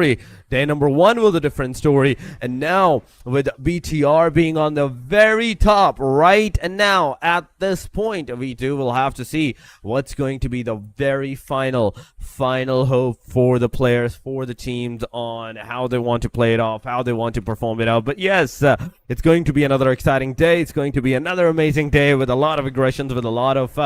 story. Day number 1 was a different story. And now, with BTR being on the very top right and now, at this point, we too will have to see what's going to be the very final hope for the players, for the teams, on how they want to play it off, how they want to perform it out. But yes, it's going to be another exciting day. It's going to be another amazing day with a lot of aggressions, with a lot of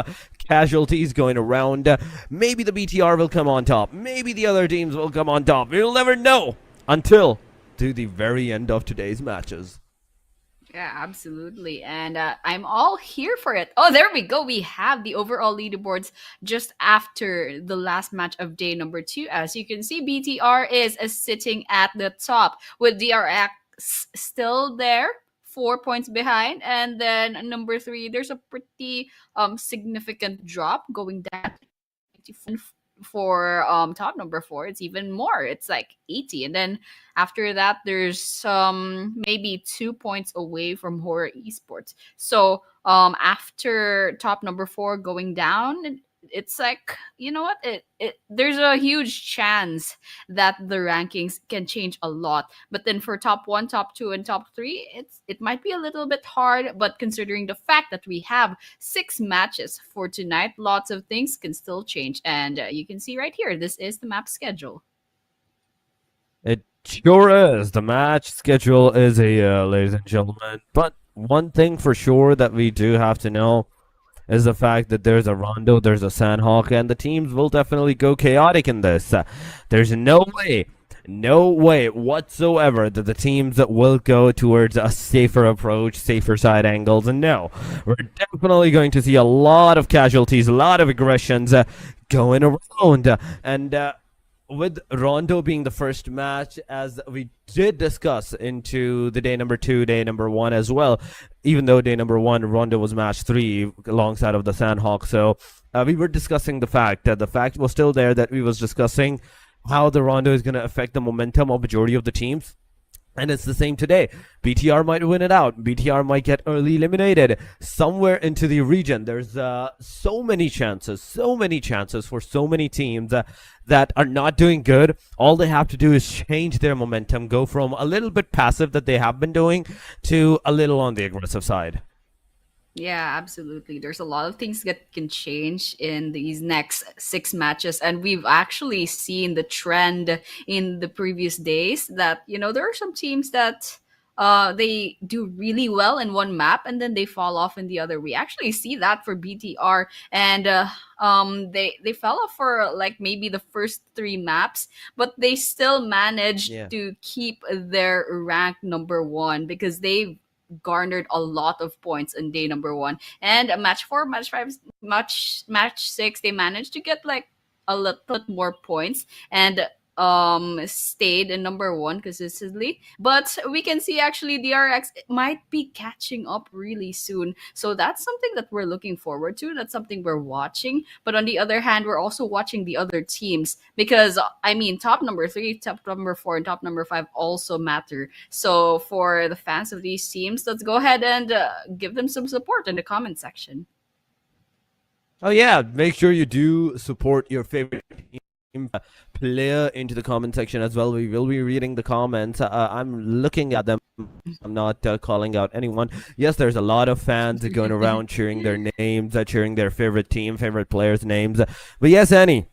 casualties going around. Maybe the BTR will come on top. Maybe the other teams will come on top. We'll never know until to the very end of today's matches. Yeah, absolutely. And I'm all here for it. Oh, there we go. We have the overall leaderboards just after the last match of day number 2. As you can see, BTR is sitting at the top with DRX still there, 4 points behind. And then number 3, there's a pretty significant drop going down for top number 4. It's even more, it's like 80. And then after that, there's maybe 2 points away from Horror Esports. So after top number 4 going down, it's like, you know what, there's a huge chance that the rankings can change a lot. But then for top 1, top 2, and top 3, it might be a little bit hard. But considering the fact that we have 6 matches for tonight, lots of things can still change. And you can see right here, this is the map schedule. It sure is. The match schedule is ladies and gentlemen. But one thing for sure that we do have to know is the fact that there's a Rondo, there's a Sanhok, and the teams will definitely go chaotic in this. There's no way whatsoever that the teams that will go towards a safer approach, safer side angles. And no, we're definitely going to see a lot of casualties, a lot of aggressions going around. And with Rondo being the first match, as we did discuss into the day number 2, day number 1 as well, even though day number 1, Rondo was match 3 alongside of the Sanhok. So we were discussing the fact that the fact was still there, that we was discussing how the Rondo is going to affect the momentum of majority of the teams. And it's the same today. BTR might win it out. BTR might get early eliminated somewhere into the region. There's so many chances for so many teams that are not doing good. All they have to do is change their momentum, go from a little bit passive that they have been doing to a little on the aggressive side. Yeah, absolutely. There's a lot of things that can change in these next 6 matches. And we've actually seen the trend in the previous days that, there are some teams that they do really well in one map and then they fall off in the other. We actually see that for BTR. And they fell off for like maybe the first 3 maps, but they still managed to keep their rank number 1 because they garnered a lot of points in day number 1. And match 4, match 5, match 6, they managed to get like a little more points and stayed in number 1 consistently. But we can see actually DRX might be catching up really soon. So that's something that we're looking forward to. That's something we're watching. But on the other hand, we're also watching the other teams because top number 3, top number 4, and top number 5 also matter. So for the fans of these teams, let's go ahead and give them some support in the comment section. Oh yeah, make sure you do support your favorite team player into the comment section as well. We will be reading the comments. I'm looking at them. I'm not calling out anyone. Yes, there's a lot of fans going around cheering their names, cheering their favorite team, favorite players' names. But yes, Annie,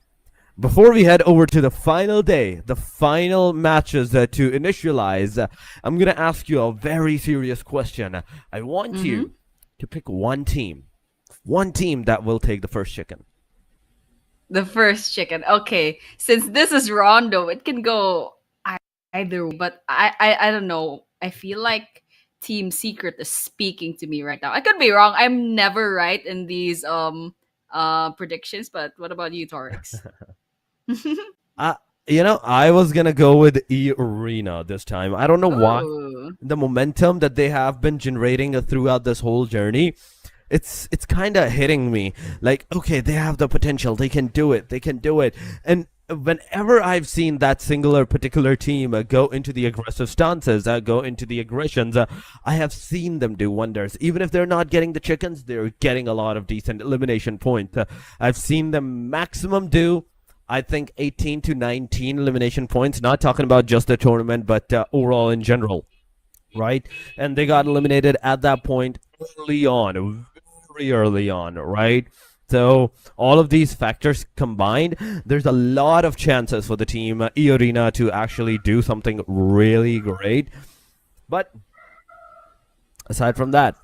before we head over to the final day, the final matches to initialize, I'm going to ask you a very serious question. I want you to pick one team that will take the first chicken. The first chicken. Okay. Since this is Rondo, it can go either. But I don't know. I feel like Team Secret is speaking to me right now. I could be wrong. I'm never right in these predictions. But what about you, Torix? I was gonna go with Arena this time. I don't know why. The momentum that they have been generating throughout this whole journey, it's kind of hitting me. Like, okay, they have the potential. They can do it. And whenever I've seen that particular team go into the aggressive stances, go into the aggressions, I have seen them do wonders. Even if they're not getting the chickens, they're getting a lot of decent elimination points. I've seen them maximum do I think 18 to 19 elimination points. Not talking about just the tournament, but overall in general, right? And they got eliminated at that point early on, very early on, right? So all of these factors combined, there's a lot of chances for the team E Arena to actually do something really great. But aside from that,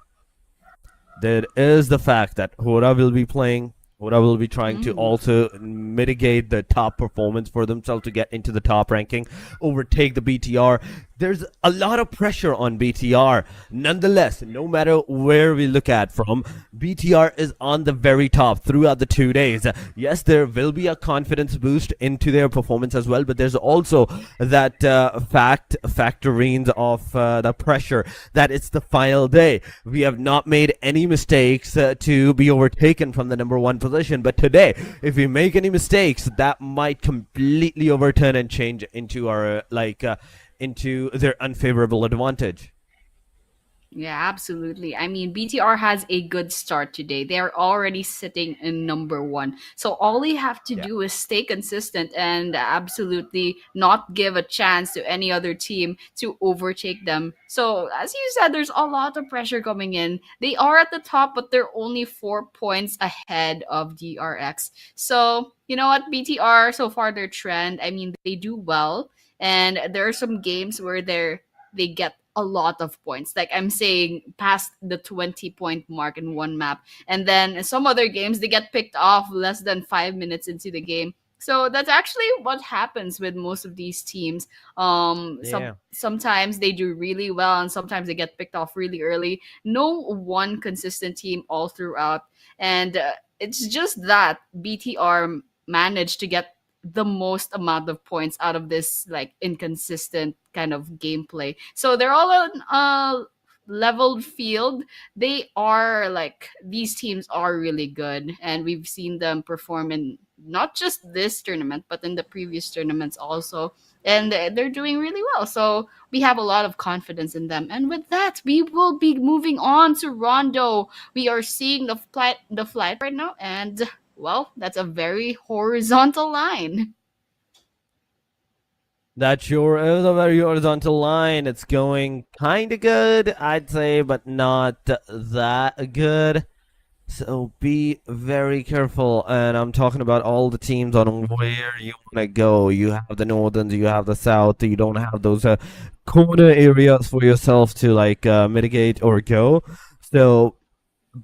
there is the fact that Hora will be playing. Hora will be trying to Mm. also mitigate the top performance for themselves to get into the top ranking, overtake the BTR. There's a lot of pressure on BTR. Nonetheless, no matter where we look at from, BTR is on the very top throughout the 2 days. Yes, there will be a confidence boost into their performance as well, but there's also that factorines of the pressure that it's the final day. We have not made any mistakes to be overtaken from the number one position, but today, if we make any mistakes, that might completely overturn and change into our into their unfavorable advantage. Yeah, absolutely. I mean, BTR has a good start today. They're already sitting in number one. So all they have to Yeah. do is stay consistent and absolutely not give a chance to any other team to overtake them. So, as you said, there's a lot of pressure coming in. They are at the top, but they're only 4 points ahead of DRX. So, you know what, BTR, so far their trend, I mean, they do well. And there are some games where they get a lot of points. Like I'm saying, past the 20 point mark in one map. And then in some other games, they get picked off less than 5 minutes into the game. So that's actually what happens with most of these teams. Yeah. Sometimes they do really well, and sometimes they get picked off really early. No one consistent team all throughout, and it's just that BTR managed to get the most amount of points out of this like inconsistent kind of gameplay. So they're all on a leveled field. They are like these teams are really good, and we've seen them perform in not just this tournament but in the previous tournaments also. And they're doing really well. So we have a lot of confidence in them. And with that, we will be moving on to Rondo. We are seeing the flight right now, and well, that's a very horizontal line. That sure is a very horizontal line. It's going kind of good, I'd say, but not that good. So be very careful. And I'm talking about all the teams on where you want to go. You have the Northerns, you have the South. You don't have those corner areas for yourself to like mitigate or go. So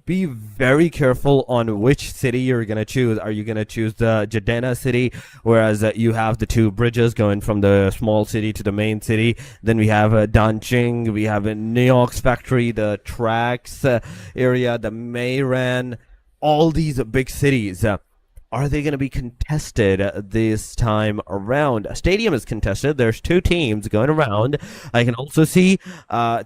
be very careful on which city you're going to choose. Are you going to choose the Jadena city, whereas you have the two bridges going from the small city to the main city? Then we have Danjing, we have Neox factory, the tracks area, the Mayran, all these big cities. Are they going to be contested this time around? Stadium is contested. There's two teams going around. I can also see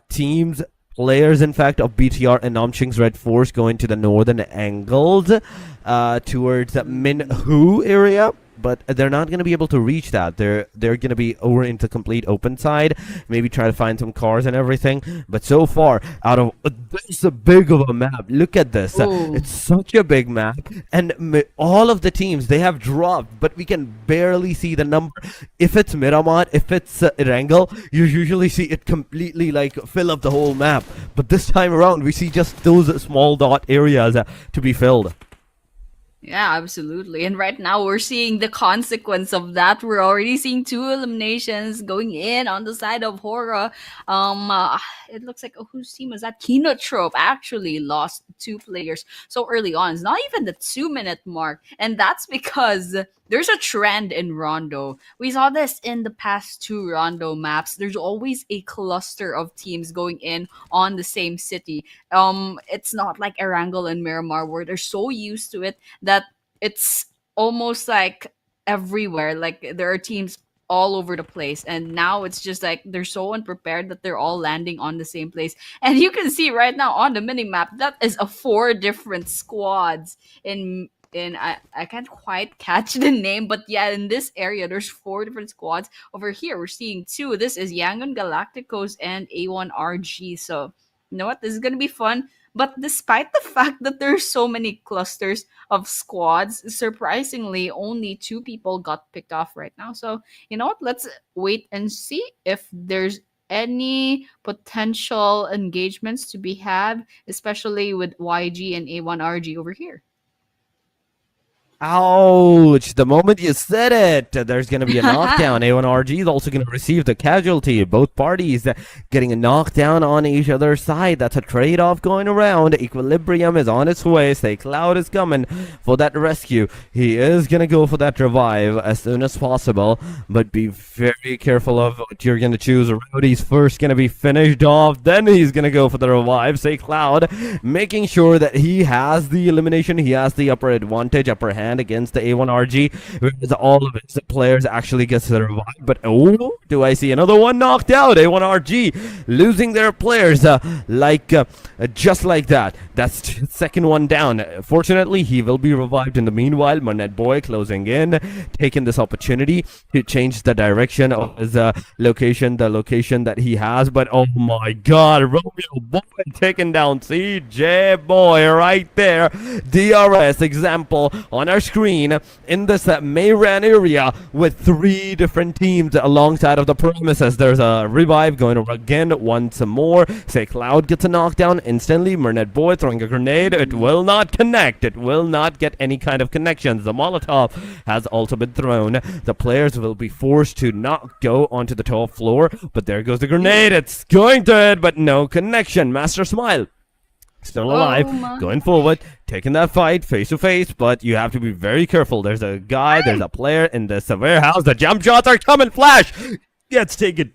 teams players, in fact, of BTR and Namching's Red Force going to the northern angles towards the Minhu area, but they're not going to be able to reach that. They're going to be over into complete open side, maybe try to find some cars and everything. But so far, out of this big of a map, look at this. Oh, It's such a big map, and all of the teams they have dropped, but we can barely see the number. If it's Miramar, if it's Erangel, you usually see it completely like fill up the whole map. But this time around, we see just those small dot areas to be filled. yeah, absolutely. And right now we're seeing the consequence of that. We're already seeing two eliminations going in on the side of Hora. It looks like, oh, whose team was that? Kinotrope actually lost two players so early on. It's not even the 2 minute mark, and that's because there's a trend in Rondo. We saw this in the past two Rondo maps. There's always a cluster of teams going in on the same city. It's not like Erangel and Miramar where they're so used to it that it's almost like everywhere. Like there are teams all over the place, and now it's just like they're so unprepared that they're all landing on the same place. And you can see right now on the mini map that is a four different squads in I can't quite catch the name, but yeah, in this area there's four different squads. Over here we're seeing two. This is Yangon Galacticos and A1RG. So you know what, this is gonna be fun. But despite the fact that there's so many clusters of squads, surprisingly, only two people got picked off right now. So you know what? Let's wait and see if there's any potential engagements to be had, especially with YG and A1RG over here. Ouch! The moment you said it, there's going to be a knockdown. A1RG is also going to receive the casualty. Both parties getting a knockdown on each other's side. That's a trade off going around. Equilibrium is on its way. Say Cloud is coming for that rescue. He is going to go for that revive as soon as possible, but be very careful of what you're going to choose. Rowdy's first going to be finished off, then he's going to go for the revive. Say Cloud, making sure that he has the elimination, he has the upper advantage, upper hand against the A1RG, whereas all of its players actually gets the revive. But oh, do I see another one knocked out? A1RG losing their players just like that. That's second one down. Fortunately, he will be revived in the meanwhile. Monet Boy closing in, taking this opportunity to change the direction of his location, the location that he has. But oh my god, Romeo Boy taking down CJ Boy right there. DRS example on our screen in this Mayran area with three different teams alongside of the premises. There's a revive going again once more. Say Cloud gets a knockdown instantly. Mernet Boy throwing a grenade. It will not connect. It will not get any kind of connections. The Molotov has also been thrown. The players will be forced to not go onto the top floor, but there goes the grenade. It's going to hit, but no connection. Master Smile still alive, Oh my. going forward, taking that fight face to face, but you have to be very careful. There's a guy, there's a player in this warehouse. The jump shots are coming. Flash gets taken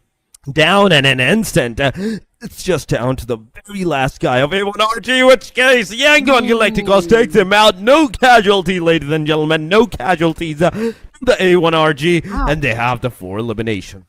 down in an instant. It's just down to the very last guy of A1RG, which case Yangon Galacticos takes him out. No casualty, ladies and gentlemen, no casualties. The A1RG, Wow. and they have the 4 eliminations.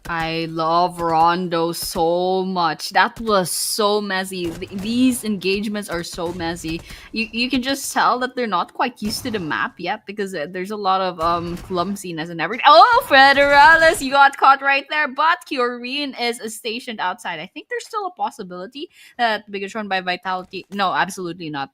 I love Rondo so much. That was so messy. These engagements are so messy. You can just tell that they're not quite used to the map yet because there's a lot of clumsiness and everything. Oh, Federalis, you got caught right there. But Kyurine is stationed outside. I think there's still a possibility that Bigatron by Vitality. No, absolutely not.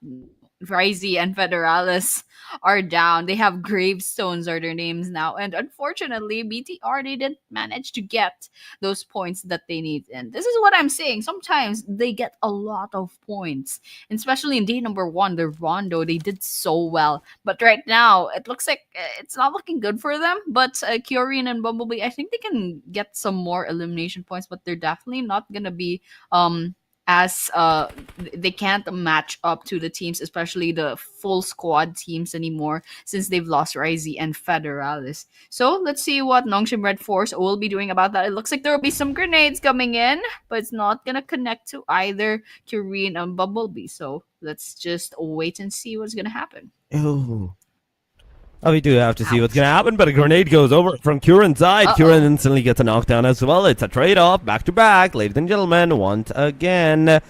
Rizy and Federalis are down. They have gravestones are their names now. And unfortunately, BTR they didn't manage to get those points that they need. And this is what I'm saying. Sometimes they get a lot of points. And especially in day number 1, the Rondo, they did so well. But right now, it looks like it's not looking good for them. But Kyurine and Bumblebee, I think they can get some more elimination points, but they're definitely not gonna be as they can't match up to the teams, especially the full squad teams anymore, since they've lost Rizy and Federalis. So let's see what Nongshim Red Force will be doing about that. It looks like there will be some grenades coming in, but it's not gonna connect to either Kyurine and Bumblebee. So let's just wait and see what's gonna happen. Ew. Oh, we do have to see what's Ouch. going to happen, but a grenade goes over from Kieran's side. Uh-oh. Kieran instantly gets a knockdown as well. It's a trade-off, back-to-back, ladies and gentlemen, once again.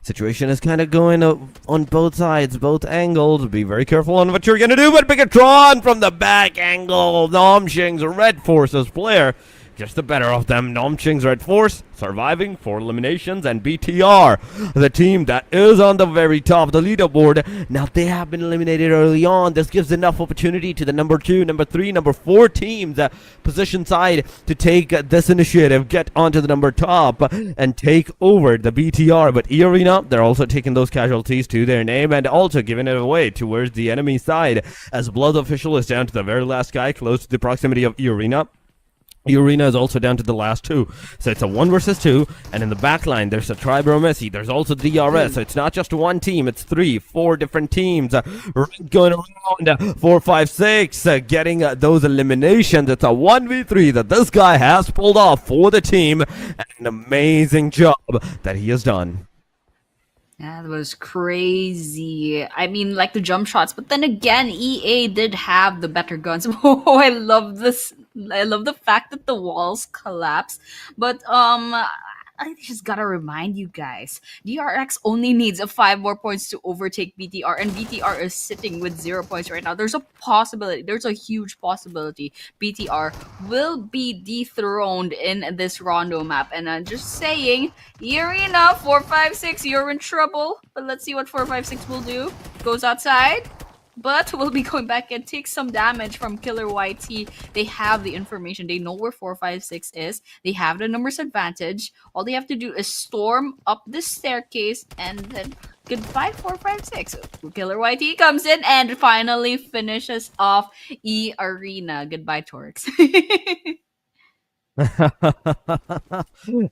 Situation is kind of going on both sides, both angles. Be very careful on what you're going to do, but Bigatron from the back angle. Nomshing's Red Force's player. Just the better of them. Nomching's Red Force surviving 4 eliminations, and BTR, the team that is on the very top of the leaderboard. Now they have been eliminated early on. This gives enough opportunity to the number 2, number 3, number 4 teams position side to take this initiative, get onto the number top and take over the BTR. But E-Arena, they're also taking those casualties to their name and also giving it away towards the enemy side, as Blood Official is down to the very last guy close to the proximity of E-Arena. Arena is also down to the last 2, so it's a 1 versus 2, and in the back line there's a Tribro Messi, there's also DRS, so it's not just one team, it's 3, 4 different teams going around, 4, 5, 6, getting those eliminations. It's a 1v3 that this guy has pulled off for the team, and an amazing job that he has done. That was crazy. I mean, like the jump shots, but then again, EA did have the better guns. Oh, I love this. I love the fact that the walls collapse. But I just gotta remind you guys, DRX only needs a 5 more points to overtake BTR, and BTR is sitting with 0 points right now. There's a possibility, there's a huge possibility BTR will be dethroned in this Rondo map. And I'm just saying, Irina 456, you're in trouble. But let's see what 456 will do. Goes outside, but we'll be going back and take some damage from Killer YT. They have the information. They know where 456 is. They have the numbers advantage. All they have to do is storm up the staircase, and then goodbye 456. Killer YT comes in and finally finishes off E Arena. Goodbye, Torx.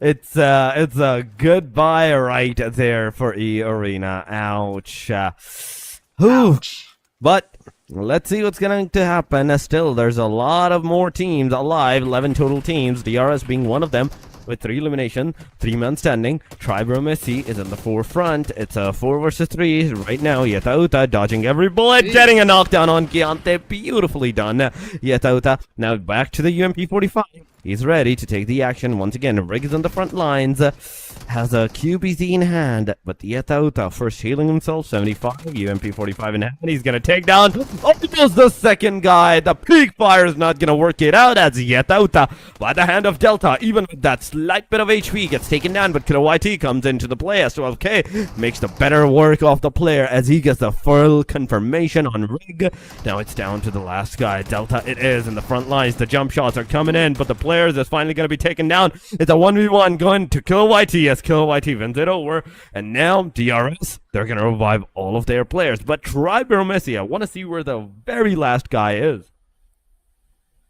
It's a goodbye right there for E Arena. Ouch. Whew. Ouch. But let's see what's going to happen. Still, there's a lot of more teams alive. 11 total teams. DRS being one of them. With 3 elimination, 3 men standing. Tribe Messi is in the forefront. It's a 4 versus 3 right now. Yetauta dodging every bullet, getting a knockdown on Giante. Beautifully done. Yetauta now back to the UMP 45. He's ready to take the action once again. Rig is on the front lines. Has a QBZ in hand, but Yetauta first healing himself. 75, UMP 45 in hand. He's gonna take down almost the second guy. The peak fire is not gonna work it out as Yetauta by the hand of Delta. Even with that slight bit of HP gets taken down, but Killer YT comes into the play as 12K makes the better work of the player as he gets the full confirmation on Rig. Now it's down to the last guy. Delta it is in the front lines. The jump shots are coming in, but the players is finally going to be taken down. It's a 1v1 going to Killer YT as Killer YT wins it over. And now DRS, they're going to revive all of their players. But Tribe Messi, I want to see where the very last guy is.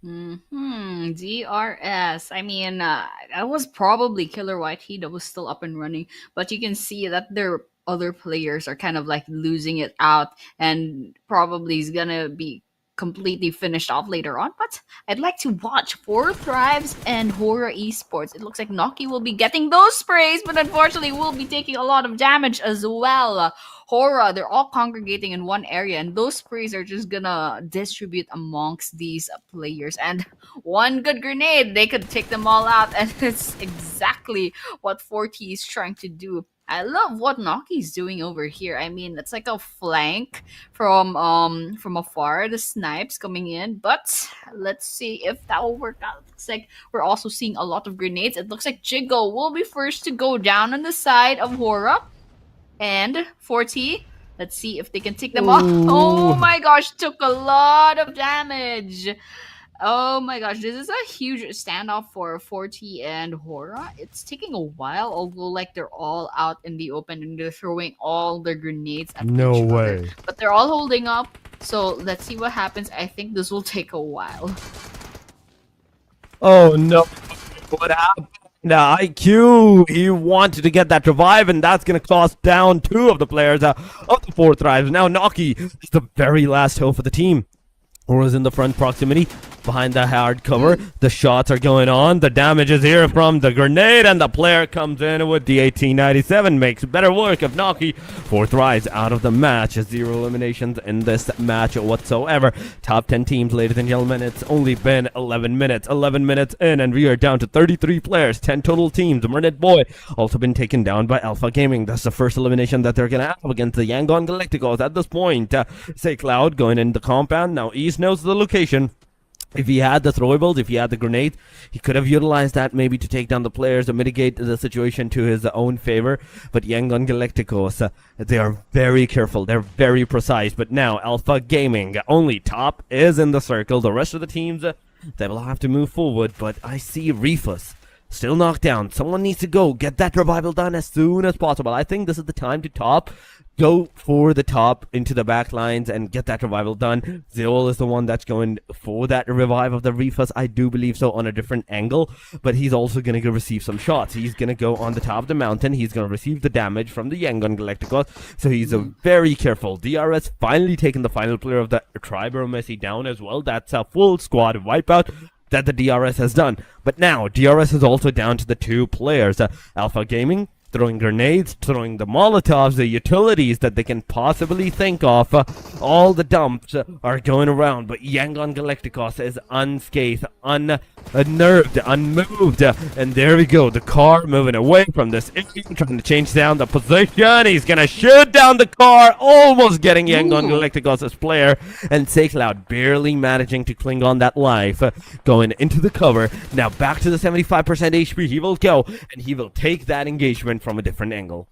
DRS. I mean, that was probably Killer YT that was still up and running, but you can see that their other players are kind of like losing it out, and probably is gonna be completely finished off later on. But I'd like to watch 4 Thrives and Horror Esports. It looks like Noki will be getting those sprays, but unfortunately will be taking a lot of damage as well. Horror, they're all congregating in one area, and those sprays are just gonna distribute amongst these players. And one good grenade, they could take them all out, and it's exactly what 4T is trying to do. I love what Noki's doing over here. I mean, it's like a flank from afar. The snipes coming in, but let's see if that will work out. Looks like we're also seeing a lot of grenades. It looks like Jiggle will be first to go down on the side of Hora and 4T. Let's see if they can take them off. Oh my gosh, took a lot of damage. Oh my gosh, this is a huge standoff for 4T and Hora. It's taking a while, although like they're all out in the open and they're throwing all their grenades at each other. But they're all holding up, so let's see what happens. I think this will take a while. Oh no, what happened? IQ, he wanted to get that revive, and that's going to cost down 2 of the players of the 4 Thrives. Now Noki is the very last hope for the team. Hora's in the front proximity, behind the hard cover. The shots are going on. The damage is here from the grenade, and the player comes in with the 1897. Makes better work of Noki. 4 Thrives out of the match. 0 eliminations in this match whatsoever. Top 10 teams, ladies and gentlemen. It's only been 11 minutes. 11 minutes in, and we are down to 33 players. 10 total teams. Mernet Boy also been taken down by Alpha Gaming. That's the first elimination that they're going to have against the Yangon Galacticos at this point. Say Cloud going in the compound. Now East knows the location. If he had the throwables, if he had the grenade, he could have utilized that maybe to take down the players or mitigate the situation to his own favor. But Yangon Galacticos, they are very careful. They're very precise. But now Alpha Gaming, only top is in the circle. The rest of the teams, they will have to move forward. But I see Refus still knocked down. Someone needs to go get that revival done as soon as possible. I think this is the time to top. Go for the top into the back lines and get that revival done. Zeol is the one that's going for that revive of the Refus. I do believe so, on a different angle. But he's also going to receive some shots. He's going to go on the top of the mountain. He's going to receive the damage from the Yangon Galacticos. So he's very careful. DRS finally taking the final player of the Tribe Messi down as well. That's a full squad wipeout that the DRS has done. But now DRS is also down to the 2 players. Alpha Gaming throwing grenades, throwing the Molotovs, the utilities that they can possibly think of. All the dumps are going around, but Yangon Galacticos is unscathed, unnerved, unmoved. And there we go, the car moving away from this area, trying to change down the position. He's gonna shoot down the car, almost getting Yangon Galacticos' player. And Cloud barely managing to cling on that life, going into the cover. Now back to the 75% HP. He will go, and he will take that engagement from a different angle.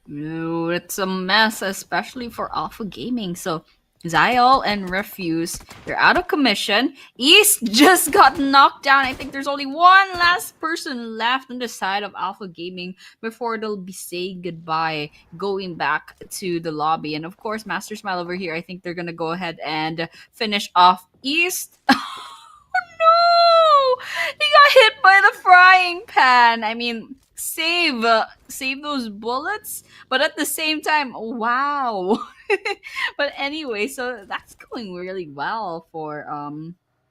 Ooh, it's a mess, especially for Alpha Gaming. So Zyol and Refuse, they're out of commission. East just got knocked down. I think there's only one last person left on the side of Alpha Gaming before they'll be saying goodbye, going back to the lobby. And of course, Master Smile over here, I think they're gonna go ahead and finish off East. Oh no! He got hit by the frying pan. I mean, save those bullets, but at the same time, wow. But anyway, so that's going really well for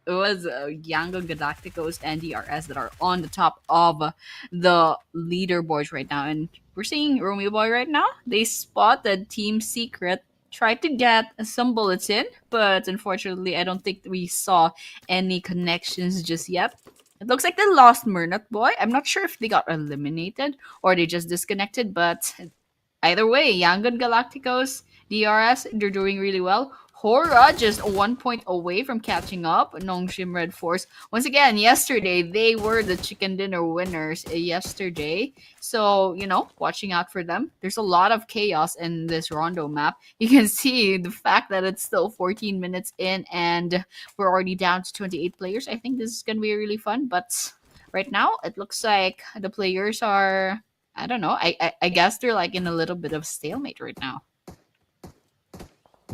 it was Yango Galacticos and DRS that are on the top of the leaderboards right now. And we're seeing Romeo Boy right now. They spotted Team Secret, tried to get some bullets in, but unfortunately I don't think we saw any connections just yet. It looks like they lost Murnut Boy. I'm not sure if they got eliminated or they just disconnected, but either way, Yangon Galacticos, DRS, they're doing really well. Hora just 1 point away from catching up. Nongshim Red Force. Once again, yesterday, they were the chicken dinner winners yesterday. So, watching out for them. There's a lot of chaos in this Rondo map. You can see the fact that it's still 14 minutes in and we're already down to 28 players. I think this is going to be really fun. But right now, it looks like the players are, I don't know, I guess they're like in a little bit of stalemate right now.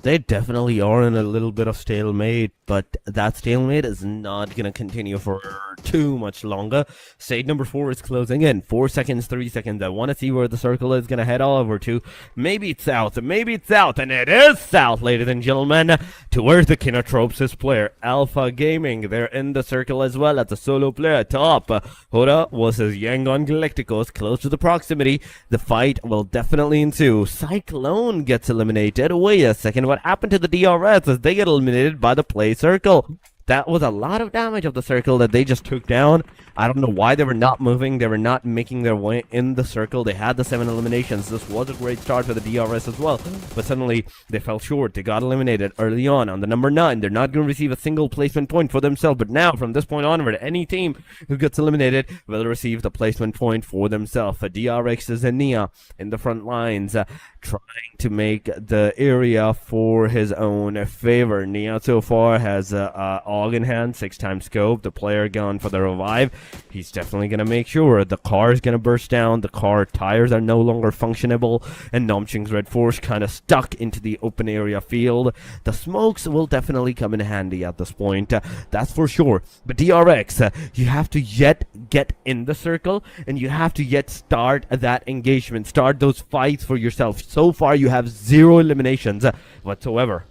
They definitely are in a little bit of stalemate, but that stalemate is not going to continue for too much longer. Stage number 4 is closing in. 4 seconds, 3 seconds. I want to see where the circle is going to head all over to. Maybe it's south, and it is south, ladies and gentlemen, to where the Kinotropes' player, Alpha Gaming. They're in the circle as well as the solo player top. Hora versus Yangon Galacticos, close to the proximity. The fight will definitely ensue. Cyclone gets eliminated. Wait a second. What happened to the DRS as they get eliminated by the play circle? That was a lot of damage of the circle that they just took down. I don't know why they were not moving. They were not making their way in the circle. They had the 7 eliminations. This was a great start for the DRS as well. But suddenly, they fell short. They got eliminated early on the number 9. They're not going to receive a single placement point for themselves. But now, from this point onward, any team who gets eliminated will receive the placement point for themselves. DRX is Nia in the front lines, trying to make the area for his own favor. Nia so far has AUG in hand, 6x scope. The player gone for the revive. He's definitely going to make sure the car is going to burst down. The car tires are no longer functionable, and Nomching's Red Force kind of stuck into the open area field. The smokes will definitely come in handy at this point, that's for sure. But DRX, you have to yet get in the circle, and you have to yet start that engagement, start those fights for yourself. So far, you have 0 eliminations whatsoever.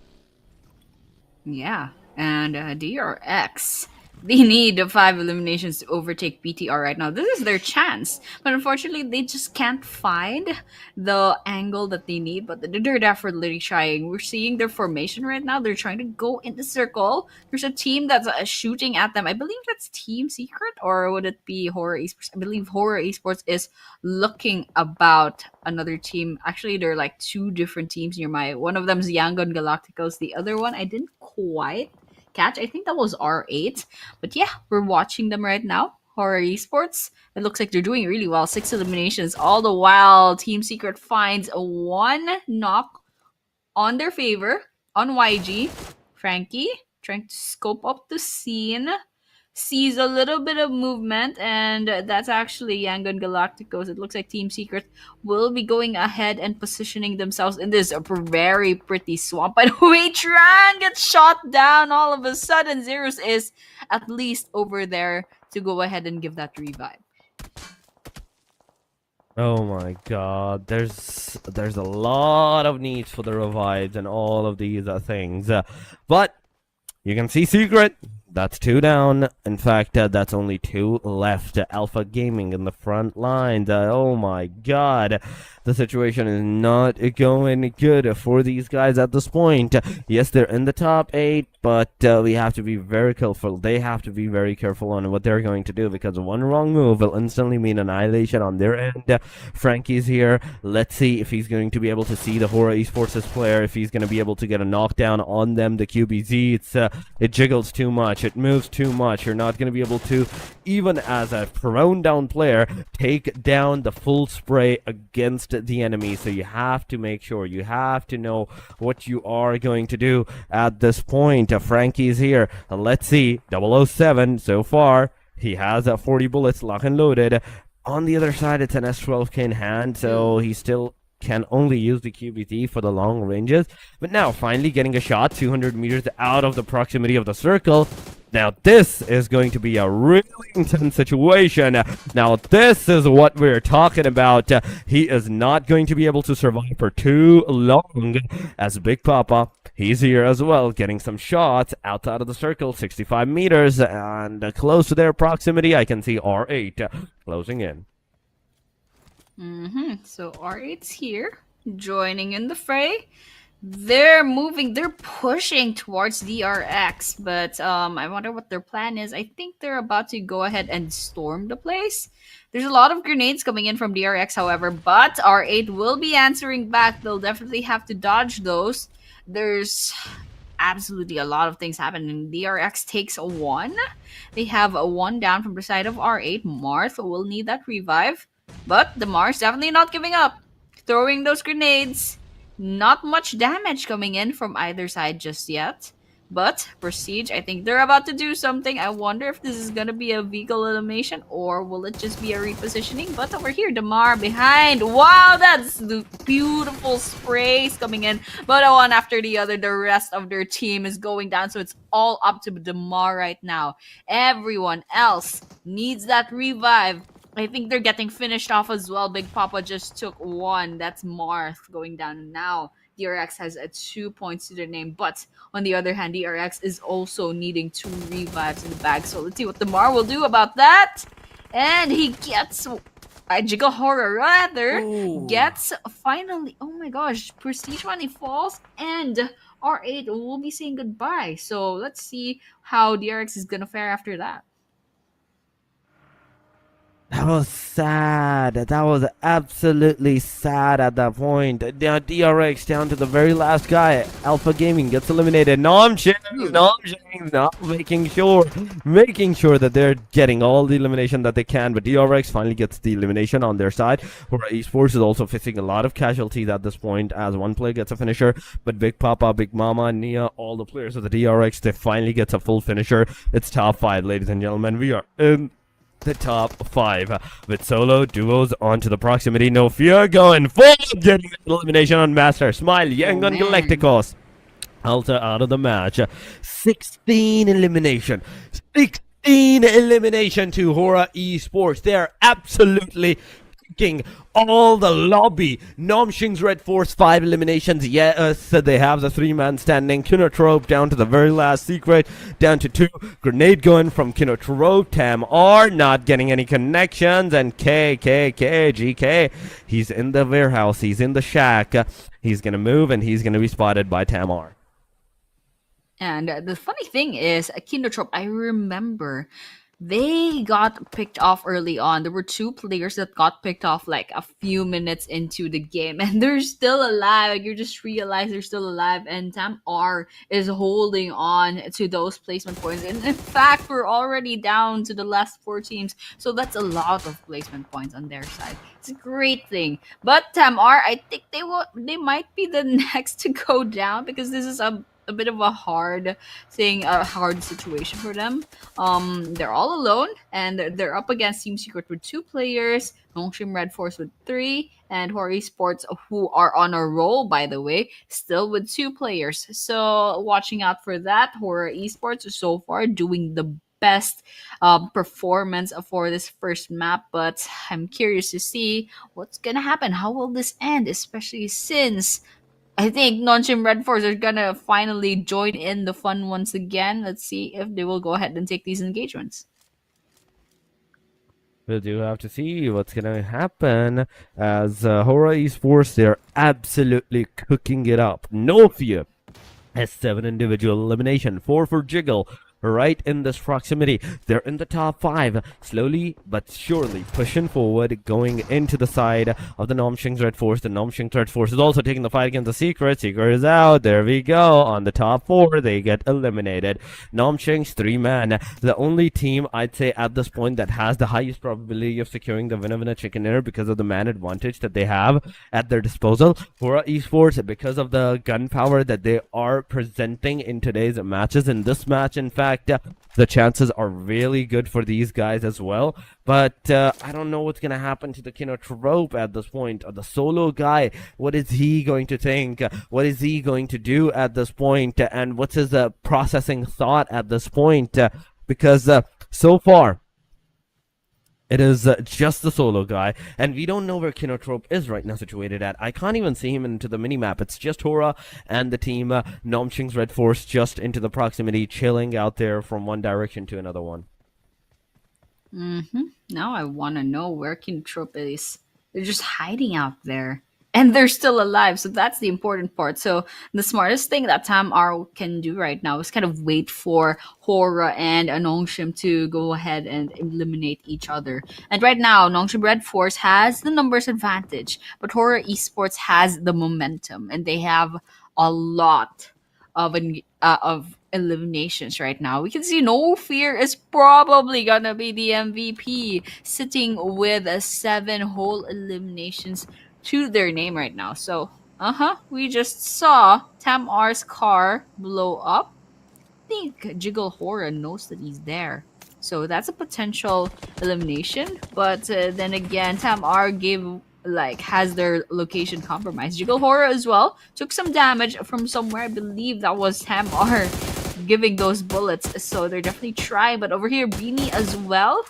Yeah, and DRX, they need the 5 eliminations to overtake PTR right now. This is their chance. But unfortunately, they just can't find the angle that they need. But they're definitely trying. We're seeing their formation right now. They're trying to go in the circle. There's a team that's shooting at them. I believe that's Team Secret, or would it be Horror Esports? I believe Horror Esports is looking about another team. Actually, there are like 2 different teams near my. One of them is Yangon Galacticos. The other one, I didn't quite catch. I think that was R8. But yeah, we're watching them right now. Horror Esports. It looks like they're doing really well. 6 eliminations. All the while, Team Secret finds a 1 knock on their favor on YG. Frankie trying to scope up the scene. Sees a little bit of movement, and that's actually Yangon Galacticos. It looks like Team Secret will be going ahead and positioning themselves in this very pretty swamp. But Tran gets shot down all of a sudden. Zeros is at least over there to go ahead and give that revive. Oh my god, there's a lot of needs for the revives and all of these things. But you can see Secret That's two down. In fact, that's only two left. Alpha Gaming in the front lines. Oh my god. The situation is not going good for these guys at this point. Yes, they're in the top eight, but we have to be very careful. They have to be very careful on what they're going to do because one wrong move will instantly mean annihilation on their end. Frankie's here. Let's see if he's going to be able to see the Horror Esports player, if he's going to be able to get a knockdown on them. The QBZ, it jiggles too much. It moves too much. You're not going to be able to, even as a prone down player, take down the full spray against the enemy. So you have to make sure, you have to know what you are going to do at this point. Frankie's here. Let's see. 007 so far. He has 40 bullets lock and loaded. On the other side, it's an S12K in hand, so he still can only use the QBT for the long ranges. But now, finally getting a shot 200 meters out of the proximity of the circle. Now, this is going to be a really intense situation. Now, this is what we're talking about. He is not going to be able to survive for too long. As Big Papa, he's here as well, getting some shots outside of the circle, 65 meters, and close to their proximity, I can see R8 closing in. So R8's here, joining in the fray. They're moving, they're pushing towards DRX, but I wonder what their plan is. I think they're about to go ahead and storm the place. There's a lot of grenades coming in from DRX, however, but R8 will be answering back. They'll definitely have to dodge those. There's absolutely a lot of things happening. DRX takes a one. They have a one down from the side of R8. Marth will need that revive, but the Mars definitely not giving up. Throwing those grenades. Not much damage coming in from either side just yet. But Prestige, I think they're about to do something. I wonder if this is gonna be a vehicle elimination or will it just be a repositioning? But over here, Damar behind. Wow, that's the beautiful sprays coming in. But one after the other, the rest of their team is going down. So it's all up to Damar right now. Everyone else needs that revive. I think they're getting finished off as well. Big Papa just took one. That's Marth going down now. DRX has a 2 points to their name, but on the other hand, DRX is also needing two revives in the bag. So let's see what Damar will do about that. And he gets Jiggle Horror rather gets finally. Oh my gosh, Prestige finally falls and R8 will be saying goodbye. So let's see how DRX is gonna fare after that. That was sad. That was absolutely sad at that point. Now DRX down to the very last guy. Alpha Gaming gets eliminated. Nomshings not making sure that they're getting all the elimination that they can. But DRX finally gets the elimination on their side. Where Esports is also facing a lot of casualties at this point as one player gets a finisher. But Big Papa, Big Mama, Nia, all the players of the DRX, they finally gets a full finisher. It's top 5, ladies and gentlemen. We are in the top 5 with solo duos onto the proximity. No fear going full, getting the elimination on Master Smile, Yang on Galacticos. Alta out of the match. 16 elimination. 16 elimination to Horror Esports. They're absolutely kicking all the lobby. Nomshing's Red Force 5 eliminations. Yes, they have the 3-man standing. Kinotrope down to the very last secret. Down to 2. Grenade going from Kinotrope. Tam R not getting any connections. And GK. He's in the warehouse. He's in the shack. He's going to move and he's going to be spotted by Tam R. And the funny thing is, Kindertrop, I remember they got picked off early on. There were two players that got picked off like a few minutes into the game, and they're still alive. Like, you just realize they're still alive, and Tam R is holding on to those placement points. And in fact, we're already down to the last 4 teams, so that's a lot of placement points on their side. It's a great thing. But Tam R, I think they might be the next to go down because this is a bit of a hard thing, a hard situation for them. They're all alone, and they're up against Team Secret with 2 players, Hongshim Red Force with 3, and Hori Sports, who are on a roll, by the way, still with 2 players. So watching out for that. Horror Esports so far doing the best performance for this first map, but I'm curious to see what's gonna happen. How will this end, especially since I think non-Shim Red Force are gonna finally join in the fun once again. Let's see if they will go ahead and take these engagements. We do have to see what's gonna happen as Hora Esports, they're absolutely cooking it up. No fear. Has 7 individual elimination, 4 for Jiggle. Right in this proximity, they're in the top 5, slowly but surely pushing forward, going into the side of the Nomshing's Red Force. The Nomshing's Red Force is also taking the fight against the Secret. Secret is out. There we go. On the top 4, they get eliminated. Nomshing's 3-man, the only team I'd say at this point that has the highest probability of securing the winner chicken dinner because of the man advantage that they have at their disposal. For esports, because of the gunpowder that they are presenting in today's matches. In this match, in fact, the chances are really good for these guys as well. But I don't know what's going to happen to the Kinotrope at this point. Or the solo guy, what is he going to think? What is he going to do at this point? And what's his processing thought at this point? Because so far, it is just the solo guy, and we don't know where Kinotrope is right now situated at. I can't even see him into the minimap. It's just Hora and the team, Nomshing's Red Force, just into the proximity, chilling out there from one direction to another one. Now I want to know where Kintrope is. They're just hiding out there. And they're still alive, so that's the important part. So the smartest thing that Tam R can do right now is kind of wait for Hora and Nongshim to go ahead and eliminate each other. And right now, Nongshim Red Force has the numbers advantage, but Hora Esports has the momentum, and they have a lot of eliminations right now. We can see No Fear is probably gonna be the MVP, sitting with 7 whole eliminations to their name right now. So, we just saw Tam R's car blow up. I think Jiggle Horror knows that he's there. So that's a potential elimination. But then again, Tam R gave has their location compromised. Jiggle Horror as well took some damage from somewhere. I believe that was Tam R giving those bullets. So they're definitely trying. But over here, Beanie as well,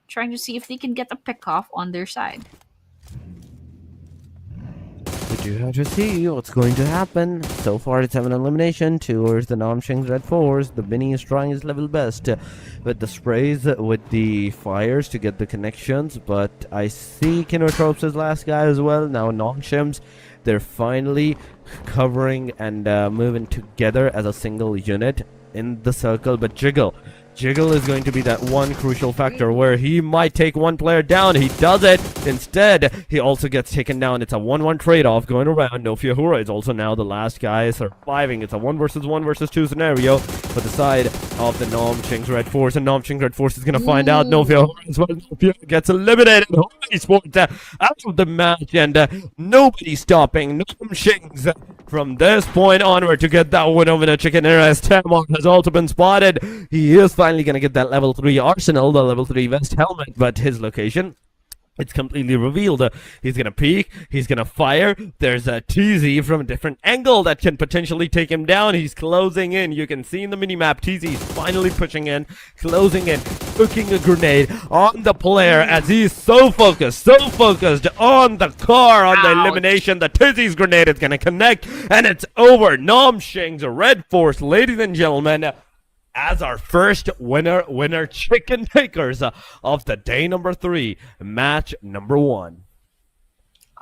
trying to see if they can get a pick off on their side. We do have to see what's going to happen. So far, it's 7 elimination towards the Nomshing's Red Force. The Binny is trying his level best with the sprays, with the fires to get the connections. But I see Kinotropes as last guy as well. Now Nomshim's, they're finally covering and moving together as a single unit in the circle. But Jiggle is going to be that one crucial factor where he might take one player down. He does it. Instead, he also gets taken down. It's a 1-1 trade-off going around. No Fear Hura is also now the last guy surviving. It's a 1 versus 1 versus 2 scenario for the side of the Nomshing's Red Force. And Nomshing's Red Force is going to find out No Fear Hura as well. No Fear gets eliminated. Sports out of the match, and nobody's stopping Nomshing's from this point onward to get that win over the chicken dinner, as Tamar has also been spotted. He is finally going to get that level 3 arsenal, the level 3 vest helmet, but his location, it's completely revealed. He's going to peek. He's going to fire. There's a TZ from a different angle that can potentially take him down. He's closing in. You can see in the minimap, TZ's finally pushing in, closing in, cooking a grenade on the player as he's so focused on the car, on the elimination. The TZ's grenade is going to connect, and it's over. Nomshing's Red Force, ladies and gentlemen, as our first winner chicken takers of the day number 3, match number 1.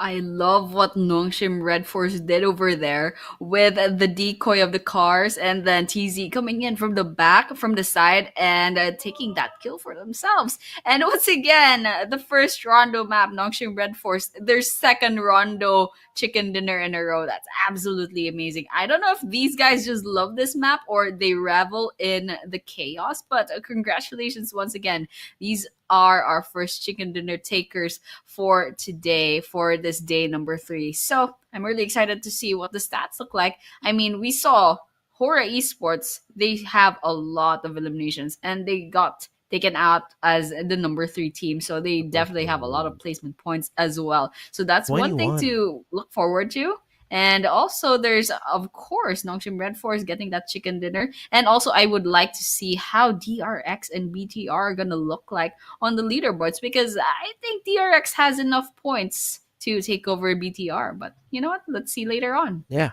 I love what Nongshim Red Force did over there with the decoy of the cars and then TZ coming in from the back, from the side, and taking that kill for themselves. And once again, the first Rondo map, Nongshim Red Force, their second Rondo chicken dinner in a row. That's absolutely amazing. I don't know if these guys just love this map or they revel in the chaos, but congratulations once again. These are our first chicken dinner takers for today, for this day number 3. So I'm really excited to see what the stats look like. I mean, we saw Hora Esports, they have a lot of eliminations and they got taken out as the number 3 team. So they definitely have a lot of placement points as well. So that's 21. one thing to look forward to. And also, there's, of course, Nongshim Red Force getting that chicken dinner. And also, I would like to see how DRX and BTR are going to look like on the leaderboards, because I think DRX has enough points to take over BTR. But you know what? Let's see later on. Yeah.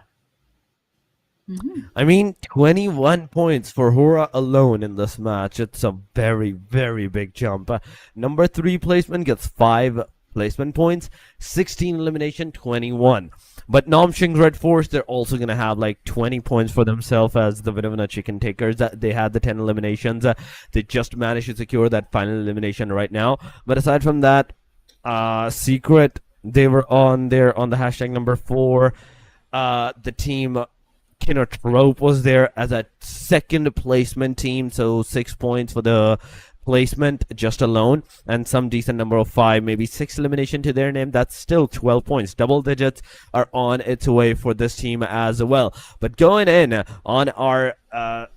Mhm. I mean, 21 points for Hora alone in this match. It's a very, very big jump. Number 3 placement gets 5 placement points, 16 elimination, 21. But Namshing's Red Force, they're also going to have like 20 points for themselves as the Vinavana Chicken Takers. They had the 10 eliminations. They just managed to secure that final elimination right now. But aside from that, Secret, they were on there on the hashtag number 4. The team Trope was there as a second placement team, so 6 points for the placement just alone, and some decent number of 5, maybe 6 elimination to their name. That's still 12 points. Double digits are on its way for this team as well. But going in on our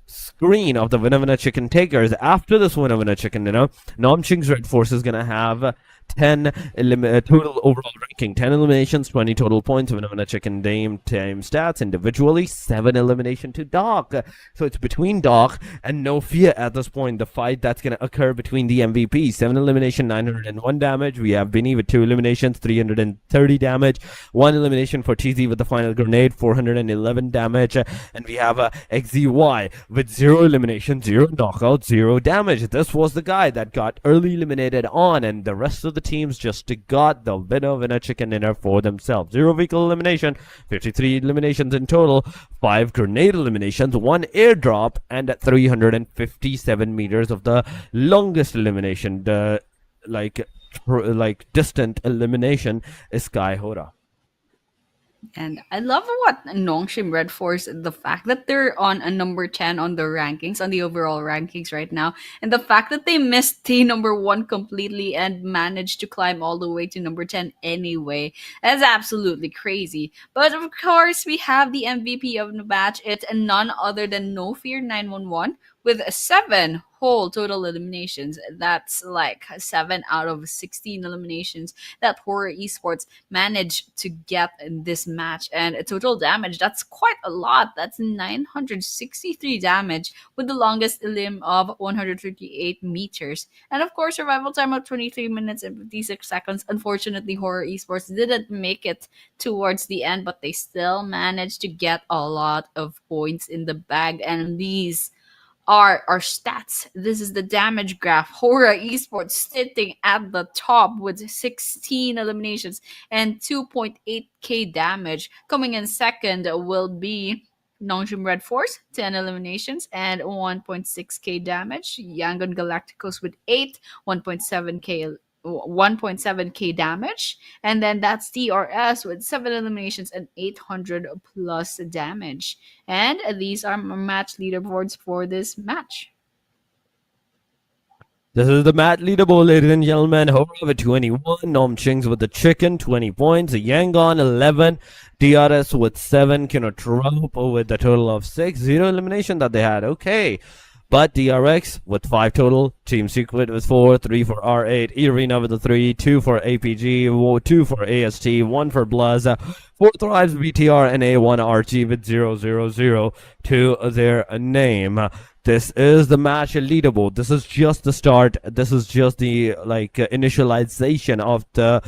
screen of the Winner Chicken Takers, after this Winner Chicken dinner, Namching's Red Force is going to have 10 total overall ranking, 10 eliminations, 20 total points. Winner Chicken Dame team stats individually, 7 elimination to Doc. So it's between Doc and No Fear at this point. The fight that's going to occur between the MVP. 7 elimination, 901 damage. We have Benny with 2 eliminations, 330 damage. 1 elimination for TZ with the final grenade, 411 damage. And we have XZY with 0 elimination, 0 knockout, 0 damage. This was the guy that got early eliminated on, and the rest of the teams just got the winner chicken dinner for themselves. 0 vehicle elimination, 53 eliminations in total, 5 grenade eliminations, 1 airdrop, and 357 meters of the longest elimination. The distant elimination is Sky Hora. And I love what Nongshim Red Force, the fact that they're on a number 10 on the rankings, on the overall rankings right now, and the fact that they missed the number 1 completely and managed to climb all the way to number 10 anyway. That's absolutely crazy. But of course, we have the MVP of the match. It's none other than No Fear 911 with 7 whole total eliminations. That's like 7 out of 16 eliminations that Horror Esports managed to get in this match. And a total damage, that's quite a lot. That's 963 damage with the longest elim of 158 meters. And of course, survival time of 23 minutes and 56 seconds. Unfortunately, Horror Esports didn't make it towards the end, but they still managed to get a lot of points in the bag. And these are our stats. This is the damage graph. Hora Esports sitting at the top with 16 eliminations and 2.8k damage. Coming in second will be Nongshim Red Force, 10 eliminations and 1.6k damage. Yangon Galacticos with 8, 1.7k damage, and then that's TRS with 7 eliminations and 800 plus damage. And these are my match leaderboards for this match. This is the Matt leaderboard, ladies and gentlemen. Hora with 21, Nom Chings with the chicken, 20 points, Yangon 11, DRS with 7, Kinotropo with a total of 6, 0 elimination that they had. Okay. But DRX with 5 total, Team Secret with 4, 3 for R8, Irina with the 3, 2 for APG, 2 for AST, 1 for Blaz, 4 Thrives BTR, and A1 RG with 000 to their name. This is the match leaderboard. This is just the start. This is just the initialization of the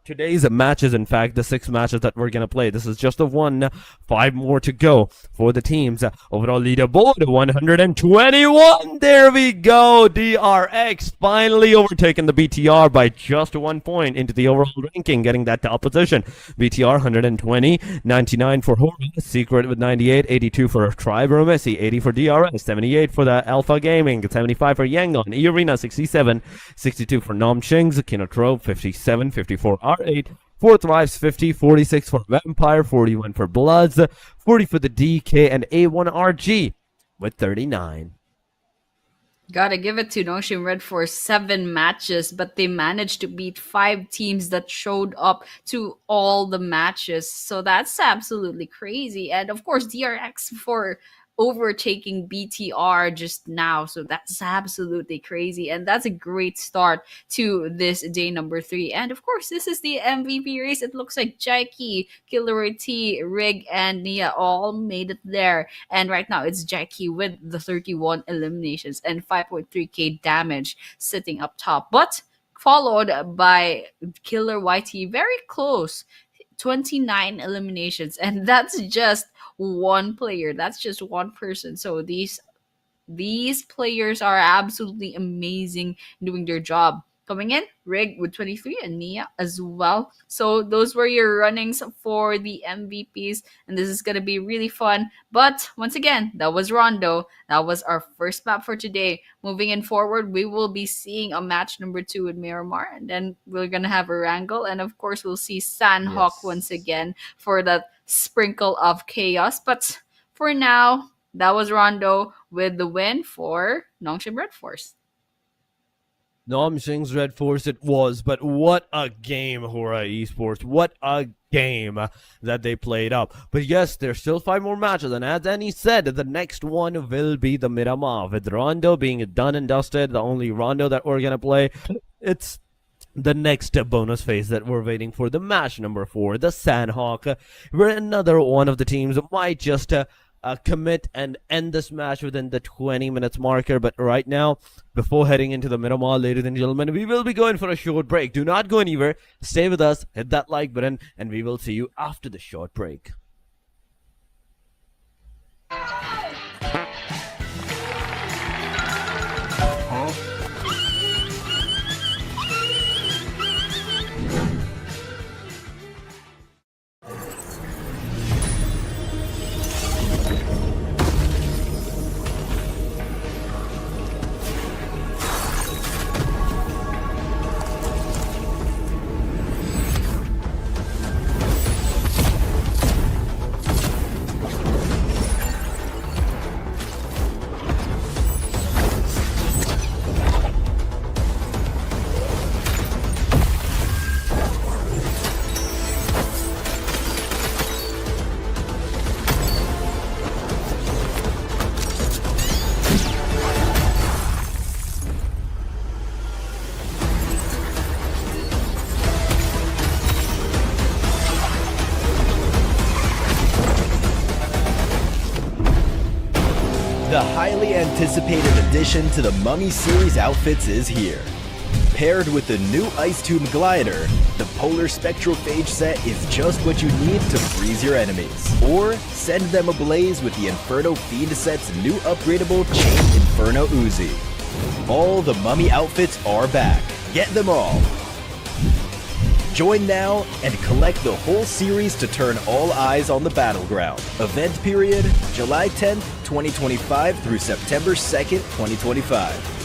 today's matches. In fact, the 6 matches that we're gonna play. This is just the one. 5 more to go for the teams. Overall leaderboard 121. There we go. DRX finally overtaken the BTR by just 1 point into the overall ranking, getting that top position. BTR 120, 99 for Hora, Secret with 98, 82 for Tribe Messi, 80 for DRS, 78 for the Alpha Gaming, 75 for Yangon, Arena 67, 62 for Nom Chings, Kinotrope 57, 54 R8, 4 Thrives 50, 46 for Vampire, 41 for Bloods, 40 for the DK, and A1RG with 39. Gotta give it to Notion Red for 7 matches, but they managed to beat 5 teams that showed up to all the matches. So that's absolutely crazy. And of course, DRX for overtaking BTR just now. So that's absolutely crazy. And that's a great start to this day number 3. And of course, this is the MVP race. It looks like Jaiki, Killer T, Rig, and Nia all made it there. And right now, it's Jackie with the 31 eliminations and 5.3k damage sitting up top. But followed by Killer YT, very close, 29 eliminations. And that's just one player. That's just one person. So these players are absolutely amazing doing their job. Coming in, Rig with 23 and Nia as well. So those were your runnings for the MVPs, and this is gonna be really fun. But once again, that was Rondo. That was our first map for today. Moving in forward, we will be seeing a match number 2 with Miramar, and then we're gonna have a wrangle, and of course we'll see Sanhok once Yes. again for that sprinkle of chaos. But for now, that was Rondo with the win for Nongshim Red Force. Namjing's Red Force it was, but what a game, Hora Esports. What a game that they played up. But yes, there's still 5 more matches, and as Annie said, the next one will be the Miramar, with Rondo being done and dusted. The only Rondo that we're gonna play, it's the next bonus phase that we're waiting for, the match number 4, the Sanhok, where another one of the teams might just commit and end this match within the 20 minutes marker. But right now, before heading into the Miramar, ladies and gentlemen, we will be going for a short break. Do not go anywhere. Stay with us, hit that like button, and we will see you after the short break. The highly anticipated addition to the Mummy series outfits is here. Paired with the new Ice Tomb Glider, the Polar Spectrophage set is just what you need to freeze your enemies. Or send them ablaze with the Inferno Fiend set's new upgradable Chain Inferno Uzi. All the Mummy outfits are back. Get them all. Join now and collect the whole series to turn all eyes on the battleground. Event period, July 10th, 2025 through September 2nd, 2025.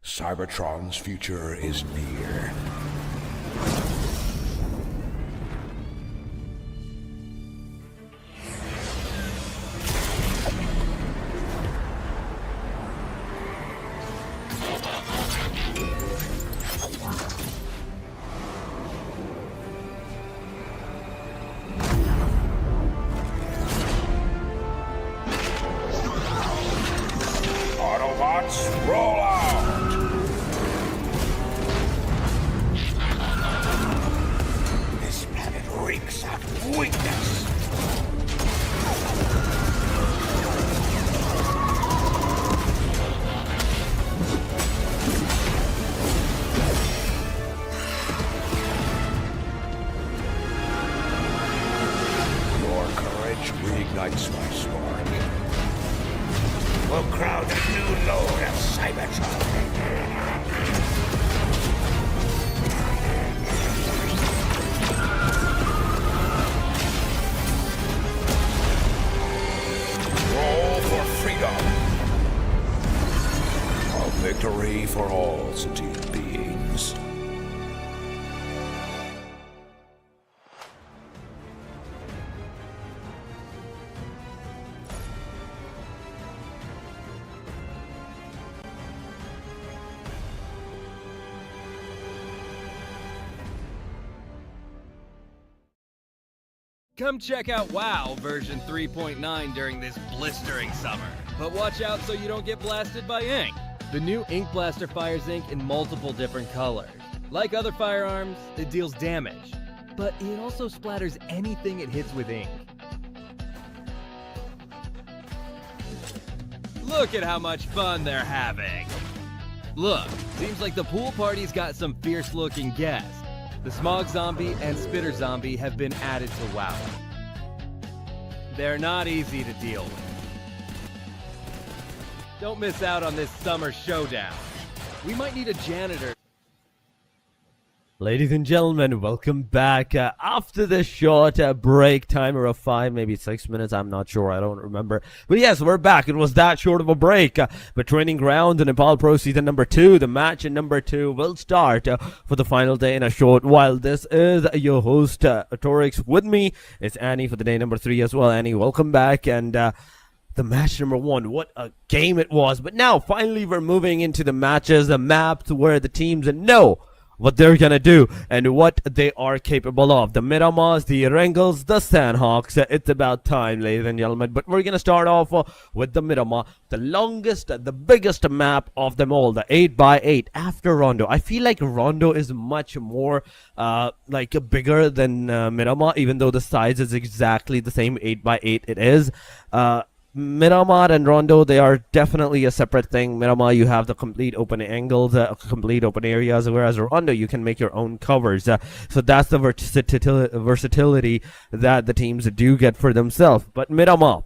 Cybertron's future is near. Autobots, roll out! This planet reeks of weakness. Your courage reignites my spark. We'll crowd a new load of Cybertron. victory for all sentient beings. Come check out WoW version 3.9 during this blistering summer. But watch out so you don't get blasted by ink. The new Ink Blaster fires ink in multiple different colors. Like other firearms, it deals damage, but it also splatters anything it hits with ink. Look at how much fun they're having. Look, seems like the pool party's got some fierce-looking guests. The Smog Zombie and Spitter Zombie have been added to WoW. They're not easy to deal with. Don't miss out on this summer showdown. We might need a janitor. Ladies and gentlemen, welcome back after this short break, timer of 5, maybe 6 minutes, I'm not sure, I don't remember. But yes, we're back. It was that short of a break. But Training Ground in Nepal Pro Season number 2, the match in number 2 will start for the final day in a short while. This is your host, Torix. With me, it's Annie for the day number 3 as well. Annie, welcome back. And the match number 1, what a game it was. But now, finally, we're moving into the matches, the maps where the teams know what they're gonna do and what they are capable of. The Miramars, the Erangels, the Sanhoks. It's about time, ladies and gentlemen. But we're gonna start off with the Miramar, the longest, the biggest map of them all, the 8x8 after Rondo. I feel like Rondo is much more bigger than Miramar, even though the size is exactly the same. 8x8 it is. Miramar and Rondo, they are definitely a separate thing. Miramar, you have the complete open angles, complete open areas, whereas Rondo, you can make your own covers. So that's the versatility that the teams do get for themselves. But Miramar,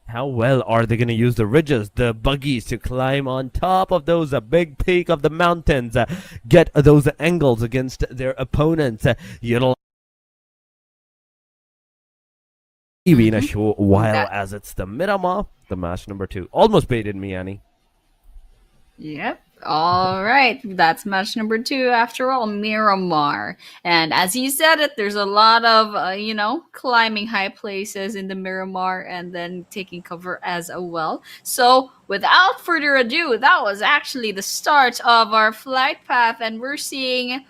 how well are they going to use the ridges, the buggies to climb on top of those big peak of the mountains, get those angles against their opponents, in a short while, as it's the Miramar, the match number 2. Almost baited me, Annie. Yep. All right. That's match number 2 after all, Miramar. And as you said it, there's a lot of, climbing high places in the Miramar and then taking cover as well. So without further ado, that was actually the start of our flight path, and we're seeing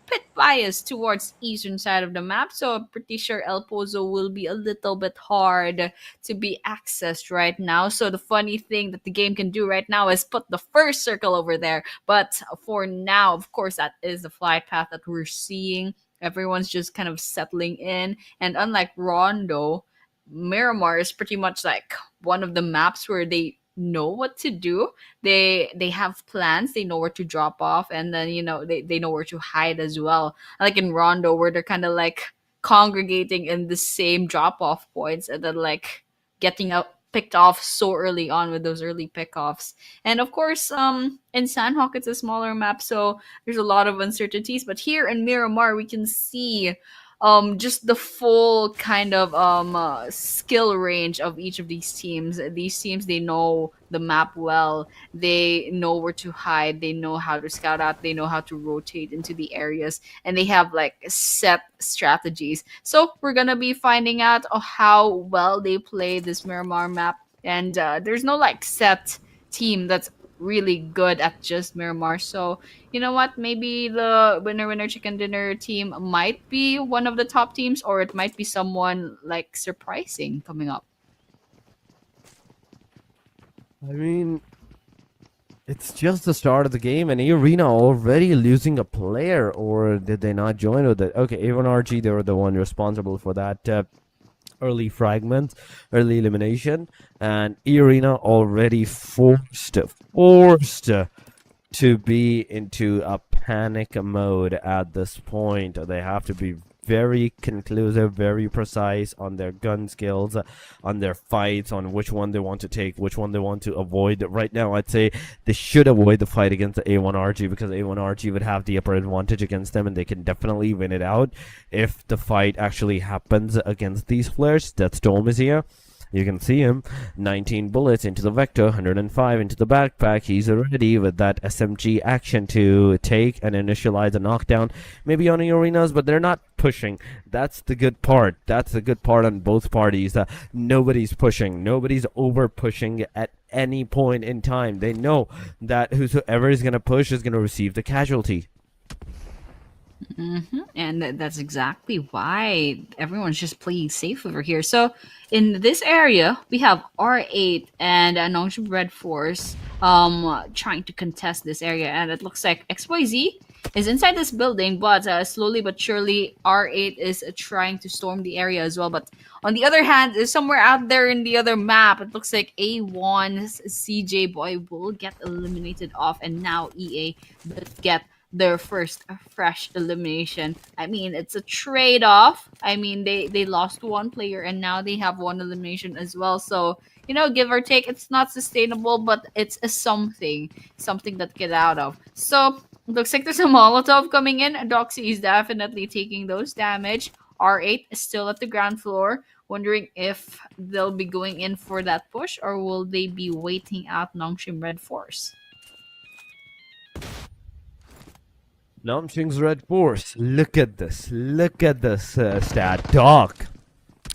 pit bias towards eastern side of the map, so I'm pretty sure El Pozo will be a little bit hard to be accessed right now. So the funny thing that the game can do right now is put the first circle over there, but for now, of course, that is the flight path that we're seeing. Everyone's just kind of settling in, and unlike Rondo, Miramar is pretty much like one of the maps where they know what to do. They have plans, they know where to drop off, and then they know where to hide as well, like in Rondo, where they're kind of like congregating in the same drop off points and then like getting picked off so early on with those early pickoffs. And of course, in Sanhok, it's a smaller map, so there's a lot of uncertainties, but here in Miramar we can see just the full kind of skill range of each of these teams. These teams, they know the map well, they know where to hide, they know how to scout out, they know how to rotate into the areas, and they have like set strategies. So we're gonna be finding out how well they play this Miramar map, and there's no like set team that's really good at just Miramar. So you know what, maybe the winner chicken dinner team might be one of the top teams, or it might be someone like surprising coming up. I mean, it's just the start of the game, and Arena already losing a player, or did they not join with it? Okay, A1RG, they were the one responsible for that early fragment, early elimination, and Arena already forced to be into a panic mode at this point. They have to be very conclusive, very precise on their gun skills, on their fights, on which one they want to take, which one they want to avoid. Right now, I'd say they should avoid the fight against the A1RG, because A1RG would have the upper advantage against them, and they can definitely win it out if the fight actually happens against these players. That Storm is here. You can see him, 19 bullets into the vector, 105 into the backpack. He's ready with that SMG action to take and initialize a knockdown, maybe on the arenas, but they're not pushing. That's the good part. That's the good part on both parties. Nobody's pushing. Nobody's over pushing at any point in time. They know that whoever is going to push is going to receive the casualty. And that's exactly why everyone's just playing safe over here. So in this area, we have R8 and Nongshim Red Force trying to contest this area, and it looks like XYZ is inside this building, but slowly but surely R8 is trying to storm the area as well. But on the other hand, somewhere out there in the other map, it looks like A1's CJ Boy will get eliminated off, and now EA will get their first fresh elimination. I mean, it's a trade-off. I mean, they lost one player and now they have one elimination as well. So, give or take, it's not sustainable, but it's a something that get out of. So, looks like there's a Molotov coming in. Doxy is definitely taking those damage. R8 is still at the ground floor, wondering if they'll be going in for that push or will they be waiting out Nongshim Red Force. Namching's Red Force. Look at this. Look at this stat. Doc.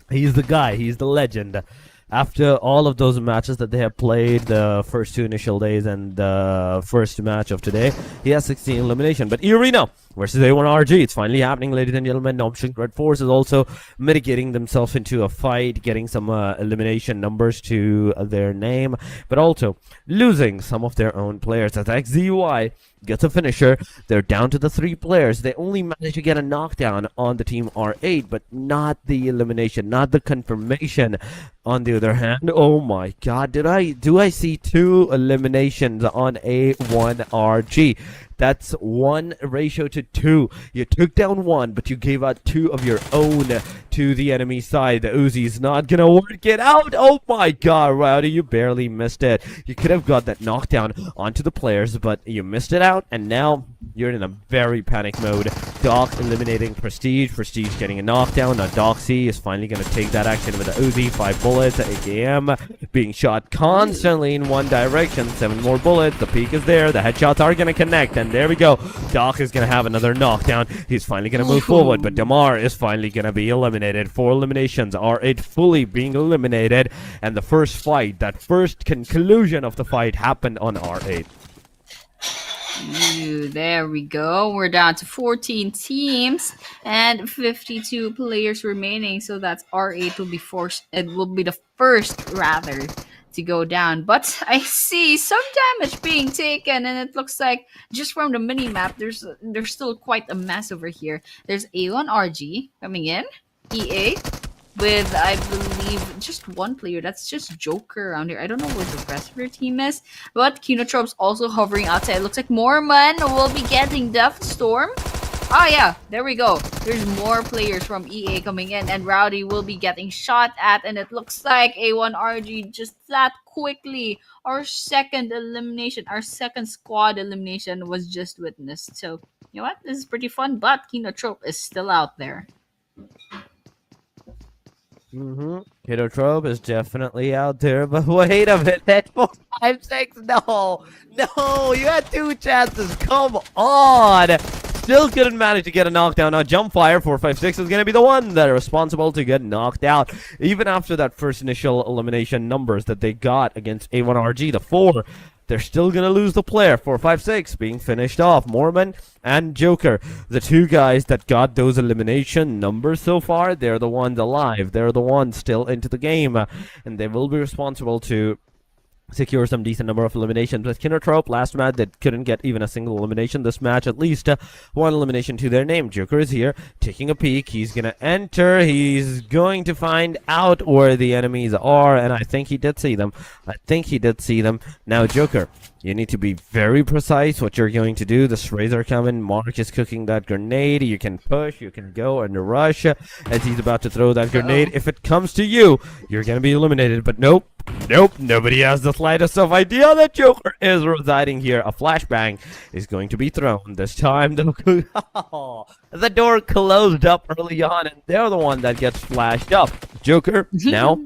He's the guy. He's the legend. After all of those matches that they have played, the first 2 initial days and the first match of today, he has 16 elimination. But Arena versus A1RG, it's finally happening, ladies and gentlemen. Namching Red Force is also mitigating themselves into a fight, getting some elimination numbers to their name, but also losing some of their own players. As XZY gets a finisher, they're down to the 3 players. They only managed to get a knockdown on the team R8, but not the elimination, not the confirmation. On the other hand, oh my god, do I see 2 eliminations on A1RG? That's 1:2. You took down 1, but you gave out 2 of your own to the enemy side. The Uzi's not gonna work it out. Oh my god, Rowdy, you barely missed it. You could have got that knockdown onto the players, but you missed it out, and now you're in a very panic mode. Doc eliminating Prestige. Prestige getting a knockdown. Now Doxy is finally gonna take that action with the Uzi. 5 bullets. AKM being shot constantly in one direction. 7 more bullets. The peak is there. The headshots are gonna connect, and there we go. Doc is gonna have another knockdown. He's finally gonna move forward, but Damar is finally gonna be eliminated. 4 eliminations. R8 fully being eliminated, and the first fight, that first conclusion of the fight, happened on R8. Ooh, there we go. We're down to 14 teams and 52 players remaining. So that's R8 will be forced. It will be the first, rather, to go down. But I see some damage being taken, and it looks like just from the mini map, there's still quite a mess over here. There's A1RG coming in, EA with, I believe, just 1 player. That's just Joker around here. I don't know where the rest of their team is, but Kinotrope's also hovering outside. It looks like Mormon will be getting Death Storm. Oh yeah, there we go. There's more players from EA coming in, and Rowdy will be getting shot at, and it looks like A1RG just that quickly. Our second elimination, our second squad elimination was just witnessed. So, you know what? This is pretty fun, but Kinotrope is still out there. Kinotrope is definitely out there, but wait a minute. 456, no, you had 2 chances. Come on. Still couldn't manage to get a knockdown. Now Jumpfire 456 is going to be the one that are responsible to get knocked out. Even after that first initial elimination numbers that they got against A1RG, the 4, they're still going to lose the player. 456 being finished off. Mormon and Joker, the 2 guys that got those elimination numbers so far, they're the ones alive. They're the ones still into the game, and they will be responsible to secure some decent number of eliminations. With Kinotrope, last match that couldn't get even a single elimination. This match, at least 1 elimination to their name. Joker is here, taking a peek. He's gonna enter. He's going to find out where the enemies are, and I think he did see them. Now, Joker, you need to be very precise what you're going to do. The sprays are coming. Mark is cooking that grenade. You can push, you can go and rush as he's about to throw that grenade. If it comes to you, you're gonna be eliminated, but nope, nobody has the slightest of idea that Joker is residing here. A flashbang is going to be thrown. This time, the door closed up early on, and they're the one that gets flashed up. Joker, now,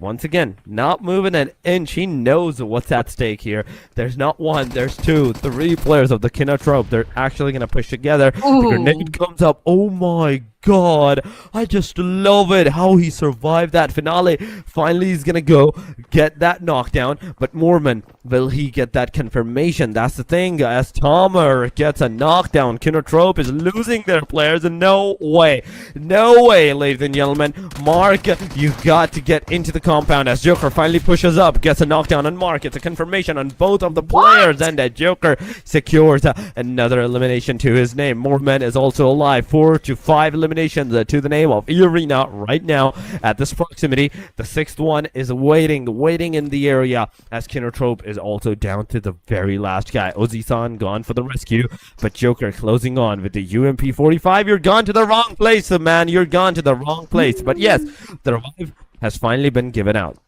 once again, not moving an inch. He knows what's at stake here. There's not one, there's two, three players of the Kinotrope. They're actually going to push together. The grenade comes up. Oh my god. I just love it how he survived that finale. Finally, he's going to go get that knockdown. But Mormon, will he get that confirmation? That's the thing, guys. Tomer gets a knockdown. Kinotrope is losing their players. And no way. No way, ladies and gentlemen. Mark, you got to get into the compound as Joker finally pushes up, gets a knockdown on Mark. It's a confirmation on both of the players, and Joker secures another elimination to his name. Mormon is also alive. 4 to 5 eliminations to the name of Arena right now at this proximity. The sixth one is waiting in the area as Kinotrope is also down to the very last guy. Ozi-san gone for the rescue, but Joker closing on with the UMP-45. You're gone to the wrong place, man. You're gone to the wrong place. But yes, the revive has finally been given out.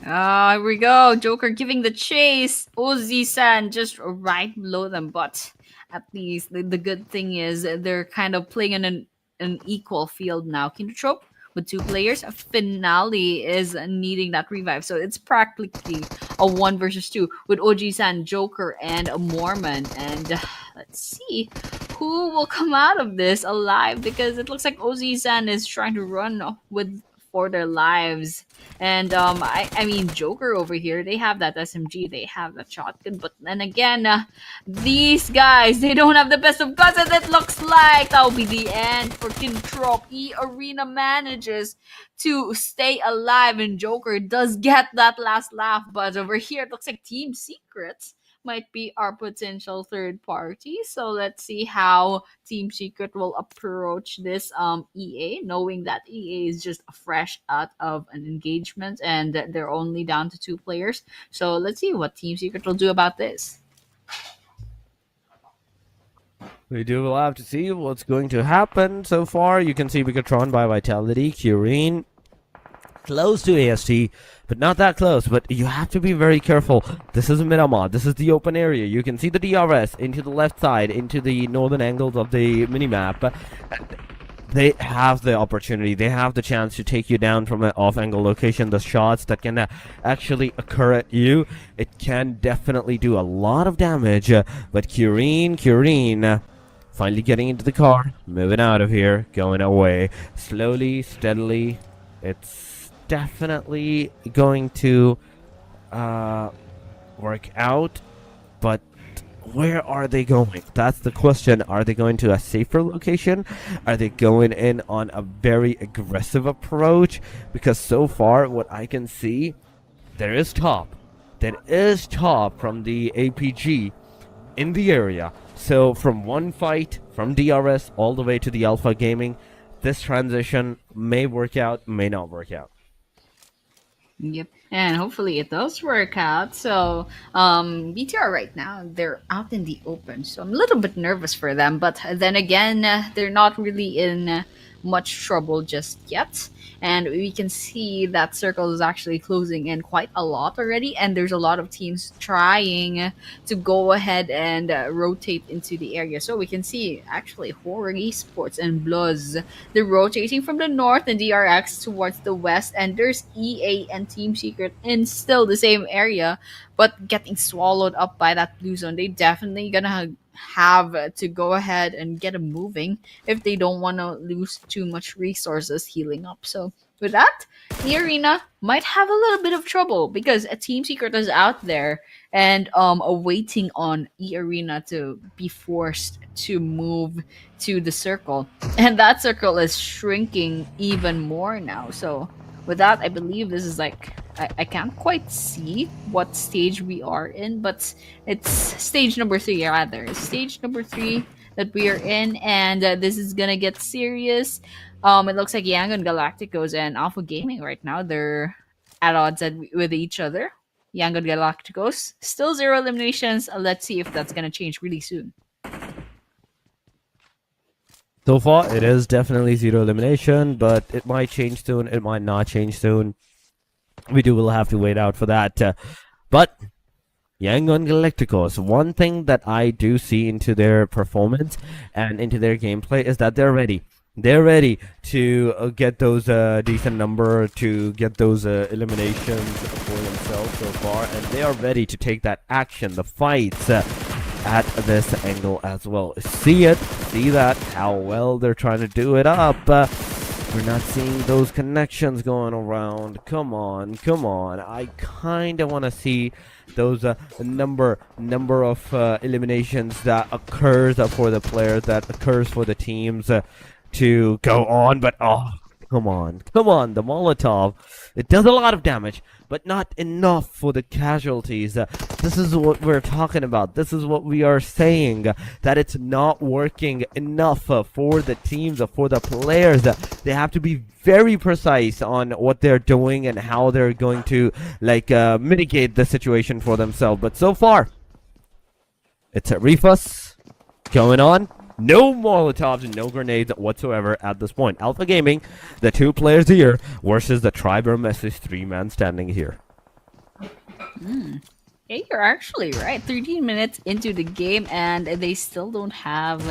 Here we go. Joker giving the chase. Ozzy-san just right below them. But at least the good thing is they're kind of playing in an equal field now. Kinotrope with 2 players. A Finale is needing that revive. So it's practically a 1 versus 2 with Oji-san, Joker, and a Mormon. And let's see who will come out of this alive, because it looks like Ozi-san is trying to run for their lives. And I mean, Joker over here, they have that SMG, they have that shotgun, but then again, these guys, they don't have the best of guns, and it looks like that'll be the end for Kinotrope. Arena manages to stay alive, and Joker does get that last laugh, but over here, it looks like Team Secret might be our potential third party. So let's see how Team Secret will approach this EA, knowing that EA is just fresh out of an engagement and they're only down to 2 players. So let's see what Team Secret will do about this. We will have to see what's going to happen. So far, you can see Bigatron by Vitality, Curine, close to AST, but not that close. But you have to be very careful. This is Miramar. This is the open area. You can see the DRS into the left side, into the northern angles of the minimap. They have the opportunity. They have the chance to take you down from an off-angle location. The shots that can actually occur at you, it can definitely do a lot of damage. But Curine, finally getting into the car, moving out of here, going away, slowly, steadily. It's definitely going to work out, but where are they going? That's the question. Are they going to a safer location? Are they going in on a very aggressive approach? Because so far, what I can see, there is top. There is top from the APG in the area. So from one fight, from DRS all the way to the Alpha Gaming, this transition may work out, may not work out. Yep, and hopefully it does work out. So BTR right now, they're out in the open, so I'm a little bit nervous for them, but then again, they're not really in much trouble just yet. And we can see that circle is actually closing in quite a lot already, and there's a lot of teams trying to go ahead and rotate into the area. So we can see actually Horror Esports and Bluzz, they're rotating from the north and DRX towards the west, and there's EA and Team Secret in still the same area, but getting swallowed up by that blue zone. They definitely gonna have to go ahead and get them moving if they don't want to lose too much resources healing up. So with that, the arena might have a little bit of trouble because a Team Secret is out there and waiting on E-Arena to be forced to move to the circle, and that circle is shrinking even more now. So with that, I believe this is like, I can't quite see what stage we are in, but it's stage number 3 rather. It's stage number 3 that we are in, and this is gonna get serious. It looks like Yangon Galacticos and Alpha Gaming right now, they're at odds with each other. Yangon Galacticos, still 0 eliminations. Let's see if that's gonna change really soon. So far, it is definitely 0 elimination, but it might change soon. It might not change soon. Will have to wait out for that. But Yangon Galacticos, one thing that I do see into their performance and into their gameplay is that they're ready. They're ready to get those decent number, to get those eliminations for themselves so far, and they are ready to take that action, the fights at this angle as well. See that, how well they're trying to do it up. We're not seeing those connections going around. Come on. I kind of want to see those number of eliminations that occurs for the players, that occurs for the teams to go on. But oh, come on. The Molotov, it does a lot of damage, but not enough for the casualties. This is what we're talking about. This is what we are saying, that it's not working enough for the teams, for the players. They have to be very precise on what they're doing and how they're going to mitigate the situation for themselves. But so far, it's a refus going on. No Molotovs and no grenades whatsoever at this point. Alpha Gaming, the 2 players here, versus the Tribermesis 3-man standing here. Yeah, you're actually right. 13 minutes into the game, and they still don't have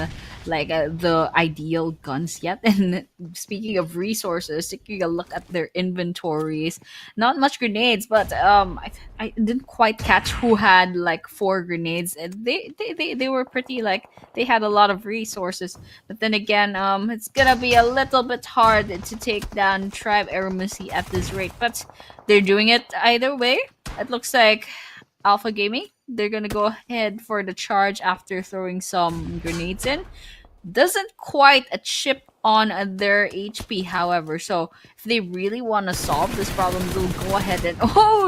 the ideal guns yet. And speaking of resources, taking a look at their inventories, not much grenades, but I didn't quite catch who had 4 grenades. And they were pretty they had a lot of resources. But then again, it's gonna be a little bit hard to take down Tribe Eremisi at this rate. But they're doing it either way. It looks like Alpha Gaming, they're gonna go ahead for the charge after throwing some grenades in. Doesn't quite chip on their HP, however. So if they really want to solve this problem, they'll go ahead and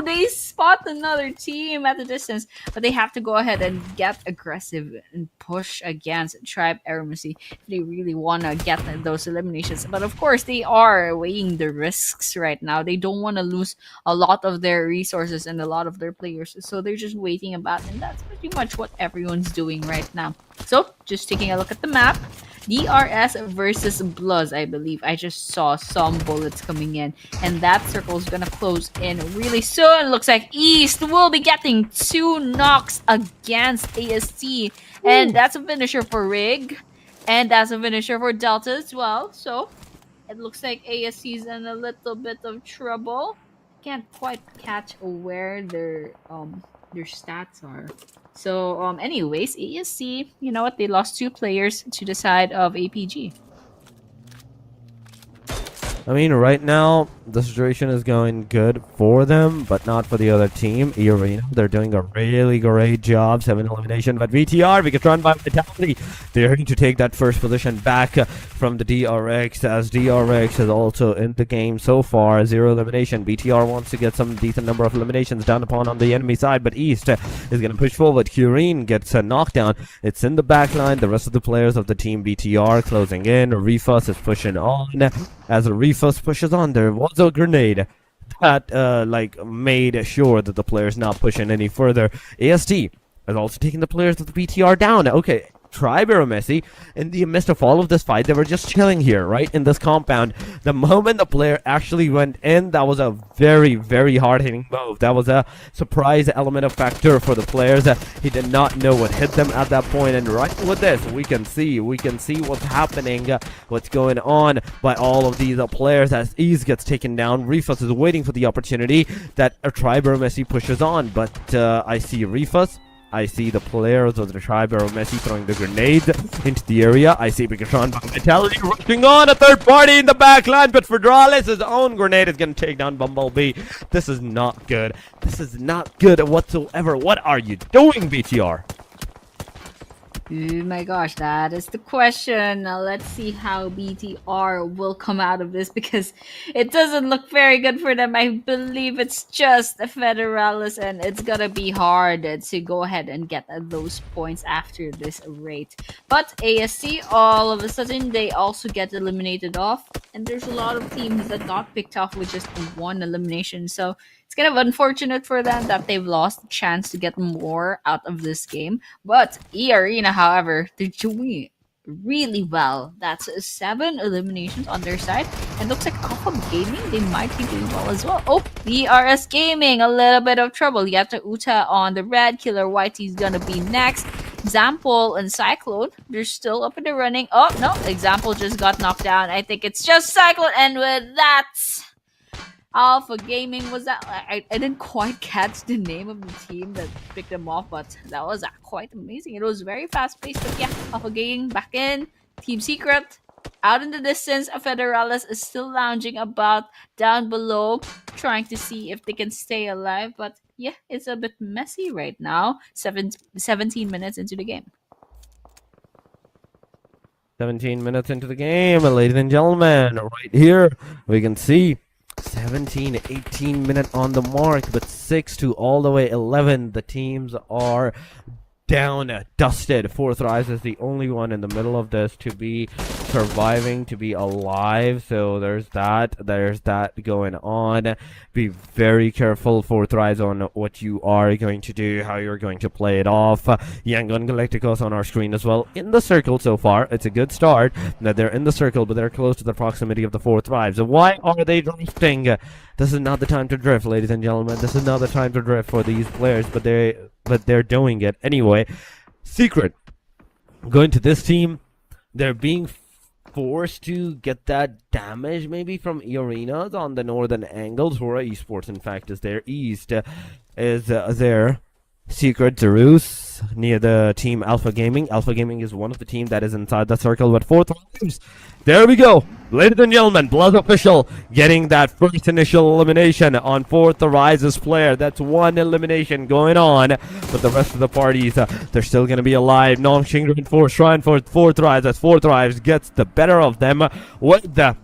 they spot another team at the distance, but they have to go ahead and get aggressive and push against Tribe Eremisi if they really want to get those eliminations. But of course, they are weighing the risks right now. They don't want to lose a lot of their resources and a lot of their players, so they're just waiting about, and that's pretty much what everyone's doing right now. So just taking a look at the map, DRS versus Bloods, I believe. I just saw some bullets coming in, and that circle is gonna close in really soon. Looks like East will be getting 2 knocks against AST, and that's a finisher for Rig, and that's a finisher for Delta as well. So it looks like ASC's in a little bit of trouble. Can't quite catch where their stats are. So, anyways, ASC, you know what? They lost 2 players to the side of APG. I mean, right now, the situation is going good for them, but not for the other team. Arena, they're doing a really great job. 7 elimination, but VTR, because run by Vitality, they're going to take that first position back from the DRX, as DRX is also in the game so far. 0 elimination. VTR wants to get some decent number of eliminations down upon on the enemy side, but East is going to push forward. Curine gets a knockdown. It's in the back line. The rest of the players of the team VTR closing in. Refus is pushing on. As a Refus pushes on, there was a grenade that made sure that the player's not pushing any further. AST is also taking the players of the BTR down. Okay, Tribe Eremisi, in the midst of all of this fight, they were just chilling here, right, in this compound. The moment the player actually went in, that was a very, very hard-hitting move. That was a surprise element of factor for the players. He did not know what hit them at that point, and right with this, we can see what's happening, what's going on by all of these players as Ease gets taken down. Refus is waiting for the opportunity that Tribe Eremisi pushes on, but I see Refus. I see the players of the Tribe Eremisi throwing the grenades into the area. I see Bigatron by Vitality rushing on a third party in the back line, but Fedralis, his own grenade is going to take down Bumblebee. This is not good. This is not good whatsoever. What are you doing, BTR? Oh my gosh, that is the question. Now let's see how BTR will come out of this, because it doesn't look very good for them. I believe it's just a Federalis, and it's gonna be hard to go ahead and get those points after this rate. But ASC, all of a sudden, they also get eliminated off, and there's a lot of teams that got picked off with just 1 elimination. So it's kind of unfortunate for them that they've lost the chance to get more out of this game. But E-Arena, however, they're doing really well. That's 7 eliminations on their side. And looks like Alpha Gaming, they might be doing well as well. Oh, VRS Gaming, a little bit of trouble. Yata Uta on the red. Killer Whitey's gonna be next. Example and Cyclone, they're still up in the running. Oh, no, Example just got knocked down. I think it's just Cyclone. And with that, Alpha Gaming was that. I didn't quite catch the name of the team that picked them off, but that was quite amazing. It was very fast paced, but yeah, Alpha Gaming back in. Team Secret out in the distance. Federalis is still lounging about down below, trying to see if they can stay alive. But yeah, it's a bit messy right now. 17 minutes into the game. 17 minutes into the game, ladies and gentlemen. Right here, we can see 17, 18 minute on the mark, but 6 to all the way 11. The teams are down, dusted. Fourth Rise is the only one in the middle of this to be surviving, to be alive. So there's that going on. Be very careful, Fourth Rise, on what you are going to do, how you're going to play it off. Yangon Galacticos on our screen as well, in the circle so far. It's a good start. Now they're in the circle, but they're close to the proximity of the Fourth Rise. So why are they drifting? This is not the time to drift, ladies and gentlemen. This is not the time to drift for these players, but they're doing it anyway. Secret going to this team. They're being forced to get that damage maybe from arenas on the northern angles. Hora Esports, in fact, is there. East is there. Secret Zeus near the team Alpha Gaming. Alpha Gaming is one of the team that is inside the circle, but Fourth Rise. There we go. Ladies and gentlemen, Blood Official getting that first initial elimination on Fourth Rise's player. That's one elimination going on, but the rest of the parties, they're still going to be alive. Nom Shingren for Shrine for Fourth Rise as Fourth Rise gets the better of them with the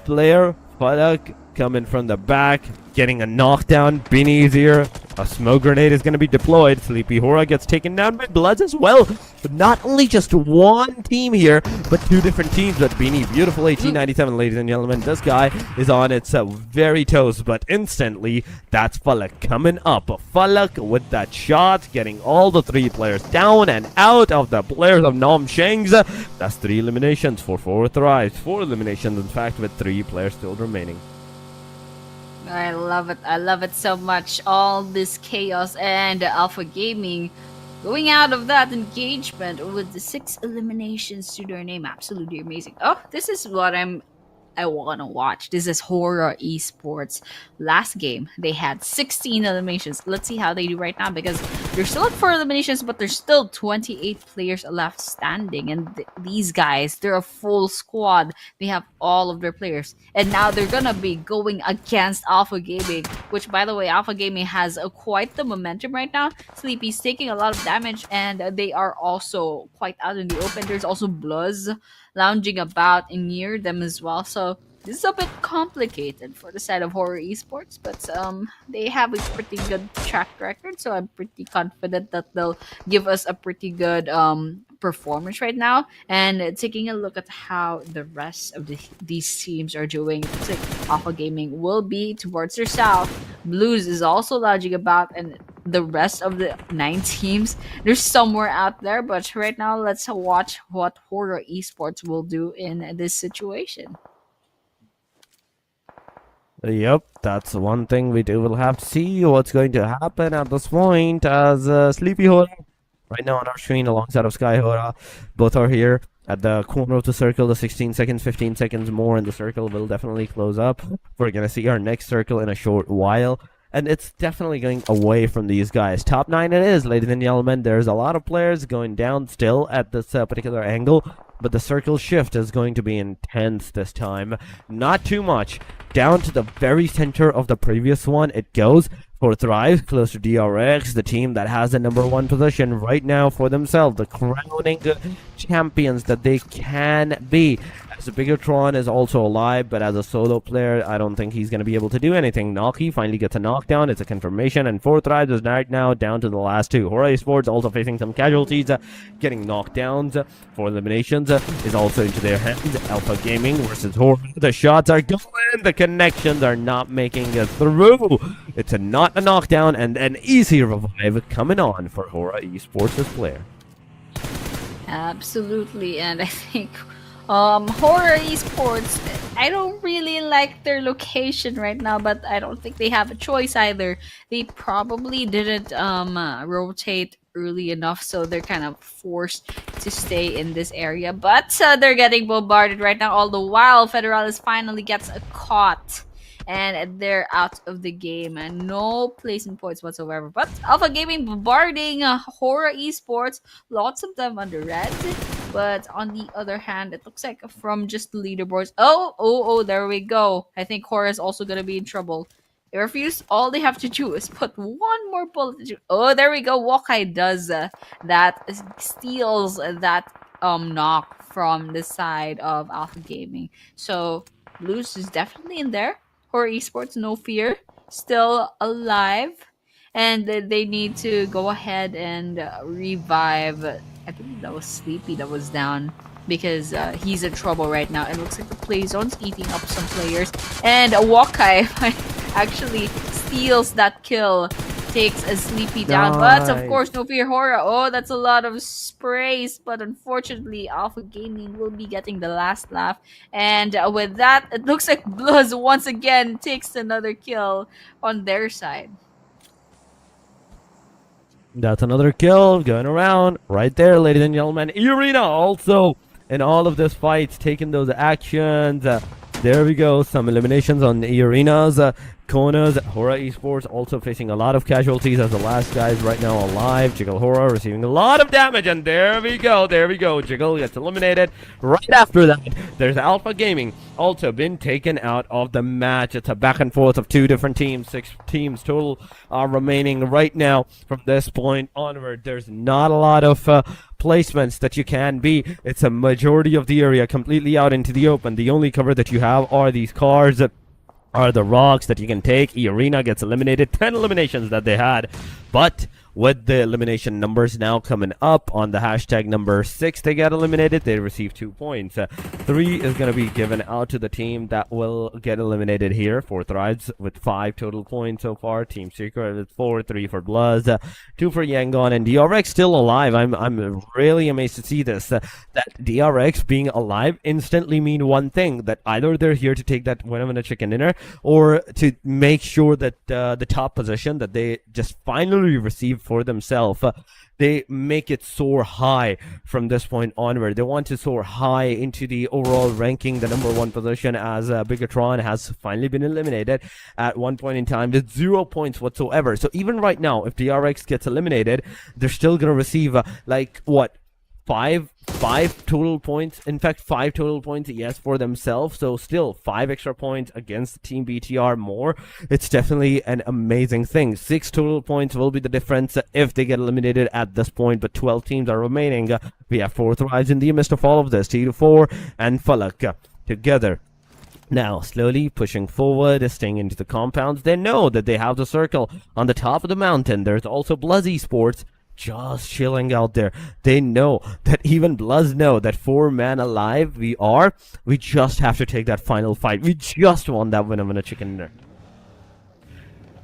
flare. Fadak coming from the back, getting a knockdown. Beanie's here. A smoke grenade is going to be deployed. Sleepy Hora gets taken down by Bloods as well. But not only just one team here, but two different teams. But Beanie, beautiful 1897, ladies and gentlemen. This guy is on its very toes, but instantly, that's Falak coming up. Falak with that shot, getting all the three players down and out of the players of Nom Shengs. That's 3 eliminations for Fourth Rise. 4 eliminations, in fact, with 3 players still remaining. I love it. I love it so much. All this chaos and Alpha Gaming going out of that engagement with the 6 eliminations to their name. Absolutely amazing. Oh, this is what I want to watch. This is Horror Esports. Last game, they had 16 eliminations. Let's see how they do right now, because they're still at 4 eliminations, but there's still 28 players left standing. And these guys, they're a full squad. They have all of their players. And now they're going to be going against Alpha Gaming, which, by the way, Alpha Gaming has quite the momentum right now. Sleepy's taking a lot of damage, and they are also quite out in the open. There's also Bluzz lounging about and near them as well. So this is a bit complicated for the side of Horror Esports, but they have a pretty good track record, so I'm pretty confident that they'll give us a pretty good performance right now. And taking a look at how the rest of these teams are doing, it's like Alpha Gaming will be towards their south. Blues is also lounging about, and the rest of the 9 teams, they're somewhere out there. But right now, let's watch what Horror Esports will do in this situation. Yep, that's one thing we will have to see what's going to happen at this point, as Sleepy Hora right now on our screen alongside of Sky Hora. Both are here at the corner of the circle. The 16 seconds, 15 seconds more in the circle will definitely close up. We're going to see our next circle in a short while. And it's definitely going away from these guys. Top 9 it is, ladies and gentlemen. There's a lot of players going down still at this particular angle. But the circle shift is going to be intense this time. Not too much. Down to the very center of the previous one it goes. For Thrive, close to DRX, the team that has the #1 position right now for themselves. The crowning champions that they can be. As Bigatron is also alive, but as a solo player, I don't think he's going to be able to do anything. Naki finally gets a knockdown. It's a confirmation, and Fourth Rise is right now down to the last 2. Horror Sports also facing some casualties, getting knockdowns. 4 eliminations is also into their hands. Alpha Gaming versus Horror. The shots are going. The connections are not making it through. It's not a knockdown, and an easy revive coming on for Horror Esports' player. Absolutely, and I think Horror Esports, I don't really like their location right now, but I don't think they have a choice either. They probably didn't rotate early enough, so they're kind of forced to stay in this area. But they're getting bombarded right now. All the while, Federalis finally gets a caught. And they're out of the game and no placement points whatsoever. But Alpha Gaming bombarding Horror Esports, lots of them on the red. But on the other hand, it looks like from just the leaderboards. Oh, there we go. I think Horror is also gonna be in trouble. They refuse. All they have to do is put one more bullet. Oh, there we go. Wakai does that, steals that knock from the side of Alpha Gaming. So Blues is definitely in there. Horror Esports, no fear, still alive, and they need to go ahead and revive. I believe that was Sleepy that was down because he's in trouble right now. It looks like the play zone's eating up some players, and Wakai actually steals that kill, takes a Sleepy down. But of Nice. course, no fear horror. Oh, that's a lot of sprays. But unfortunately, Alpha Gaming will be getting the last laugh. And with that, it looks like Blues once again takes another kill on their side. That's another kill going around right there, ladies and gentlemen. Irina also in all of this fights taking those actions. There we go. Some eliminations on Irina's corners. Horror Esports also facing a lot of casualties as the last guys right now alive. Jiggle Horror receiving a lot of damage, and there we go. Jiggle gets eliminated. Right after that, there's Alpha Gaming also been taken out of the match. It's a back and forth of two different teams. 6 teams total are remaining right now. From this point onward, there's not a lot of placements that you can be. It's a majority of the area completely out into the open. The only cover that you have are these cars, are the rocks that you can take. Arena gets eliminated. 10 eliminations that they had, but with the elimination numbers now coming up on the hashtag number 6, they get eliminated. They receive 2 points. 3 is going to be given out to the team that will get eliminated here. 4 Thrives with 5 total points so far. Team Secret with 4, 3 for Bloods, 2 for Yangon, and DRX still alive. I'm really amazed to see this. That DRX being alive instantly mean one thing, that either they're here to take that winner chicken dinner, or to make sure that the top position that they just finally received for themselves, they make it soar high from this point onward. They want to soar high into the overall ranking, the number 1 position, as Bigatron has finally been eliminated at one point in time with 0 points whatsoever. So even right now, if DRX gets eliminated, they're still gonna receive like what, five total points. In fact, 5 total points, yes, for themselves. So still 5 extra points against Team BTR more. It's definitely an amazing thing. 6 total points will be the difference if they get eliminated at this point, but 12 teams are remaining. We have 4 Thrives in the midst of all of this. T4 and Falak together. Now, slowly pushing forward, staying into the compounds. They know that they have the circle on the top of the mountain. There's also Bluzz Esports just chilling out there. They know that even Bloods know that 4 man alive we just have to take that final fight. We just want that winner chicken dinner.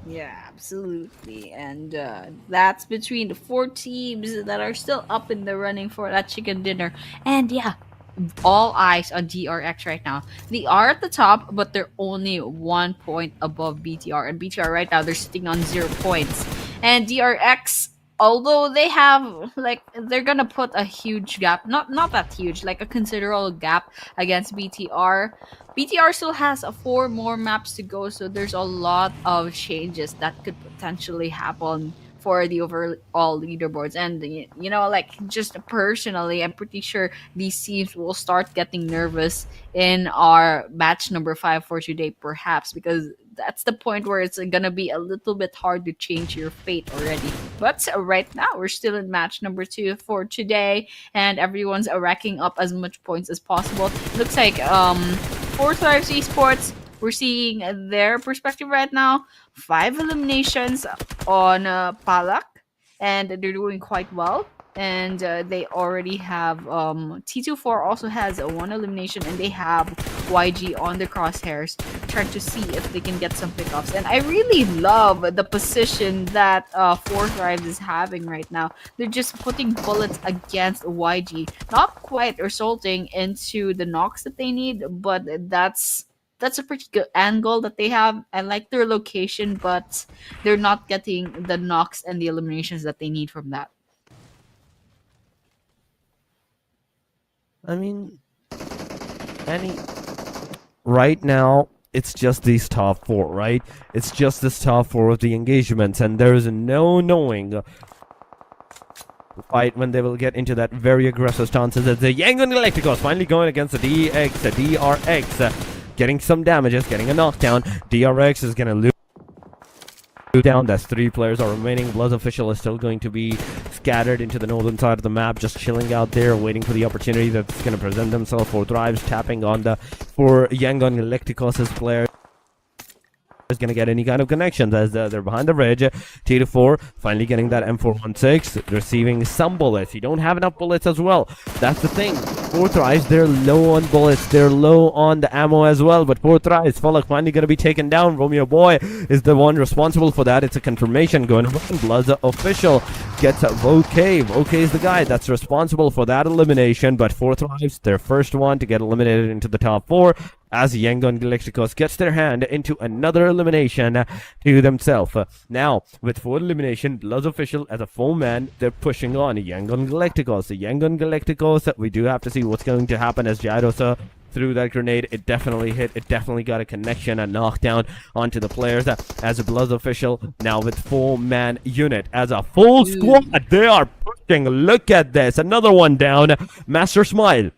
Yeah, absolutely. And that's between the 4 teams that are still up in the running for that chicken dinner. And yeah, all eyes on DRX right now. They are at the top, but they're only 1 point above BTR. And BTR right now, they're sitting on 0 points. And DRX, although they have, like, they're gonna put a huge gap, not that huge, like a considerable gap against BTR. BTR still has 4 more maps to go, so there's a lot of changes that could potentially happen for the overall leaderboards. And you know, like, just personally, I'm pretty sure these teams will start getting nervous in our match number 5 for today, perhaps, because that's the point where it's gonna be a little bit hard to change your fate already. But right now, we're still in match number 2 for today, and everyone's racking up as much points as possible. Looks like 4 Thrives Esports, we're seeing their perspective right now. 5 eliminations on Palak, and they're doing quite well. And they already have T24 also has 1 elimination, and they have YG on the crosshairs trying to see if they can get some pickoffs. And I really love the position that 4 Thrives is having right now. They're just putting bullets against YG, not quite resulting into the knocks that they need, but that's a pretty good angle that they have. I like their location, but they're not getting the knocks and the eliminations that they need from that. I mean, any right now it's just these top four, right? It's just this top four of the engagements, and there is no knowing fight when they will get into that very aggressive stances. As the Yangon Galacticos finally going against the DRX, getting some damages, getting a knockdown. DRX is gonna lose down. That's 3 players are remaining. Bloods official is still going to be scattered into the northern side of the map, just chilling out there, waiting for the opportunity that's going to present themselves for Thrives, tapping on the for Yangon Galacticos' players. Is going to get any kind of connections as they're behind the ridge. T4 finally getting that M416, receiving some bullets. You don't have enough bullets as well. That's the thing. 4 Thrives, they're low on bullets, they're low on the ammo as well. But 4 Thrives, Falak finally going to be taken down. Romeo Boy is the one responsible for that. It's a confirmation going around. Bloods official gets Voke. Voke is the guy that's responsible for that elimination. But 4 Thrives, their first one to get eliminated into the top 4. As Yangon Galacticos gets their hand into another elimination to themselves. Now, with 4 elimination, Bloods official as a 4-man, they're pushing on Yangon Galacticos. The Yangon Galacticos, we do have to see what's going to happen as Gyros threw that grenade. It definitely hit. It definitely got a connection, a knockdown onto the players. As a Bloods official, now with 4-man unit. As a full squad, they are pushing. Look at this. Another one down. Master Smile,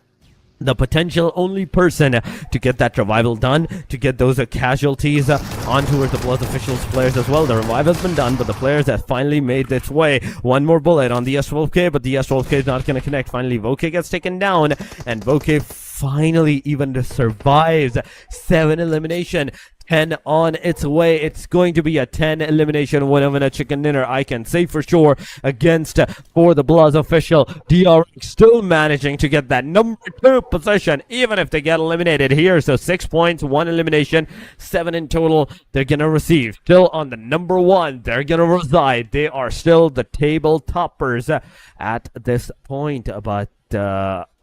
the potential only person to get that revival done, to get those casualties on towards the Bloods officials players as well. The revival's been done, but the players have finally made its way. One more bullet on the S12K, but the S12K is not going to connect. Finally, Voke gets taken down, and Voke finally even survives 7 elimination. 10 on its way. It's going to be a 10 elimination winner in a chicken dinner, I can say for sure, against for the Bloods official. DRX still managing to get that number 2 position, even if they get eliminated here. So 6 points, 1 elimination, 7 in total they're gonna receive. Still on the number 1, they're gonna reside. They are still the table toppers at this point, but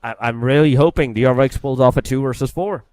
I'm really hoping DRX pulls off a 2 versus 4.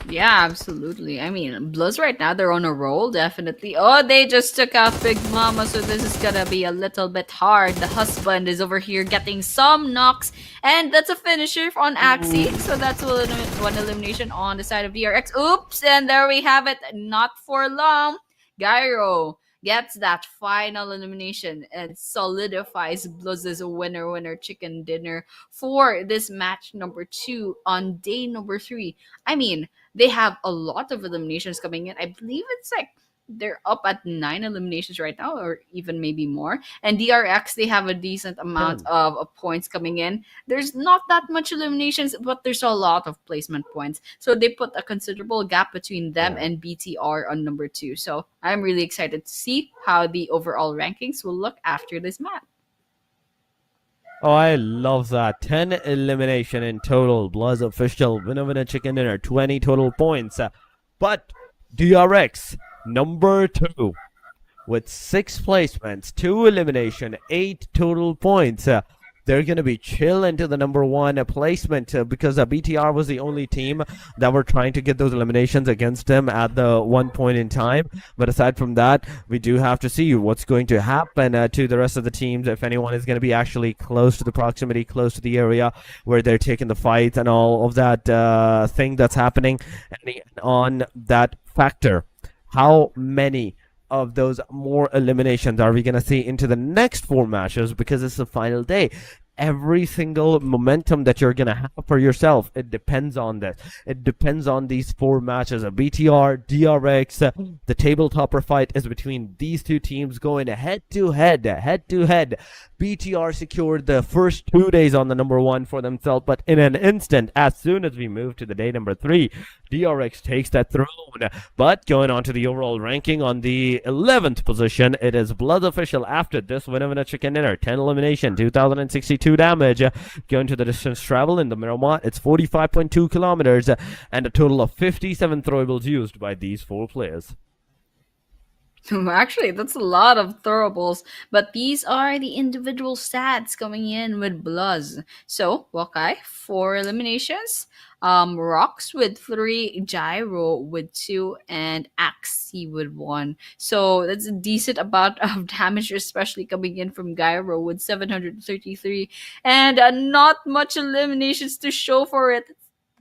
Yeah, absolutely. I mean, Bloods right now, they're on a roll, definitely. Oh, they just took out Big Mama, so this is gonna be a little bit hard. The husband is over here getting some knocks, and that's a finisher on Axie. So that's one elimination on the side of DRX. Oops, and there we have it. Not for long. Gyro gets that final elimination and solidifies Bloods' winner chicken dinner for this match number 2 on day number 3. I mean, they have a lot of eliminations coming in. I believe it's like they're up at 9 eliminations right now, or even maybe more. And DRX, they have a decent amount of points coming in. There's not that much eliminations, but there's a lot of placement points. So they put a considerable gap between them and BTR on number 2. So I'm really excited to see how the overall rankings will look after this match. Oh, I love that. 10 elimination in total. Bloods official, winner chicken dinner, 20 total points. But DRX, number 2, with 6 placements, 2 elimination, 8 total points. They're going to be chill into the number 1 placement because BTR was the only team that were trying to get those eliminations against them at the one point in time. But aside from that, we do have to see what's going to happen to the rest of the teams, if anyone is going to be actually close to the proximity, close to the area where they're taking the fight and all of that thing that's happening. And on that factor, how many of those more eliminations are we going to see into the next 4 matches, because it's the final day? Every single momentum that you're going to have for yourself, it depends on this. It depends on these 4 matches. A BTR, DRX, the table topper fight is between these 2 teams going head to head. BTR secured the first 2 days on the number 1 for themselves, but in an instant, as soon as we move to the day number 3, DRX takes that throne. But going on to the overall ranking, on the 11th position, it is Bloods official after this winner in a chicken dinner. 10 elimination, 2,062 damage. Going to the distance travel in the Miramar, it's 45.2 kilometers and a total of 57 throwables used by these 4 players. Actually, that's a lot of throwables, but these are the individual stats coming in with Bluzz. So, Wakai, 4 eliminations, Rocks with 3, Gyro with 2, and Axie with 1. So, that's a decent amount of damage, especially coming in from Gyro with 733, and not much eliminations to show for it.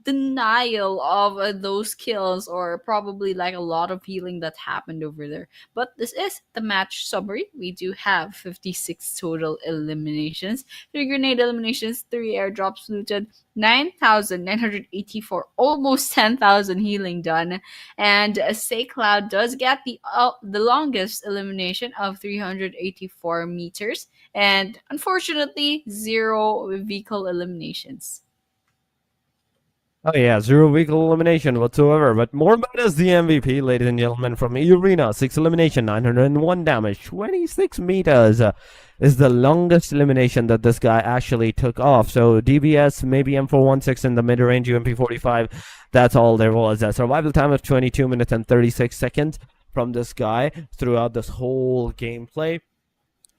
Denial of those kills, or probably like a lot of healing that happened over there. But this is the match summary. We do have 56 total eliminations, 3 grenade eliminations, 3 airdrops looted, 9,984, almost 10,000 healing done. And Say Cloud does get the longest elimination of 384 meters, and unfortunately, 0 vehicle eliminations. Oh yeah, zero vehicle elimination whatsoever. But Mormon is the MVP, ladies and gentlemen, from Arena. 6 elimination, 901 damage, 26 meters. Is the longest elimination that this guy actually took off. So DBS, maybe M416 in the mid-range, UMP45. That's all there was. A survival time of 22 minutes and 36 seconds from this guy throughout this whole gameplay.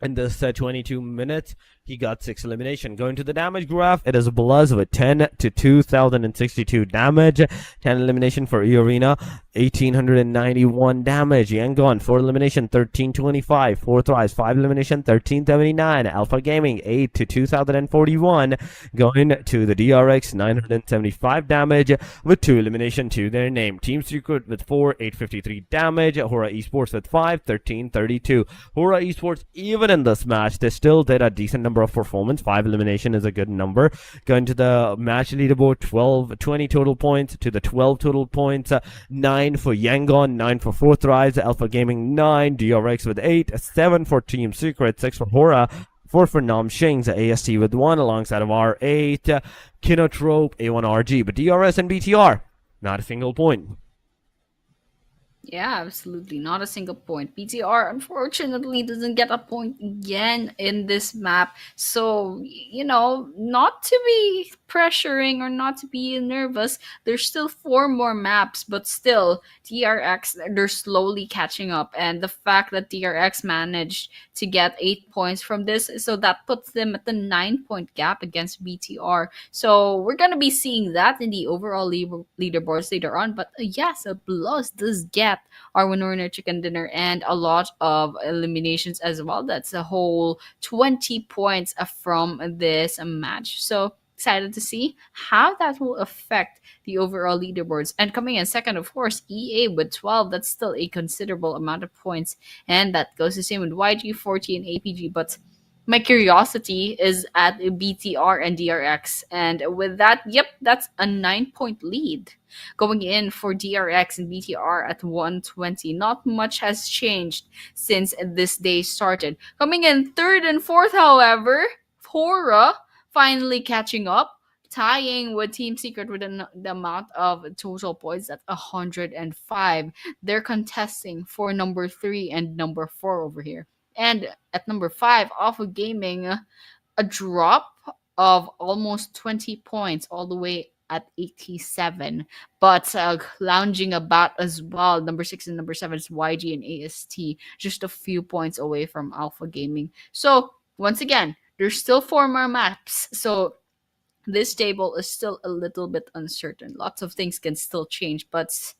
In this 22 minutes, he got 6 elimination. Going to the damage graph, it is Bluzz with 10 to 2,062 damage. 10 elimination for Arena, 1,891 damage. Yangon, 4 elimination, 1,325. 4 thrives, 5 elimination, 1,379. Alpha Gaming, 8 to 2,041. Going to the DRX, 975 damage with 2 elimination to their name. Team Secret with 4, 853 damage. Hora Esports with 5, 1,332. Hora Esports, even in this match, they still did a decent number of performance. 5 elimination is a good number. Going to the match leaderboard, 20 total points to the 12 total points. 9 for Yangon, 9 for 4 thrives. Alpha Gaming 9, DRX with 8, 7 for Team Secret, 6 for Hora, 4 for Nam Shing's AST with 1 alongside of R8, Kinotrope, A1RG. But DRS and BTR, not a single point. Yeah, absolutely. Not a single point. PTR unfortunately doesn't get a point again in this map. So, not to be pressuring or not to be nervous, there's still 4 more maps, but still, TRX, they're slowly catching up. And the fact that TRX managed to get 8 points from this, so that puts them at the 9-point gap against BTR. So, we're going to be seeing that in the overall leaderboards later on. But yes, a Bluzz does get our winner chicken dinner and a lot of eliminations as well. That's a whole 20 points from this match. So excited to see how that will affect the overall leaderboards. And coming in second, of course, EA with 12. That's still a considerable amount of points. And that goes the same with YG, 40, and APG. But my curiosity is at BTR and DRX. And with that, yep, that's a 9-point lead. Going in for DRX and BTR at 120. Not much has changed since this day started. Coming in third and fourth, however, Hora finally catching up, tying with Team Secret with the amount of total points at 105. They're contesting for number 3 and number 4 over here. And at number 5, Alpha Gaming, a drop of almost 20 points all the way at 87. But lounging about as well, number 6 and number 7 is YG and AST, just a few points away from Alpha Gaming. So, once again, there's still 4 more maps. So, this table is still a little bit uncertain. Lots of things can still change, but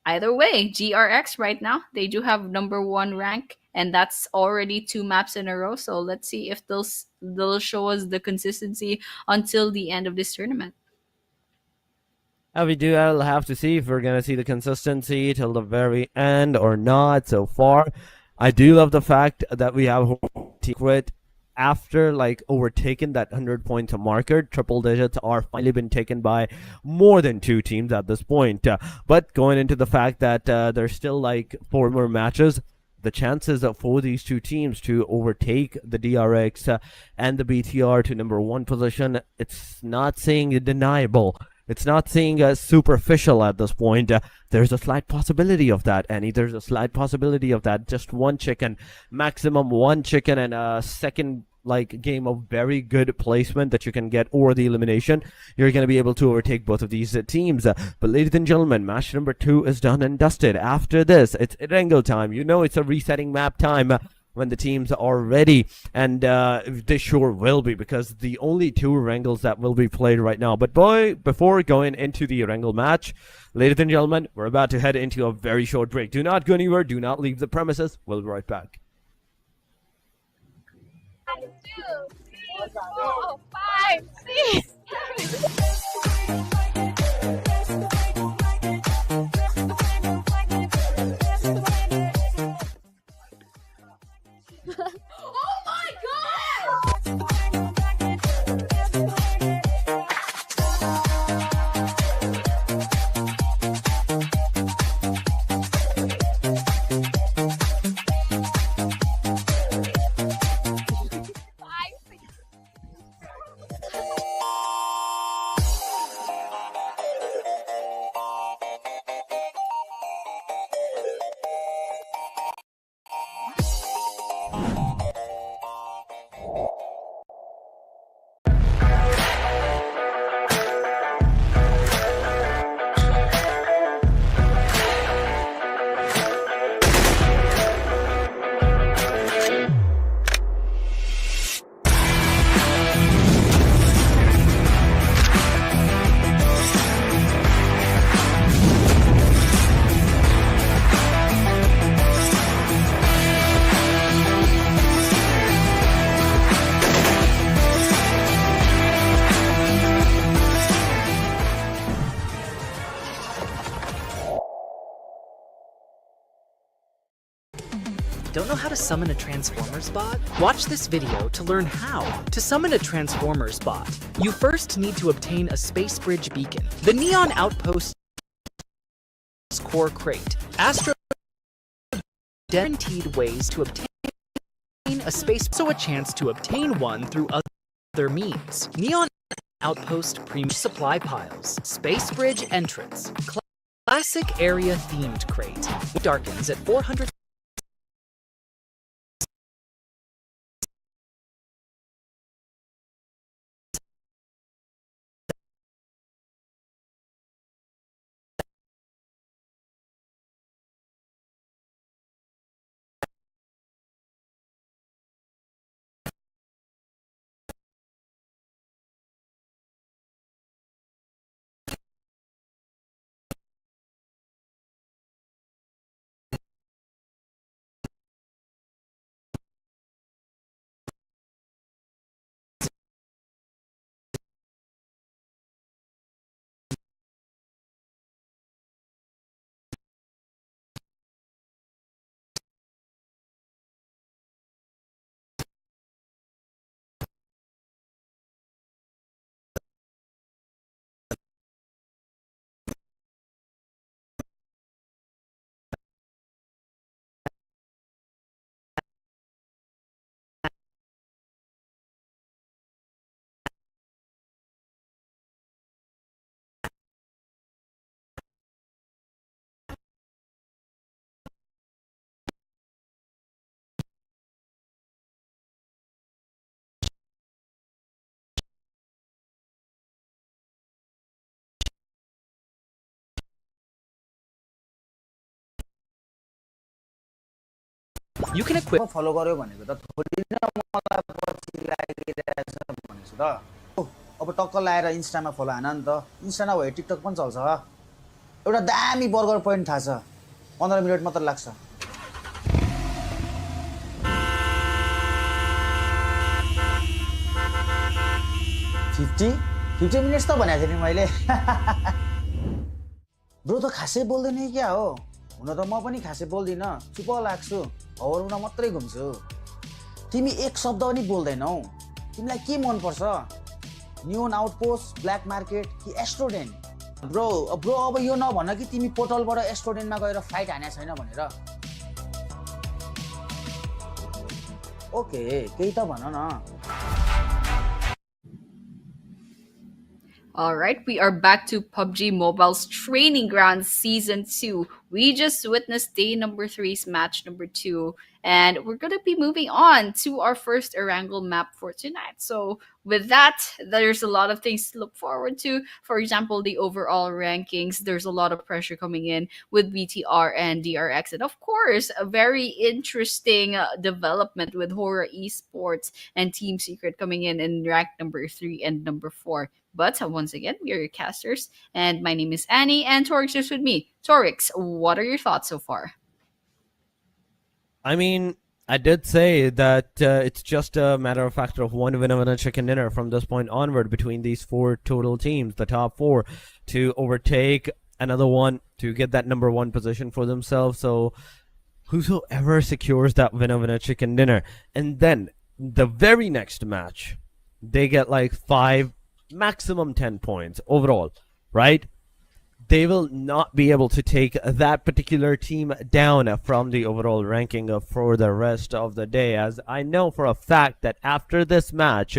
either way, GRX right now, they do have number 1 rank, and that's already 2 maps in a row. So let's see if they'll show us the consistency until the end of this tournament. We do have to see if we're going to see the consistency till the very end or not so far. I do love the fact that we have Secret after overtaking that 100-point marker. Triple digits are finally been taken by more than 2 teams at this point. But going into the fact that there's still 4 more matches, the chances for these 2 teams to overtake the DRX and the BTR to number 1 position, it's not saying deniable. It's not saying superficial at this point. There's a slight possibility of that, Annie. There's a slight possibility of that. Just 1 chicken, maximum 1 chicken, and a second like game of very good placement that you can get or the elimination, you're going to be able to overtake both of these teams. But ladies and gentlemen, match number 2 is done and dusted. After this, it's Erangel time. You know it's a resetting map time. When the teams are ready, and they sure will be, because the only 2 Erangels that will be played right now. But before going into the Erangel match, ladies and gentlemen, we're about to head into a very short break. Do not go anywhere. Do not leave the premises. We'll be right back. 1, 2, 3, 4, 5, 6. Oh my god! Don't know how to summon a Transformers bot? Watch this video to learn how to summon a Transformers bot. You first need to obtain a Space Bridge beacon, the Neon Outpost core crate, Astro guaranteed ways to obtain a space, so a chance to obtain one through other means. Neon Outpost premium supply piles, Space Bridge entrance, classic area themed crate, darkens at 400. You can equip फलो गर्यो भनेको त थोरै न मलाई पछि लागिरहेछ भनेछु त अब टक्क लाएर इन्स्टामा फलो हान नि त इन्स्टा नभए टिकटक पनि चल्छ एउटा दामी बर्गर पोइन्ट थाहा छ 15 मिनेट मात्र लाग्छ 50 मिनट्स त भनेको थिएँ नि मैले ब्रो त खासै बोल्दैन क्या हो हुन त म पनि खासै बोल्दिन चुप लाग्छु हौरमा मात्रै घुम्छु तिमी एक शब्द पनि बोल्दैनौ तिमीलाई के मन पर्छ न्यून आउटपोस्ट ब्ल्याक मार्केट कि एस्ट्रोडेन्ट ब्रो अब यो नभन कि तिमी पोर्टलबाट एस्ट्रोडेन्टमा गएर फाइट हाने छैन भनेर ओके केही त भन न All right, we are back to PUBG Mobile's Training Grounds Season 2. We just witnessed day number three's match number 2, and we're going to be moving on to our first Erangel map for tonight. So, with that, there's a lot of things to look forward to. For example, the overall rankings, there's a lot of pressure coming in with BTR and DRX. And of course, a very interesting development with Horror Esports and Team Secret coming in rank number 3 and number 4. But once again, we are your casters, and my name is Annie, and Torix is with me. Torix, what are your thoughts so far? I mean, I did say that it's just a matter of fact of one winner and a chicken dinner from this point onward between these 4 total teams, the top 4, to overtake another one to get that number 1 position for themselves. So whosoever secures that winner chicken dinner, and then the very next match, they get like 5, maximum 10 points overall, right? They will not be able to take that particular team down from the overall ranking for the rest of the day, as I know for a fact that after this match,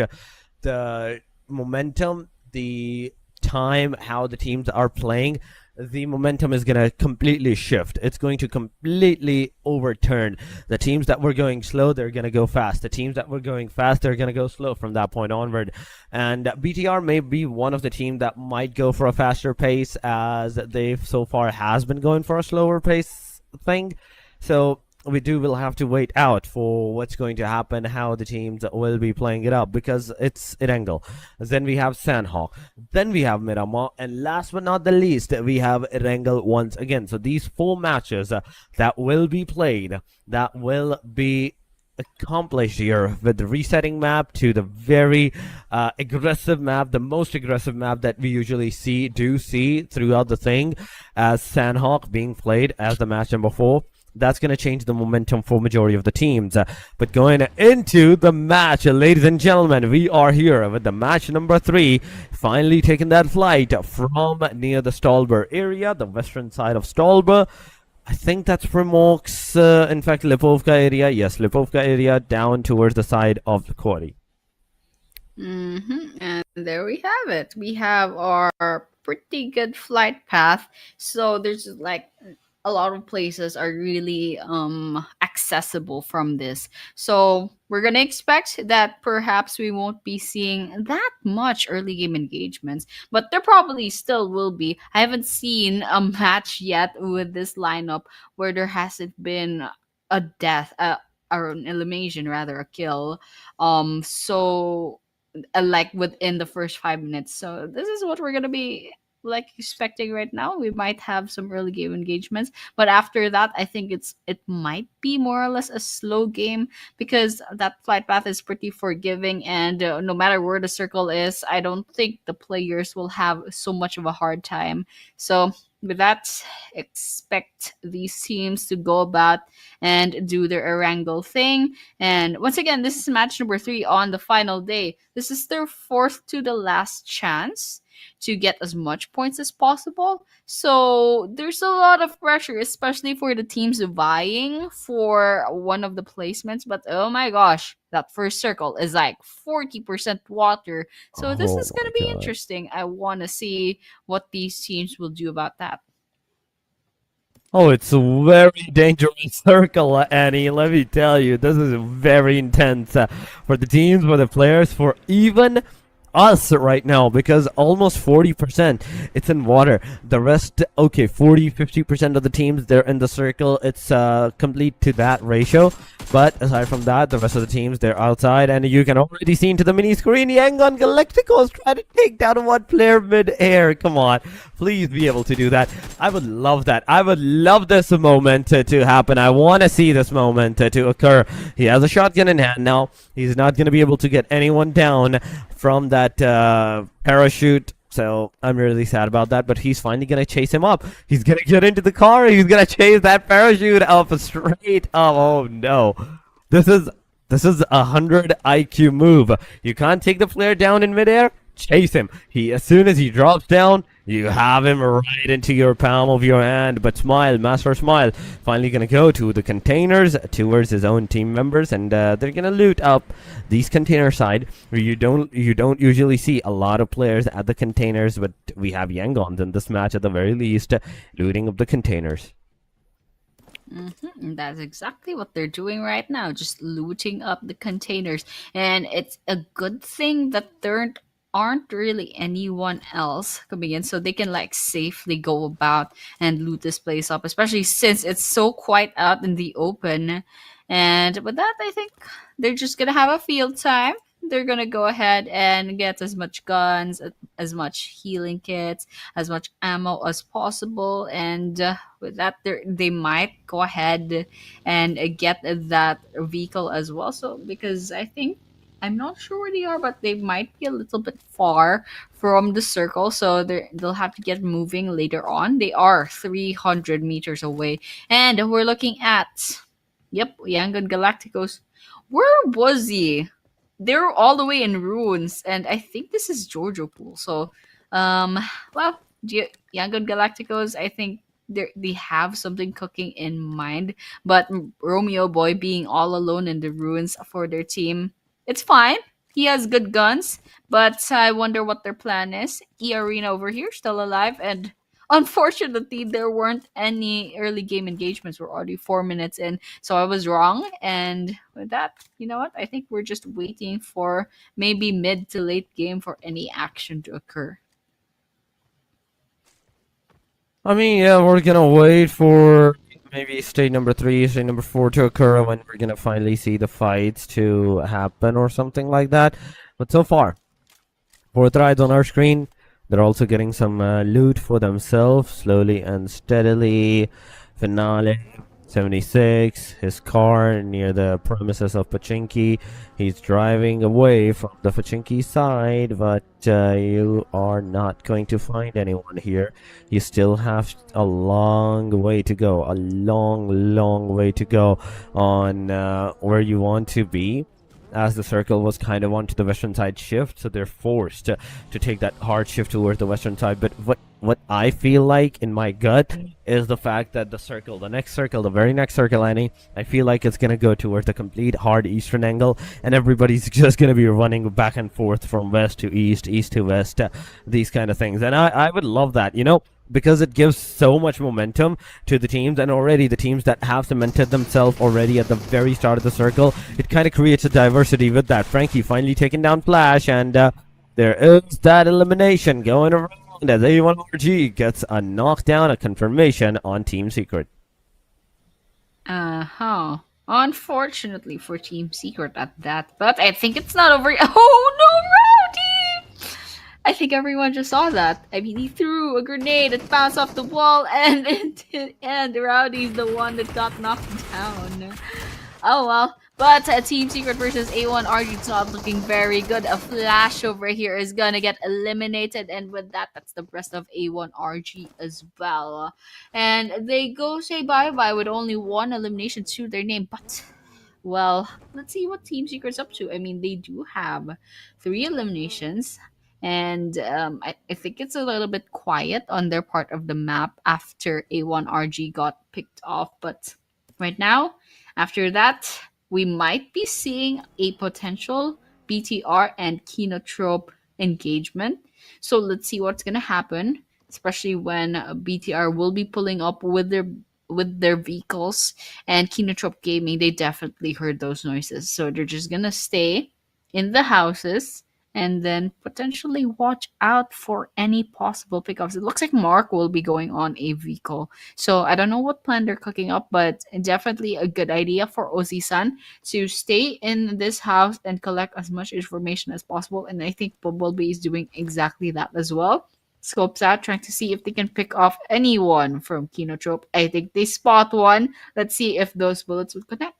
the momentum, the time, how the teams are playing, the momentum is going to completely shift. It's going to completely overturn. The teams that were going slow, they're going to go fast. The teams that were going fast, they're going to go slow from that point onward. And BTR may be one of the teams that might go for a faster pace, as they've so far has been going for a slower pace thing. So will have to wait out for what's going to happen, how the teams will be playing it up, because it's Erangel. Then we have Sanhok, then we have Miramar, and last but not the least, we have Erangel once again. So these 4 matches that will be played, that will be accomplished here with the resetting map to the very aggressive map, the most aggressive map that we usually see throughout the thing, as Sanhok being played as the match number 4. That's going to change the momentum for majority of the teams. But going into the match, ladies and gentlemen, we are here with the match number 3, finally taking that flight from near the Stolber area, the western side of Stolber. I think that's Primork's, in fact, Lipovka area. Yes, Lipovka area, down towards the side of the quarry. And there we have it. We have our pretty good flight path. So there's like a lot of places are really accessible from this. So we're gonna expect that perhaps we won't be seeing that much early game engagements, but there probably still will be. I haven't seen a match yet with this lineup where there hasn't been a death, or an elimination rather, a kill. So like within the first 5 minutes. So this is what we're gonna be like expecting right now. We might have some early game engagements, but after that, I think it might be more or less a slow game, because that flight path is pretty forgiving, and no matter where the circle is, I don't think the players will have so much of a hard time. So with that, expect these teams to go about and do their Erangel thing. And once again, this is match number 3 on the final day. This is their 4th to the last chance to get as much points as possible. So there's a lot of pressure, especially for the teams vying for one of the placements. But oh my gosh, that first circle is like 40% water. So this is going to be interesting. I want to see what these teams will do about that. Oh, it's a very dangerous circle, Annie. Let me tell you, this is very intense for the teams, for the players, for even us right now, because almost 40% it's in water. The rest, okay, 40-50% of the teams, they're in the circle. It's complete to that ratio, but aside from that, the rest of the teams, they're outside. And you can already see into the mini screen, Yangon Galacticos trying to take down one player mid-air. Come on, please be able to do that. I would love that. I would love this moment to happen. I want to see this moment to occur. He has a shotgun in hand now. He's not going to be able to get anyone down from that parachute, so I'm really sad about that, but he's finally gonna chase him up. He's gonna get into the car, he's gonna chase that parachute up straight up. Oh no, this is a 100 IQ move. You can't take the player down in midair. Chase him. As soon as he drops down, You have him right into your palm of your hand, but Smile, Master Smile, finally gonna go to the containers towards his own team members, and they're gonna loot up these container side. Where you don't usually see a lot of players at the containers, but we have Yangon in this match at the very least, looting up the containers. And that's exactly what they're doing right now, just looting up the containers. And it's a good thing that there aren't really anyone else coming in, so they can like safely go about and loot this place up, especially since it's so quiet out in the open. And with that, I think they're just gonna have a field time. They're gonna go ahead and get as much guns, as much healing kits, as much ammo as possible, and with that, they might go ahead and get that vehicle as well. So because I think I'm not sure where they are, but they might be a little bit far from the circle, so they'll have to get moving later on. They are 300 meters away, and we're looking at, yep, Yangon Galacticos. Where was he? They're all the way in ruins, and I think this is Giorgio Pool. So, well, Yangon Galacticos, I think they have something cooking in mind, but Romeo Boy being all alone in the ruins for their team, it's fine. He has good guns, but I wonder what their plan is. E Arena over here, still alive, and unfortunately, there weren't any early game engagements. We're already 4 minutes in, so I was wrong. And with that, you know what? I think we're just waiting for maybe mid to late game for any action to occur. I mean, yeah, we're gonna wait for maybe stage number 3, stage number 4 to occur when we're gonna finally see the fights to happen or something like that. But so far, 4th rides on our screen. They're also getting some loot for themselves, slowly and steadily. Finale, 76, his car near the premises of Pachinki. He's driving away from the Pachinki side, but you are not going to find anyone here. You still have a long way to go, a long way to go on where you want to be, as the circle was kind of onto the western side shift, so they're forced to take that hard shift towards the western side. But what I feel like in my gut is the fact that the circle, the very next circle, I feel like it's gonna go towards the complete hard eastern angle, and everybody's just gonna be running back and forth from west to east, east to west, these kind of things. And I would love that, you know, because it gives so much momentum to the teams, and already the teams that have cemented themselves already at the very start of the circle, it kind of creates a diversity with that. Frankie finally taking down Flash, and there is that elimination going around as A1RG gets a knockdown, a confirmation on Team Secret. Unfortunately for Team Secret at that, but I think it's not over. Oh no, Rowdy! I think everyone just saw that. I mean, he threw a grenade, it bounced off the wall, and Rowdy's the one that got knocked down. Oh well. But Team Secret versus A1RG, it's not looking very good. A Flash over here is gonna get eliminated, and with that, that's the rest of A1RG as well. And they go say bye-bye with only one elimination to their name. But, well, let's see what Team Secret's up to. I mean, they do have 3 eliminations, and I think it's a little bit quiet on their part of the map after A1RG got picked off. But right now, after that, we might be seeing a potential BTR and Kinotrope engagement. So let's see what's gonna happen, especially when BTR will be pulling up with their vehicles, and Kinotrope Gaming, they definitely heard those noises. So they're just gonna stay in the houses and then potentially watch out for any possible pickups. It looks like Mark will be going on a vehicle. So I don't know what plan they're cooking up, but definitely a good idea for Ozzy-san to stay in this house and collect as much information as possible. And I think Bumblebee is doing exactly that as well. Scopes out, trying to see if they can pick off anyone from Kinotrope. I think they spot one. Let's see if those bullets would connect.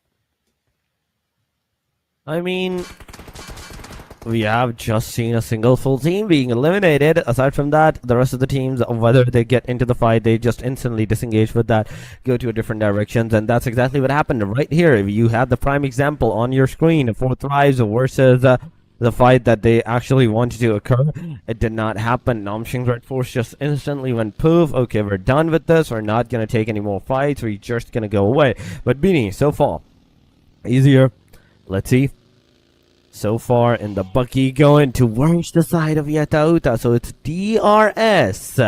I mean, we have just seen a single full team being eliminated. Aside from that, the rest of the teams, whether they get into the fight, they just instantly disengage with that, go to a different directions, and that's exactly what happened right here. You have the prime example on your screen, 4th Rise versus the fight that they actually wanted to occur. It did not happen. Namshing's Red Force just instantly went poof. Okay, we're done with this. We're not going to take any more fights. We're just going to go away. But Beanie, so far, easier. Let's see. So far in the Bucky going towards the side of Yatauta. So it's DRS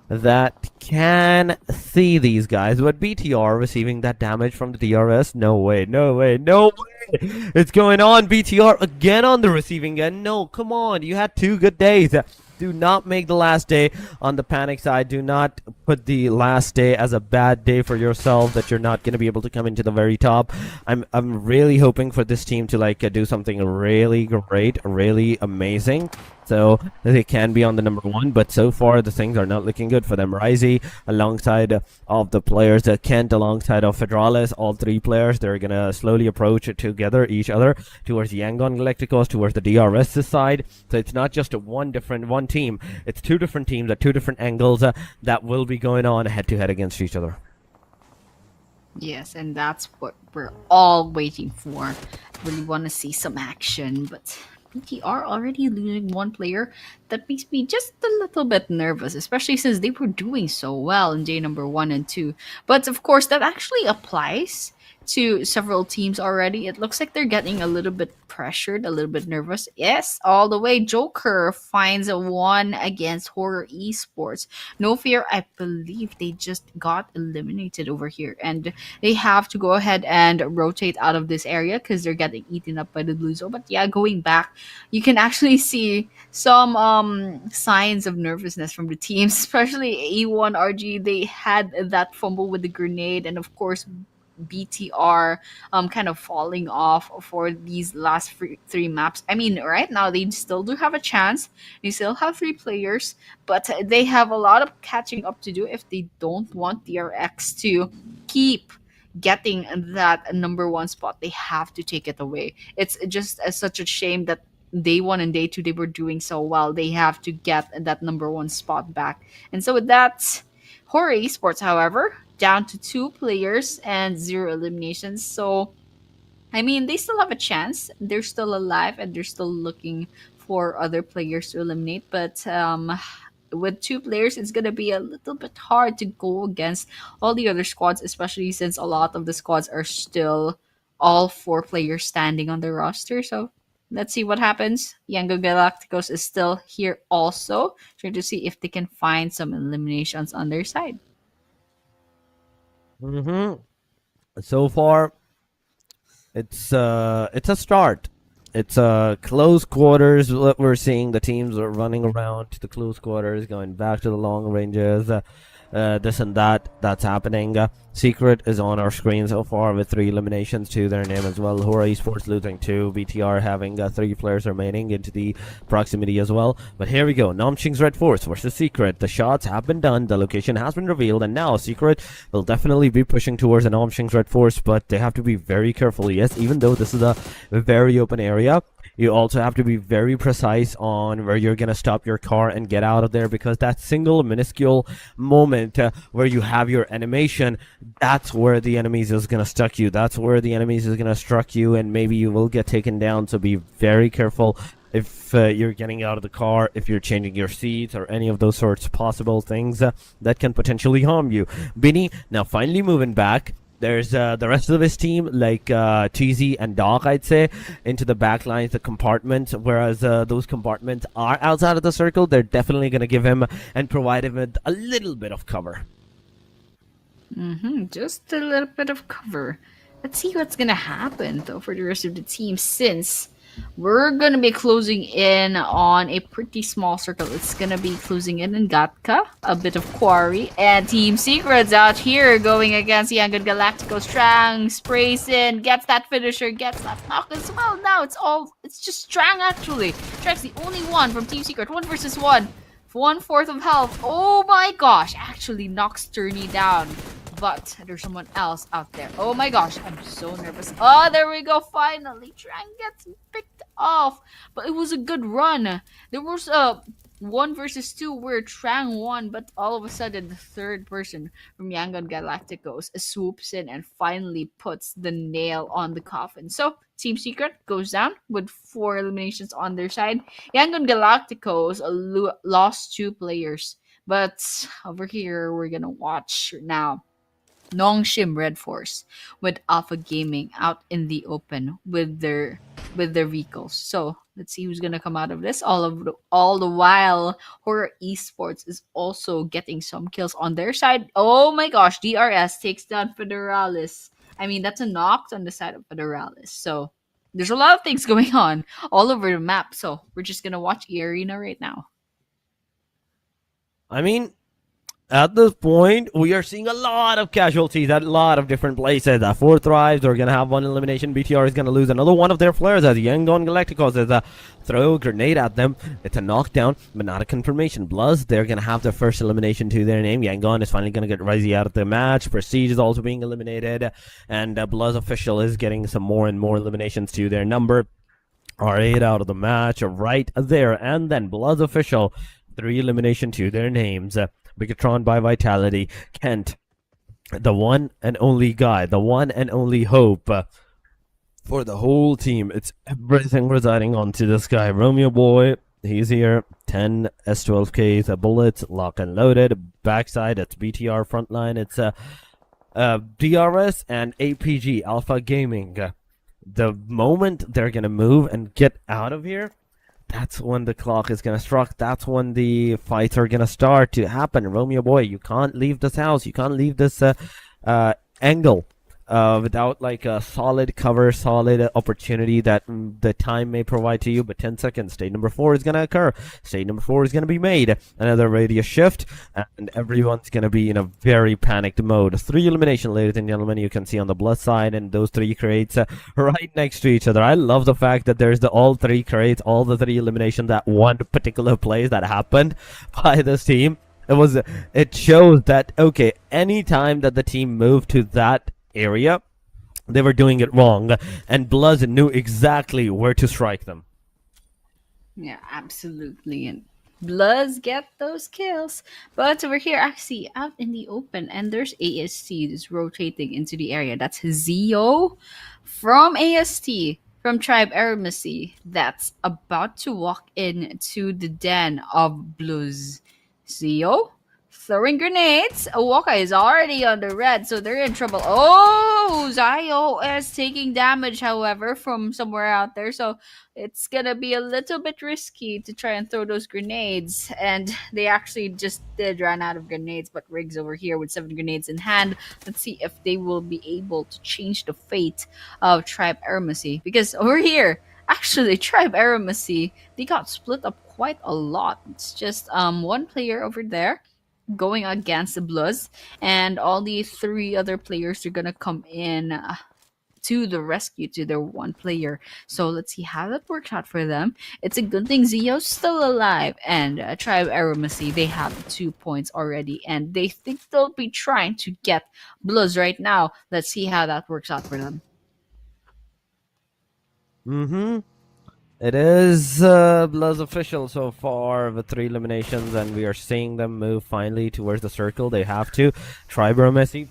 that can see these guys, but BTR receiving that damage from the DRS. No way, no way, no way. It's going on. BTR again on the receiving end. No, come on. You had 2 good days. Do not make the last day on the panic side. Do not put the last day as a bad day for yourself that you're not going to be able to come into the very top. I'm really hoping for this team to do something really great, really amazing, so they can be on the number 1. But so far the things are not looking good for them. Risey alongside of the players, Kent alongside of Federales, all 3 players, they're gonna slowly approach together each other towards Yangon Galacticos, towards the DRS side. So it's not just one team, it's 2 different teams at 2 different angles that will be going on head to head against each other. Yes, and that's what we're all waiting for. Really want to see some action, but BTR already losing 1 player. That makes me just a little bit nervous, especially since they were doing so well in day number 1 and 2. But of course, that actually applies to several teams already. It looks like they're getting a little bit pressured, a little bit nervous. Yes, all the way. Joker finds a 1 against Horror Esports. No fear, I believe they just got eliminated over here, and they have to go ahead and rotate out of this area because they're getting eaten up by the blue zone. But yeah, going back, you can actually see some signs of nervousness from the teams, especially A1RG. They had that fumble with the grenade, and of course BTR kind of falling off for these last 3 maps. I mean, right now they still do have a chance. They still have 3 players, but they have a lot of catching up to do if they don't want DRX to keep getting that number 1 spot. They have to take it away. It's just such a shame that day 1 and day 2 they were doing so well. They have to get that number 1 spot back. And so with that, Horror Esports, however, down to 2 players and 0 eliminations. So, I mean, they still have a chance. They're still alive and they're still looking for other players to eliminate. But with 2 players, it's going to be a little bit hard to go against all the other squads, especially since a lot of the squads are still all 4 players standing on the roster. So, let's see what happens. Yango Galacticos is still here also, trying to see if they can find some eliminations on their side. So far, it's a start. It's close quarters. What we're seeing, the teams are running around to the close quarters, going back to the long ranges. This and that's happening. Secret is on our screen so far with 3 eliminations to their name as well. Horror Esports losing 2, BTR having 3 players remaining into the proximity as well. But here we go, Namching's Red Force versus Secret. The shots have been done, the location has been revealed, and now Secret will definitely be pushing towards the Namching's Red Force, but they have to be very careful. Yes, even though this is a very open area, you also have to be very precise on where you're going to stop your car and get out of there, because that single minuscule moment where you have your animation, that's where the enemies is going to stuck you. That's where the enemies is going to struck you, and maybe you will get taken down. So be very careful if you're getting out of the car, if you're changing your seats, or any of those sorts of possible things that can potentially harm you. Binny, now finally moving back. There's the rest of his team, like Cheesy and Doc, I'd say, into the back lines, the compartments, whereas those compartments are outside of the circle. They're definitely going to give him and provide him with a little bit of cover. Just a little bit of cover. Let's see what's going to happen, though, for the rest of the team, since we're going to be closing in on a pretty small circle. It's going to be closing in Gatka, a bit of Quarry, and Team Secrets out here going against Young Galactico. Strang sprays in, gets that finisher, gets that knock as well. Now it's just Strang, actually. Strang's the only one from Team Secret. 1 versus 1. 1/4 of health. Oh my gosh, actually knocks Turney down. But there's someone else out there. Oh my gosh, I'm so nervous. Oh, there we go. Finally, Trang gets picked off. But it was a good run. There was 1 versus 2 where Trang won, but all of a sudden the third person from Yangon Galacticos swoops in and finally puts the nail on the coffin. So Team Secret goes down with 4 eliminations on their side. Yangon Galacticos lost 2 players, but over here we're gonna watch now Nongshim Red Force with Alpha Gaming out in the open with their vehicles. So let's see who's gonna come out of this. All the while, Horror Esports is also getting some kills on their side. Oh my gosh, DRS takes down Federalis. I mean, that's a knock on the side of Federalis. So there's a lot of things going on all over the map. So we're just gonna watch E-Arena right now. I mean, at this point, we are seeing a lot of casualties at a lot of different places. 4 Thrives are going to have 1 elimination. BTR is going to lose another one of their flares as Yangon Galacticos is throw a grenade at them. It's a knockdown, but not a confirmation. Bloods, they're going to have their first elimination to their name. Yangon is finally going to get Rizzy out of the match. Prestige is also being eliminated. And Bloods official is getting some more and more eliminations to their number. R8 out of the match right there. And then Bloods official, 3 elimination to their names. Bigatron by Vitality, Kent, the one and only guy, the one and only hope for the whole team. It's everything residing onto this guy. Romeo Boy, he's here. 10 S12Ks, bullets, lock and loaded. Backside, it's BTR. Frontline, it's DRS and APG, Alpha Gaming. The moment they're going to move and get out of here, that's when the clock is gonna strike. That's when the fights are gonna start to happen. Romeo Boy, you can't leave this house. You can't leave this angle without like a solid cover, solid opportunity that the time may provide to you. But 10 seconds. Stage number 4 is gonna occur. Stage number 4 is gonna be made. Another radius shift, and everyone's gonna be in a very panicked mode. 3 elimination, ladies and gentlemen. You can see on the Blood side, and those 3 crates right next to each other. I love the fact that there's all 3 crates, all the 3 eliminations at one particular place that happened by this team. It shows that okay, anytime that the team moved to that area, they were doing it wrong, and Bloods knew exactly where to strike them. Yeah, absolutely. And Bloods get those kills. But over here, actually, out in the open, and there's AST that's rotating into the area. That's Zio from AST, from Tribe Eremacy, that's about to walk into the den of Blues. Zio throwing grenades. Waka is already on the red, so they're in trouble. Oh, Zio is taking damage, however, from somewhere out there. So it's gonna be a little bit risky to try and throw those grenades. And they actually just did run out of grenades, but Riggs over here with 7 grenades in hand. Let's see if they will be able to change the fate of Tribe Eremacy. Because over here, actually, Tribe Eremacy, they got split up quite a lot. It's just one player over there going against the Bloods, and all the 3 other players are gonna come in to the rescue to their 1 player. So let's see how that works out for them. It's a good thing Zio's still alive, and Tribe Eremacy, they have 2 points already, and they think they'll be trying to get Bloods right now. Let's see how that works out for them. It is Bloods official so far with 3 eliminations, and we are seeing them move finally towards the circle. They have to. Tribe Eremacy,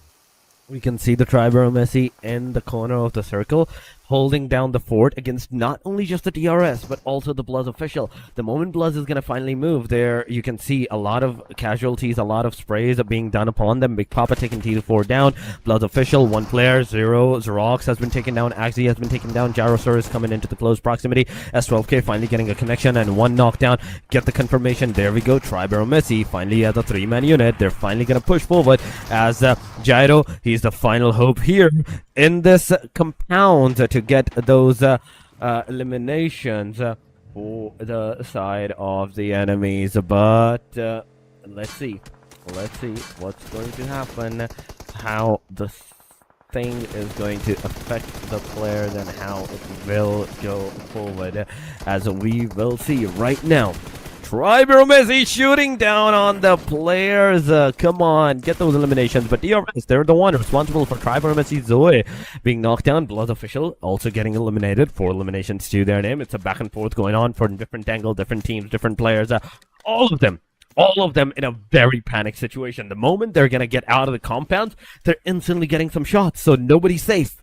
we can see the Tribe Eremacy in the corner of the circle, holding down the fort against not only just the DRS, but also the Bloods official. The moment Bloods is going to finally move, there you can see a lot of casualties, a lot of sprays are being done upon them. Big Papa taking T4 down. Bloods official, 1 player, 0. Xerox has been taken down. Axie has been taken down. Gyrosaur is coming into the close proximity. S12K finally getting a connection and 1 knockdown. Get the confirmation. There we go. Tribe Eremacy finally as a 3-man unit. They're finally going to push forward as Gyro, he's the final hope here in this compound to get those eliminations for the side of the enemies. But let's see what's going to happen, how the thing is going to affect the players and how it will go forward, as we will see right now. Tribe Eremacy shooting down on the players. Come on, get those eliminations. But DRS, they're the one responsible for Tribe Eremacy. Zoe being knocked down. Blood official also getting eliminated. 4 eliminations to their name. It's a back and forth going on for different angle, different teams, different players. all of them. All of them in a very panic situation. The moment they're gonna get out of the compound, they're instantly getting some shots, so nobody's safe.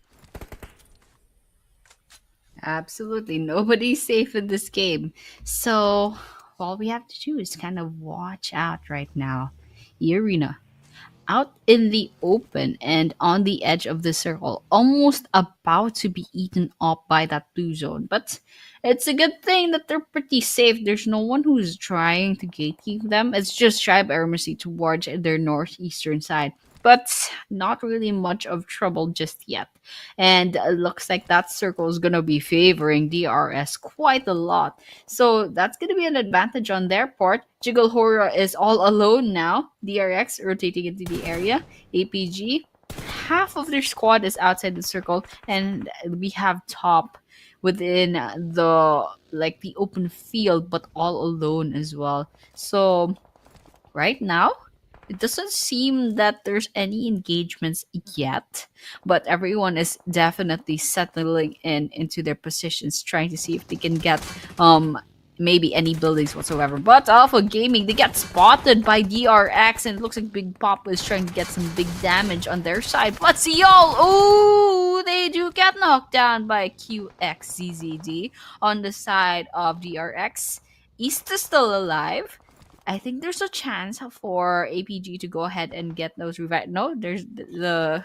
Absolutely. Nobody's safe in this game. So all we have to do is kind of watch out right now. The arena. Out in the open and on the edge of the circle, almost about to be eaten up by that blue zone. But it's a good thing that they're pretty safe. There's no one who's trying to gatekeep them. It's just Tribe Armacy towards their northeastern side. But not really much of trouble just yet. And looks like that circle is going to be favoring DRS quite a lot. So that's going to be an advantage on their part. Jiggle Horror is all alone now. DRX rotating into the area. APG, half of their squad is outside the circle. And we have Top within the open field, but all alone as well. So right now, it doesn't seem that there's any engagements yet, but everyone is definitely settling into their positions, trying to see if they can get maybe any buildings whatsoever. But Alpha Gaming, they get spotted by DRX, and it looks like Big Pop is trying to get some big damage on their side. But see y'all, ooh, they do get knocked down by QXZZD on the side of DRX. East is still alive. I think there's a chance for APG to go ahead and get those revived. No, there's the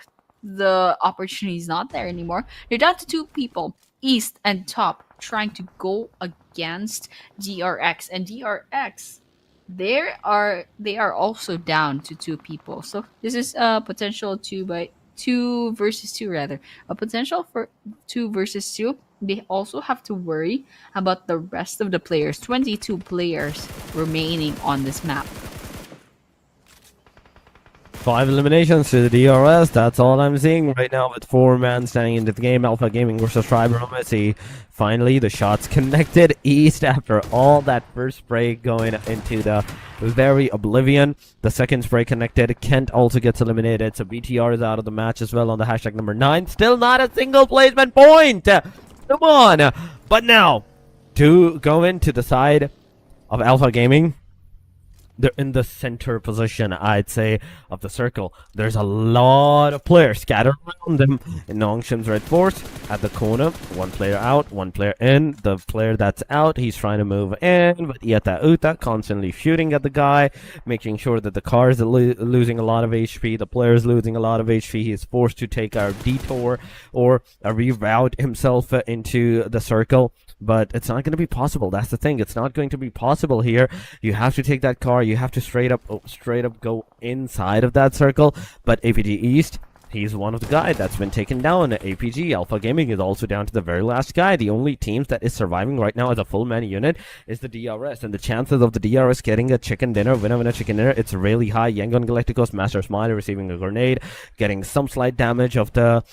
opportunity is not there anymore. They're down to 2 people, East and Top, trying to go against DRX, and DRX, they are also down to 2 people. So this is a potential 2 versus 2 rather. A potential for 2 versus 2. They also have to worry about the rest of the players. 22 players remaining on this map. 5 eliminations to the DRS. That's all I'm seeing right now with 4 men standing into the game. Alpha Gaming versus Tribe Armacy. Finally, the shots connected. East after all that first spray going into the very oblivion. The second spray connected. Kent also gets eliminated. So BTR is out of the match as well on the hashtag number 9. Still not a single placement point. Come on. But now, to go into the side of Alpha Gaming, they're in the center position, I'd say, of the circle. There's a lot of players scattered around them. In Nongshim's Red Force at the corner. 1 player out, 1 player in. The player that's out, he's trying to move in, but Yeta Uta constantly shooting at the guy, making sure that the car is losing a lot of HP. The player is losing a lot of HP. He is forced to take a detour or reroute himself into the circle. But it's not going to be possible. That's the thing. It's not going to be possible here. You have to take that car. You have to straight up go inside of that circle. But APG East, he's one of the guys that's been taken down. APG Alpha Gaming is also down to the very last guy. The only teams that is surviving right now as a full man unit is the DRS. And the chances of the DRS getting a chicken dinner, winner chicken dinner, it's really high. Yangon Galacticos, Master Smiley receiving a grenade, getting some slight damage of the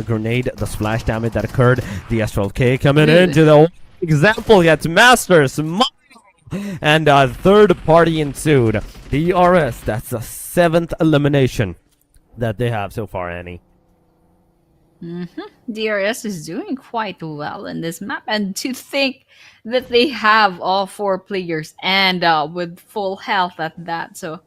grenade, the splash damage that occurred. The S12K coming into the example gets Master Smiley. And a third party ensued. DRS, that's the 7th elimination that they have so far, Annie. DRS is doing quite well in this map, and to think that they have all 4 players and with full health at that, so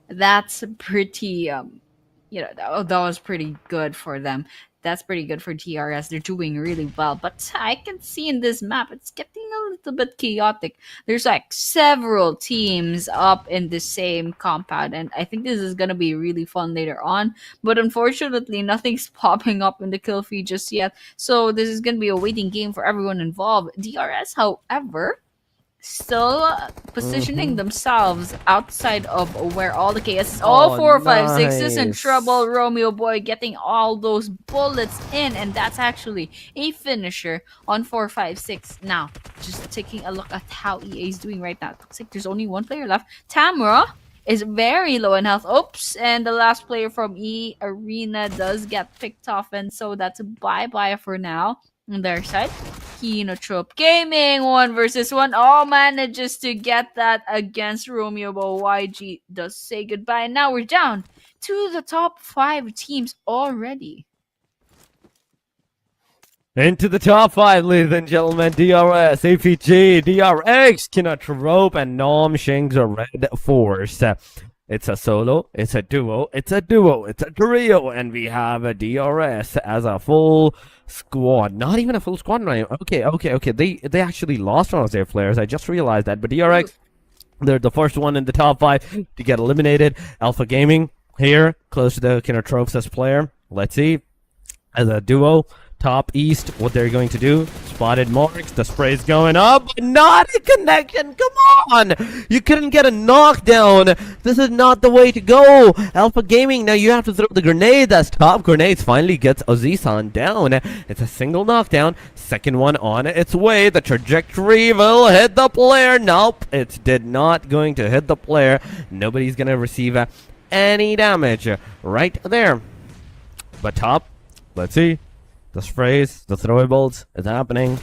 that's pretty that was pretty good for them. That's pretty good for DRS. They're doing really well, but I can see in this map it's getting a little bit chaotic. There's like several teams up in the same compound, and I think this is gonna be really fun later on. But unfortunately, nothing's popping up in the kill feed just yet, so this is gonna be a waiting game for everyone involved. DRS, however, still positioning themselves outside of where all the KS is. All 4, 5, 6 is in trouble. Romeo Boy getting all those bullets in, and that's actually a finisher on 4, 5, 6. Now, just taking a look at how EA is doing right now. It looks like there's only 1 player left. Tamara is very low in health. Oops, and the last player from E Arena does get picked off, and so that's a bye-bye for now on their side. Kinotrope Gaming 1 versus 1 all manages to get that against Romeo, but YG does say goodbye, and now we're down to the top 5 teams already. Into the top five, ladies and gentlemen. DRS, APG, DRX, Kinatrope, and Nom Shing's Red Force. It's a solo, it's a duo, it's a trio, and we have a DRS as a full squad. Not even a full squad now. Okay. They actually lost one of their players. I just realized that. But DRX, they're the first one in the top five to get eliminated. Alpha Gaming here, close to the Kinetropes player. Let's see. As a duo, top east, what they're going to do. Spotted marks, the spray's going up, but not a connection. Come on! You couldn't get a knockdown. This is not the way to go. Alpha Gaming, now you have to throw the grenade. As top grenades finally gets Ozisan down. It's a single knockdown. Second one on its way. The trajectory will hit the player. Nope, it did not going to hit the player. Nobody's gonna receive any damage right there. But top, let's see. The sprays, the throwables is happening.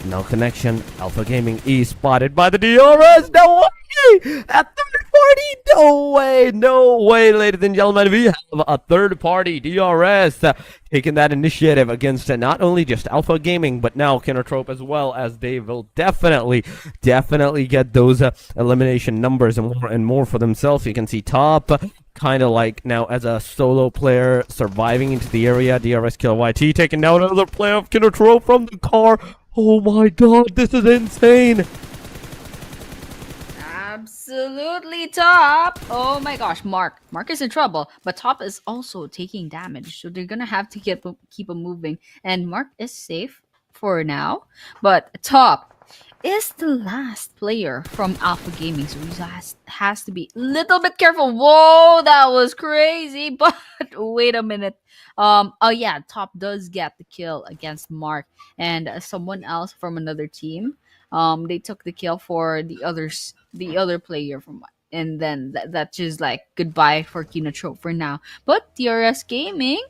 No connection. Alpha Gaming E spotted by the DRS. No way! A third party? No way, ladies and gentlemen. We have a third party DRS taking that initiative against not only just Alpha Gaming, but now Kindertrope as well, as they will definitely get those elimination numbers and more for themselves. You can see top kind of like now as a solo player surviving into the area. DRS kill YT taking down another player of Kindertrope from the car. Oh my god, this is insane. Absolutely, top. Oh my gosh, Mark is in trouble, but top is also taking damage, so they're gonna have to keep him moving, and Mark is safe for now, but top is the last player from Alpha Gaming, so he has to be a little bit careful. Whoa, that was crazy. But wait a minute. Oh yeah, top does get the kill against Mark and someone else from another team. They took the kill for the other player from, and then that's just like goodbye for Kinotrope for now. But DRS Gaming,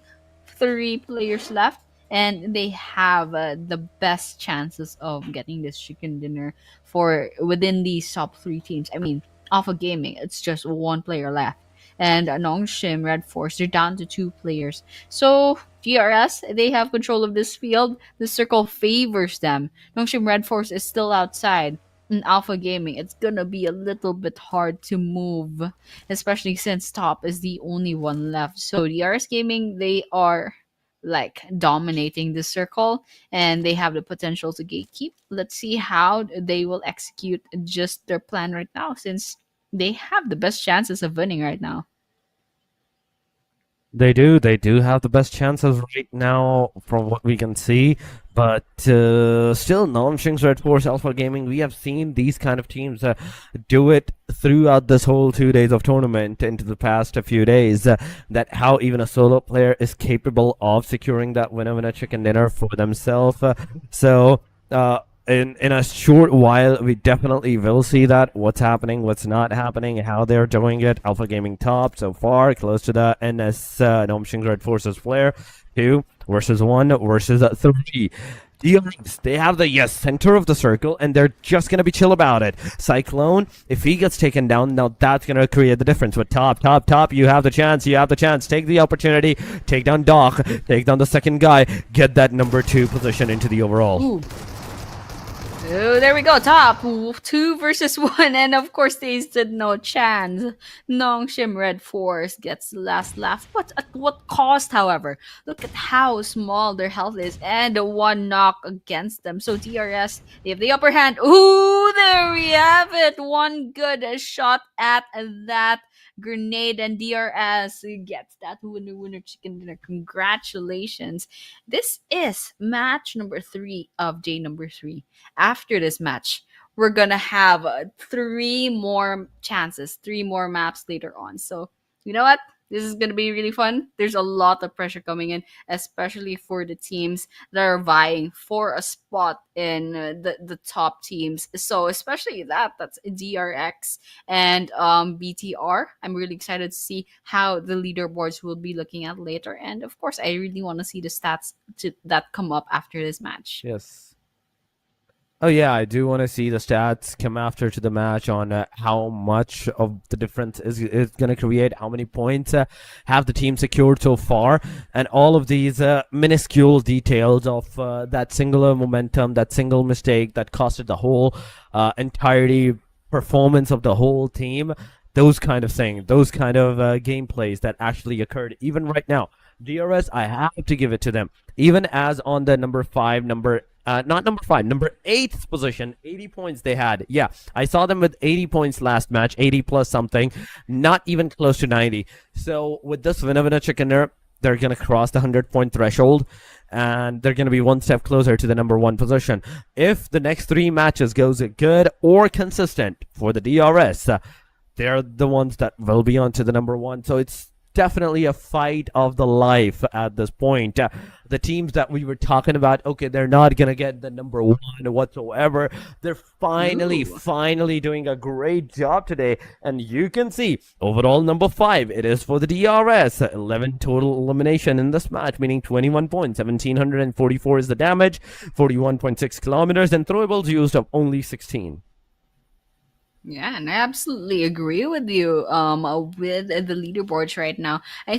3 players left, and they have the best chances of getting this chicken dinner for within these top 3 teams. I mean, Alpha Gaming, it's just 1 player left, and Nongshim Red Force, they're down to 2 players. So GRS, they have control of this field. The circle favors them. Nongshim Red Force is still outside. In Alpha Gaming, it's gonna be a little bit hard to move, especially since top is the only one left. So DRS Gaming, they are like dominating the circle, and they have the potential to gatekeep. Let's see how they will execute just their plan right now, since they have the best chances of winning right now. They do have the best chances right now from what we can see, but still, Non-Shing's Red Force Alpha Gaming, we have seen these kind of teams do it throughout this whole 2 days of tournament into the past few days, that how even a solo player is capable of securing that winner chicken dinner for themselves. In a short while, we definitely will see that, what's happening, what's not happening, how they're doing it. Alpha Gaming top so far, close to the NS Nomshing Red Forces player. 2 versus 1 versus 3. They have the center of the circle, and they're just gonna be chill about it. Cyclone, if he gets taken down, now that's gonna create the difference. With top, you have the chance. Take the opportunity. Take down Doc. Take down the second guy. Get that number 2 position into the overall. Ooh. Oh, there we go. Top 2 versus 1, and of course they stood no chance. Nongshim Red Force gets the last laugh, but at what cost? However, look at how small their health is, and the 1 knock against them. So DRS, they have the upper hand. Ooh, there we have it. 1 good shot at that grenade, and DRS gets that winner chicken dinner. Congratulations. This is match number 3 of day number 3. After this match, we're gonna have 3 more chances, 3 more maps later on. So you know what, this is gonna be really fun. There's a lot of pressure coming in, especially for the teams that are vying for a spot in the top teams. So especially that's DRX and BTR. I'm really excited to see how the leaderboards will be looking at later, and of course I really want to see the stats that come up after this match. Yes. Oh yeah, I do want to see the stats come after to the match on how much of the difference is going to create, how many points have the team secured so far, and all of these minuscule details of that singular momentum, that single mistake that costed the whole entirety performance of the whole team. Those kind of things, those kind of gameplays that actually occurred even right now. DRS, I have to give it to them. Even as on the number 8th position, 80 points they had. Yeah, I saw them with 80 points last match, 80 plus something, not even close to 90. So with this winner chicken dinner, they're going to cross the 100-point threshold, and they're going to be one step closer to the number 1 position. If the next 3 matches goes good or consistent for the DRS, they're the ones that will be on to the number 1. So it's definitely a fight of the life at this point. The teams that we were talking about, okay, they're not gonna get the number 1 whatsoever. They're finally doing a great job today, and you can see overall number 5. It is for the DRS. 11 total elimination in this match, meaning 21 points. 1744 is the damage, 41.6 kilometers, and throwables used of only 16. Yeah, and I absolutely agree with you. With the leaderboards right now, I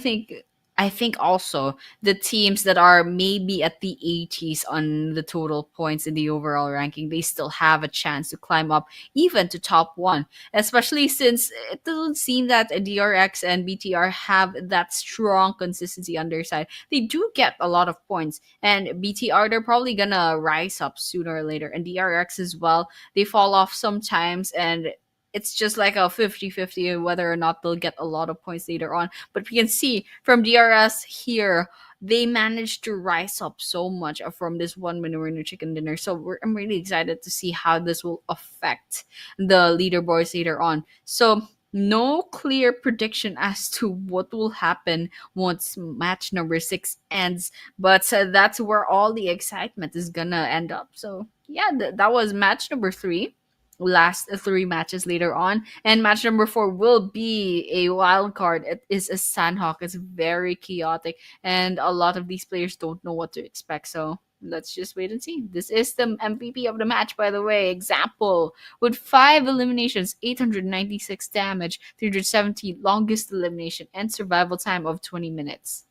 think also the teams that are maybe at the 80s on the total points in the overall ranking, they still have a chance to climb up even to top 1. Especially since it doesn't seem that DRX and BTR have that strong consistency on their side. They do get a lot of points, and BTR, they're probably gonna rise up sooner or later, and DRX as well. They fall off sometimes, and it's just like a 50-50 whether or not they'll get a lot of points later on. But we can see from DRS here, they managed to rise up so much from this one winner chicken dinner. So I'm really excited to see how this will affect the leaderboards later on. So no clear prediction as to what will happen once match number 6 ends, but that's where all the excitement is gonna end up. So yeah, that was match number 3. Last 3 matches later on, and match number 4 will be a wild card. It is a Sanhok. It's very chaotic, and a lot of these players don't know what to expect. So let's just wait and see. This is the MVP of the match, by the way. Example, with 5 eliminations, 896 damage, 370 longest elimination, and survival time of 20 minutes.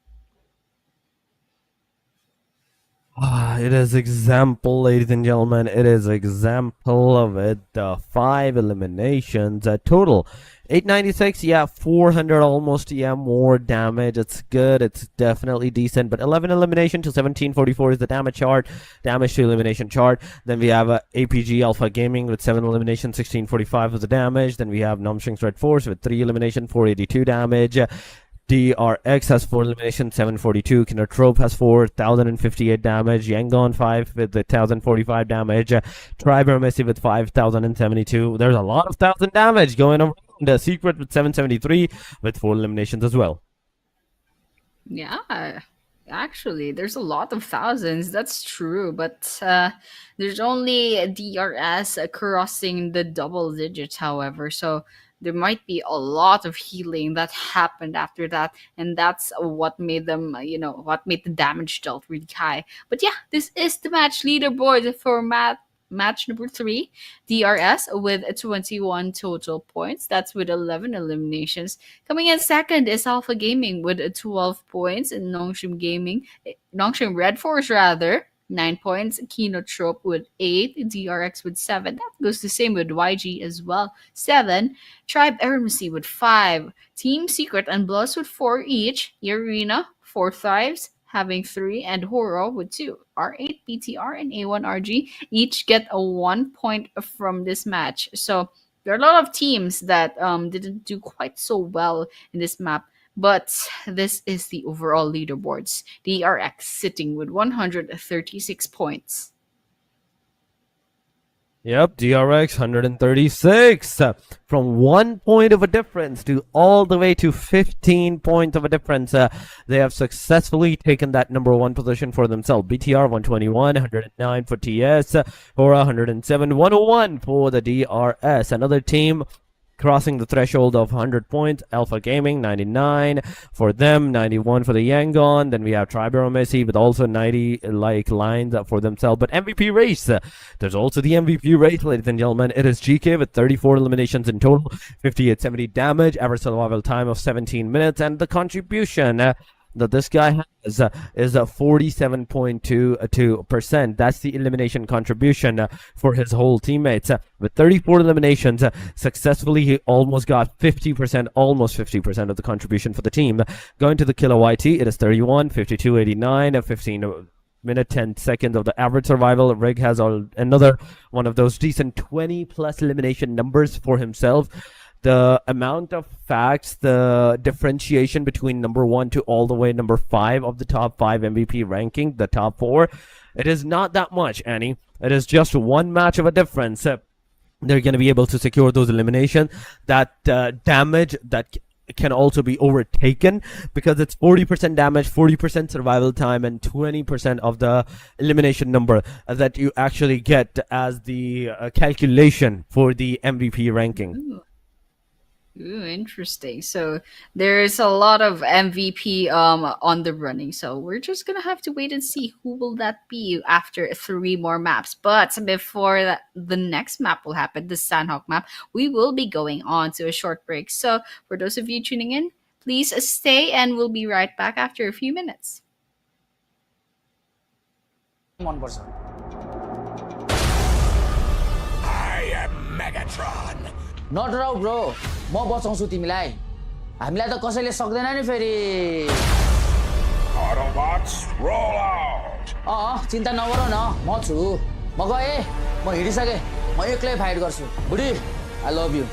It is example, ladies and gentlemen. It is example of it. 5 eliminations, total 896. Yeah, 400 almost. Yeah, more damage. It's good. It's definitely decent. But 11 elimination to 1744 is the damage chart. Damage to elimination chart. Then we have APG Alpha Gaming with 7 elimination, 1645 is the damage. Then we have Namshing's Red Force with 3 elimination, 482 damage. DRX has 4 elimination, 742. Kinder Trope has 4,058 damage. Yangon 5 with 1,045 damage. Triber Messi with 5,072. There's a lot of 1,000 damage going around. The Secret with 773 with 4 eliminations as well. Yeah, actually, there's a lot of thousands. That's true, but there's only DRS crossing the double digits, however. So there might be a lot of healing that happened after that, and that's what made them, what made the damage dealt really high. But yeah, this is the match leaderboard for match number 3. DRS with 21 total points. That's with 11 eliminations. Coming in second is Alpha Gaming with 12 points, and Nongshim Red Force rather, 9 points. Kinotrope with 8. DRX with 7. That goes the same with YG as well, 7. Tribe Eremacy with 5. Team Secret and Bloods with 4 each. Arena 4 thrives, having 3, and Horo with 2. R8, PTR, and A1RG each get a 1 point from this match. So there are a lot of teams that didn't do quite so well in this map. But this is the overall leaderboards. DRX sitting with 136 points. Yep, DRX 136. From 1 point of a difference to all the way to 15 points of a difference. They have successfully taken that number 1 position for themselves. BTR 121, 109 for TS, Hora 107, 101 for the DRS. Another team crossing the threshold of 100 points. Alpha Gaming 99 for them, 91 for the Yangon. Then we have Tribero Messi with also 90 lines for themselves. But MVP race, there's also the MVP race, ladies and gentlemen. It is GK with 34 eliminations in total, 5870 damage, average survival time of 17 minutes, and the contribution that this guy has is 47.22%. That's the elimination contribution for his whole teammates. With 34 eliminations, successfully he almost got 50%, almost 50% of the contribution for the team. Going to the killer YT, it is 31, 52, 89, 15 minute 10 seconds of the average survival. Rig has another one of those decent 20 plus elimination numbers for himself. The amount of facts, the differentiation between number 1 to all the way number 5 of the top 5 MVP ranking, the top 4, it is not that much, Annie. It is just one match of a difference. They're going to be able to secure those eliminations. That damage that can also be overtaken because it's 40% damage, 40% survival time, and 20% of the elimination number that you actually get as the calculation for the MVP ranking. Ooh, interesting. So there's a lot of MVP on the running. So we're just gonna have to wait and see who will that be after 3 more maps. But before the next map will happen, the Sanhok map, we will be going on to a short break. So for those of you tuning in, please stay and we'll be right back after a few minutes. 1%. I am Megatron. नट राउ bro, म बचाउँछु तिमीलाई। हामीलाई त कसैले सक्दैन नि फेरि। Autobots, roll out. चिन्ता नगर न, म छु। म गए, म हिडिसके। म एक्लै फाइट गर्छु। बुढी, आई लभ यु।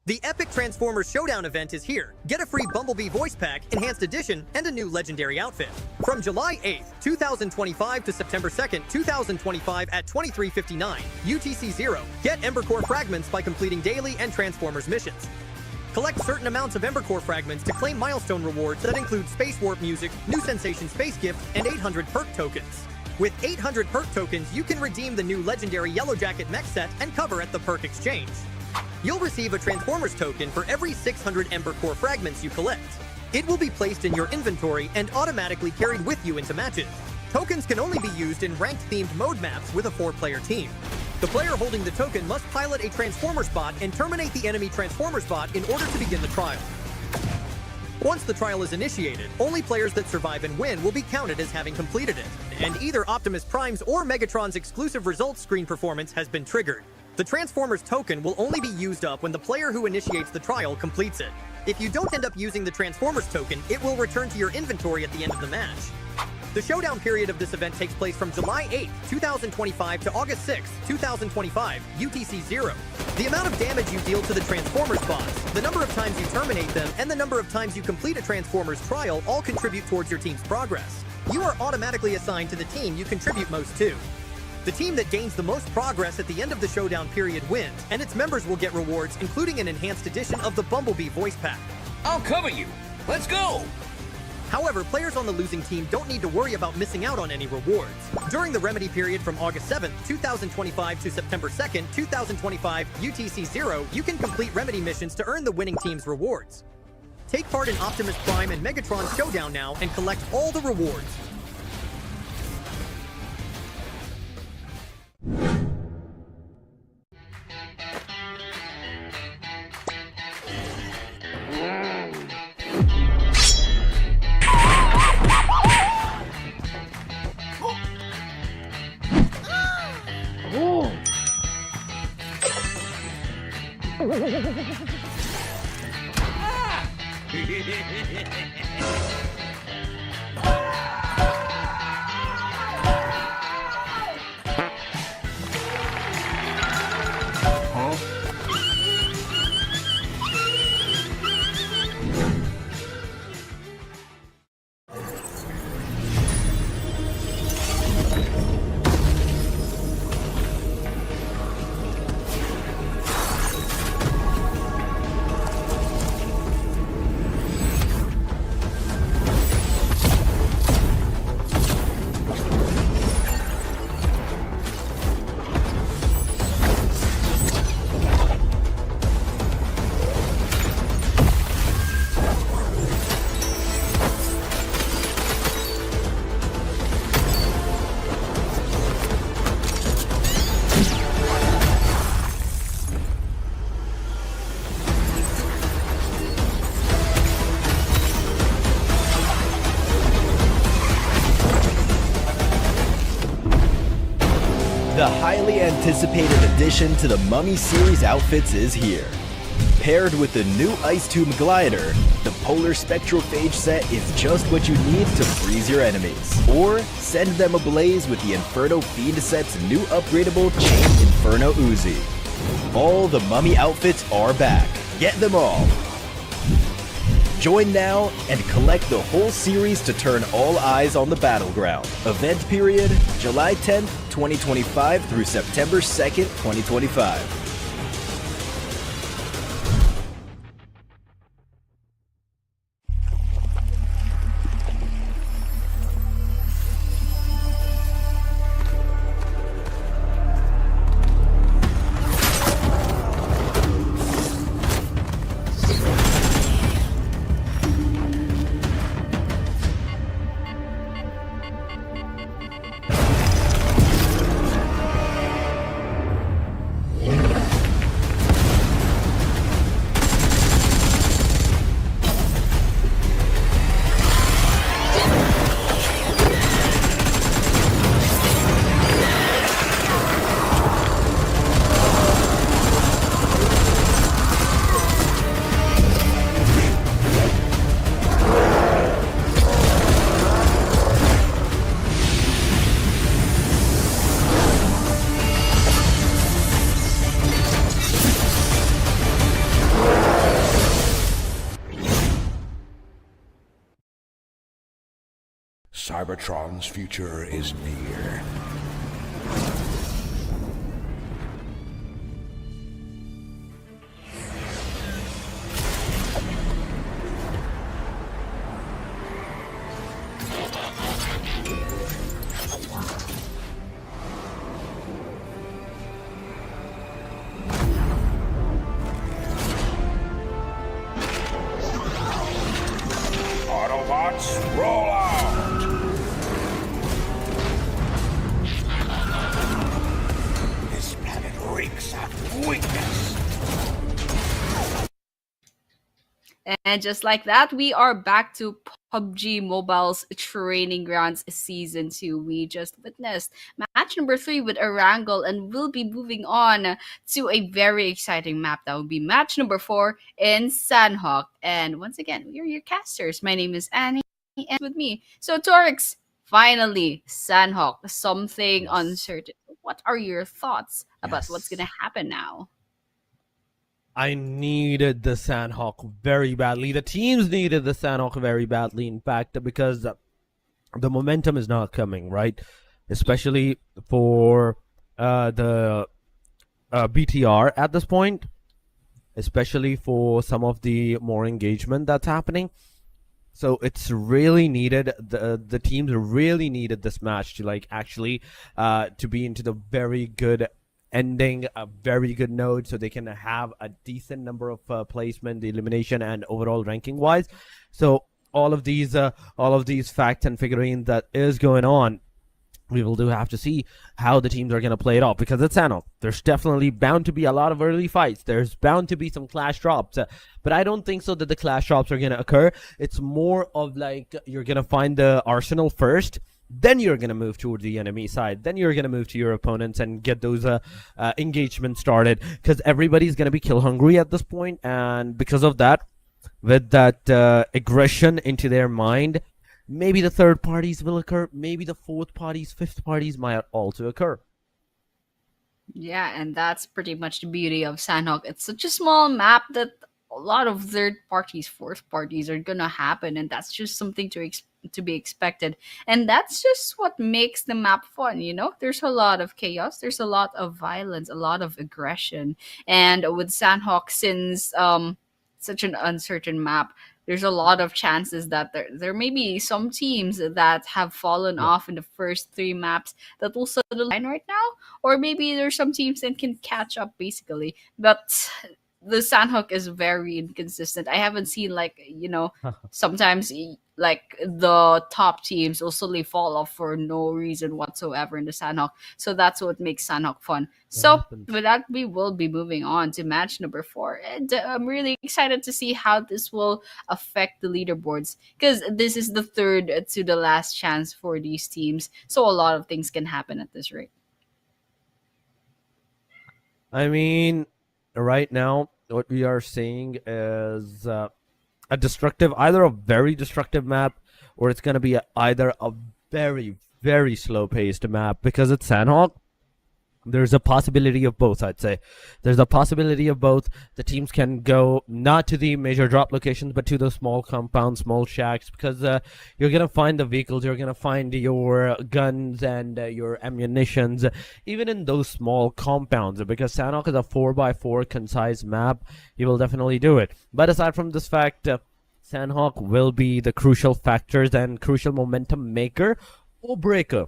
The Epic Transformers Showdown event is here. Get a free Bumblebee voice pack, enhanced edition, and a new legendary outfit. From July 8th, 2025 to September 2nd, 2025 at 23:59 UTC-0. Get Ember Core fragments by completing daily and Transformers missions. Collect certain amounts of Ember Core fragments to claim milestone rewards that include Space Warp music, New Sensation Space Gift, and 800 perk tokens. With 800 perk tokens, you can redeem the new legendary Yellow Jacket mech set and cover at the perk exchange. You'll receive a Transformers token for every 600 Ember Core fragments you collect. It will be placed in your inventory and automatically carried with you into matches. Tokens can only be used in ranked-themed mode maps with a 4-player team. The player holding the token must pilot a Transformers bot and terminate the enemy Transformers bot in order to begin the trial. Once the trial is initiated, only players that survive and win will be counted as having completed it, and either Optimus Prime's or Megatron's exclusive results screen performance has been triggered. The Transformers token will only be used up when the player who initiates the trial completes it. If you don't end up using the Transformers token, it will return to your inventory at the end of the match. The showdown period of this event takes place from July 8th, 2025 to August 6th, 2025, UTC-0. The amount of damage you deal to the Transformers bots, the number of times you terminate them, and the number of times you complete a Transformers trial all contribute towards your team's progress. You are automatically assigned to the team you contribute most to. The team that gains the most progress at the end of the showdown period wins, and its members will get rewards, including an enhanced edition of the Bumblebee voice pack. I'll cover you. Let's go. However, players on the losing team don't need to worry about missing out on any rewards. During the remedy period from August 7th, 2025 to September 2nd, 2025, UTC-0, you can complete remedy missions to earn the winning team's rewards. Take part in Optimus Prime and Megatron Showdown now and collect all the rewards. The highly anticipated addition to the Mummy series outfits is here. Paired with the new Ice Tomb Glider, the Polar Spectrophage set is just what you need to freeze your enemies. Or send them ablaze with the Inferno Feed set's new upgradable Chain Inferno Uzi. All the Mummy outfits are back. Get them all. Join now and collect the whole series to turn all eyes on the battleground. Event period, July 10th, 2025 through September 2nd, 2025. Cybertron's future is near. Autobots, roll out! This planet reeks of weakness. And just like that, we are back to PUBG Mobile's Training Grounds Season 2. We just witnessed match number 3 with Erangel, and we'll be moving on to a very exciting map. That will be match number 4 in Sanhok. And once again, we are your casters. My name is Annie, and with me. So, Torix, finally, Sanhok, something Yes. uncertain. What are your thoughts about what's Yes. going to happen now? I needed the Sanhok very badly. The teams needed the Sanhok very badly, in fact, because the momentum is not coming, right? Especially for the BTR at this point, especially for some of the more engagement that's happening. So it's really needed. The teams really needed this match to like actually to be into the very good ending, a very good note, so they can have a decent number of placement, the elimination, and overall ranking wise. So all of these facts and figurines that is going on, we will do have to see how the teams are going to play it off, because it's Sanhok. There's definitely bound to be a lot of early fights. There's bound to be some clash drops, but I don't think so that the clash drops are going to occur. It's more of like you're going to find the arsenal first, then you're going to move toward the enemy side, then you're going to move to your opponents and get those engagements started, because everybody's going to be kill hungry at this point. And because of that, with that aggression into their mind, maybe the third parties will occur, maybe the fourth parties, fifth parties might also occur. Yeah, and that's pretty much the beauty of Sanhok. It's such a small map that a lot of third parties, fourth parties are gonna happen, and that's just something to be expected. And that's just what makes the map fun. There's a lot of chaos, there's a lot of violence, a lot of aggression, and with Sanhok, since such an uncertain map, there's a lot of chances that there may be some teams that have fallen off in the first 3 maps that will settle line right now, or maybe there's some teams that can catch up basically. But the Sanhok is very inconsistent. I haven't seen sometimes like the top teams will suddenly fall off for no reason whatsoever in the Sanhok. So that's what makes Sanhok fun. So happens. with that, we will be moving on to match number 4, and I'm really excited to see how this will affect the leaderboards, because this is the third to the last chance for these teams. So a lot of things can happen at this rate. I mean, right now, what we are seeing is a destructive, either a very destructive map, or it's going to be either a very, very slow paced map because it's Sanhok. There's a possibility of both, I'd say. There's a possibility of both. The teams can go not to the major drop locations, but to the small compounds, small shacks, because you're going to find the vehicles, you're going to find your guns and your ammunitions, even in those small compounds. Because Sanhok is a 4x4 concise map, you will definitely do it. But aside from this fact, Sanhok will be the crucial factors and crucial momentum maker or breaker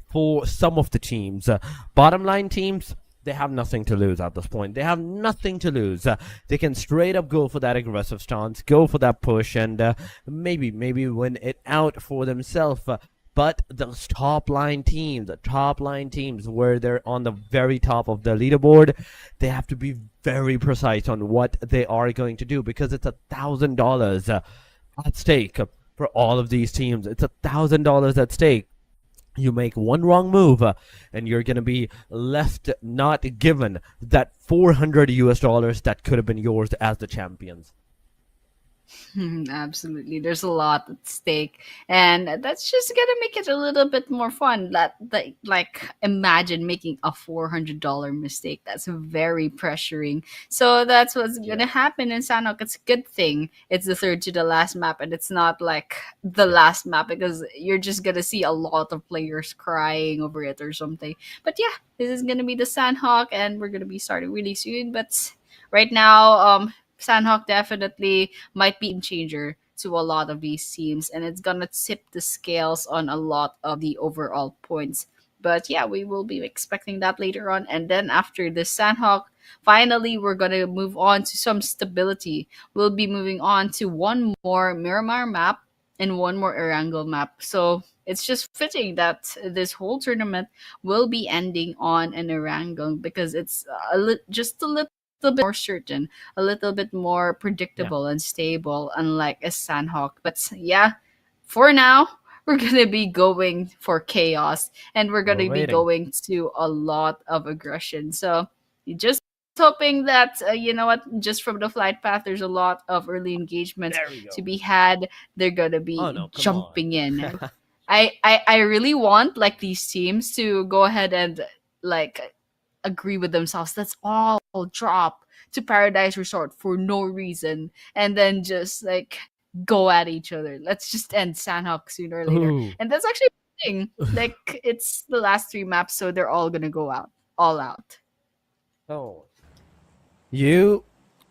for some of the teams. Bottom line teams, they have nothing to lose at this point. They have nothing to lose. They can straight up go for that aggressive stance, go for that push, and maybe win it out for themselves. But those the top line teams where they're on the very top of the leaderboard, they have to be very precise on what they are going to do because it's $1,000 at stake for all of these teams. It's $1,000 at stake. You make one wrong move and you're going to be left not given that 400 US dollars that could have been yours as the champions. Absolutely. There's a lot at stake. And that's just gonna make it a little bit more fun. That like imagine making a $400 mistake. That's very pressuring. So that's what's gonna happen in Sanok. It's a good thing. It's the third to the last map, and it's not like the last map because you're just gonna see a lot of players crying over it or something. But yeah, this is gonna be the Sandhawk, and we're gonna be starting really soon. But right now, Sandhawk definitely might be a changer to a lot of these teams, and it's gonna tip the scales on a lot of the overall points. But yeah, we will be expecting that later on. And then after the Sandhawk, finally we're gonna move on to some stability. We'll be moving on to one more Miramar map and one more Erangel map. So it's just fitting that this whole tournament will be ending on an Erangel because it's just a little bit more certain, a little bit more Yeah, predictable and stable, unlike a Sandhawk. But yeah, for now, we're gonna be going for chaos, and we're we're gonna be waiting. going to a lot of aggression. So just hoping that you know what, just from the flight path, there's a lot of early engagements There we to go. be had. They're gonna Oh be no, come on. jumping in. I really want like these teams to go ahead and like agree with themselves. Let's all drop to Paradise Resort for no reason and then just like go at each other. Let's just end Sandhawk sooner or later. Ooh. And that's actually the thing. Like it's the last three maps, so they're all gonna go out. All out. Oh. You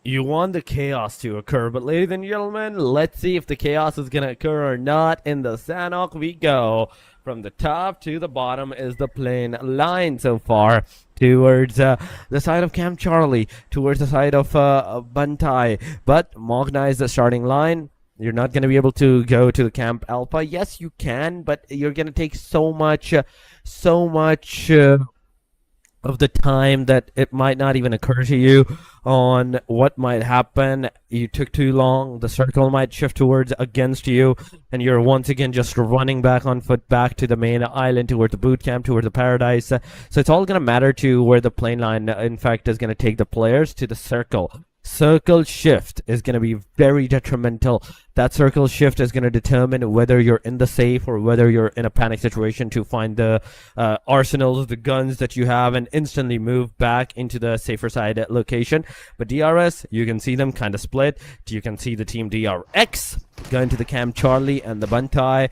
you want the chaos to occur, but ladies and gentlemen, let's see if the chaos is gonna occur or not. In the Sanok we go. From the top to the bottom is the plain line so far. Towards the side of Camp Charlie, towards the side of Bantai. But Mogna is the starting line. You're not going to be able to go to the Camp Alpha. Yes, you can, but you're going to take so much of the time that it might not even occur to you on what might happen. You took too long. The circle might shift towards against you, and you're once again just running back on foot back to the main island, towards the boot camp, towards the paradise. So it's all gonna matter to where the plane line, in fact, is gonna take the players to the circle. Circle shift is going to be very detrimental. That circle shift is going to determine whether you're in the safe or whether you're in a panic situation to find the arsenals, the guns that you have, and instantly move back into the safer side location. But DRS, you can see them kind of split. You can see the team DRX going to the Camp Charlie and the Buntai.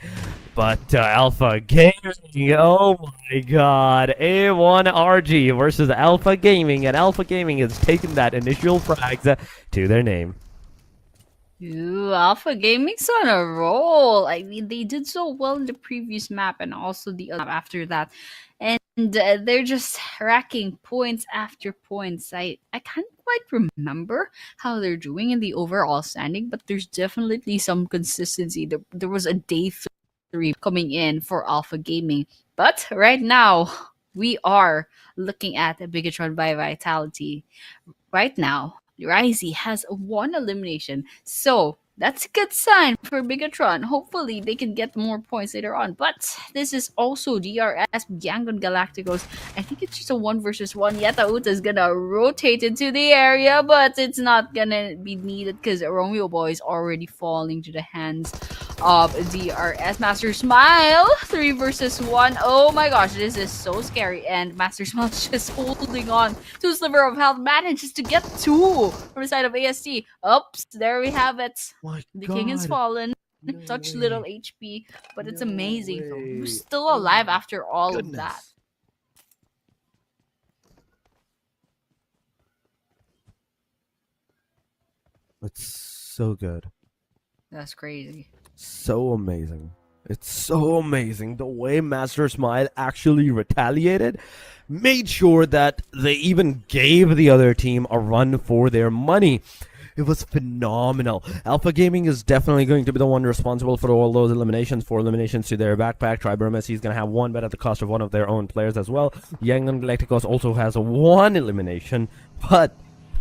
But Alpha Gaming, oh my god, A1RG versus Alpha Gaming, and Alpha Gaming has taken that initial frags to their name. Ooh, Alpha Gaming's on a roll. I mean, they did so well in the previous map and also the other map after that. And they're just racking points after points. I can't quite remember how they're doing in the overall standing, but there's definitely some consistency. There was a day three coming in for Alpha Gaming. But right now, we are looking at a Bigatron by Vitality. Right now, Risey has one elimination. So That's a good sign for Bigatron. Hopefully, they can get more points later on. But this is also DRS Yangon Galacticos. I think it's just a 1 versus 1. Yetauta is gonna rotate into the area, but it's not gonna be needed because Romeo Boy is already falling to the hands of DRS. Master Smile, 3 versus 1. Oh my gosh, this is so scary. And Master Smile just holding on to a sliver of health, manages to get 2 from the side of AST. Oops, there we have it. My The king has God. fallen. No Such way. little HP, but it's No amazing though. way. Who's still Oh alive my after all of that? goodness. It's so good. That's crazy. So amazing. It's so amazing the way Master Smile actually retaliated, made sure that they even gave the other team a run for their money. It was phenomenal. Alpha Gaming is definitely going to be the one responsible for all those eliminations, 4 eliminations to their backpack. Triber Messi is going to have 1, but at the cost of one of their own players as well. Yangon Galacticos also has 1 elimination, but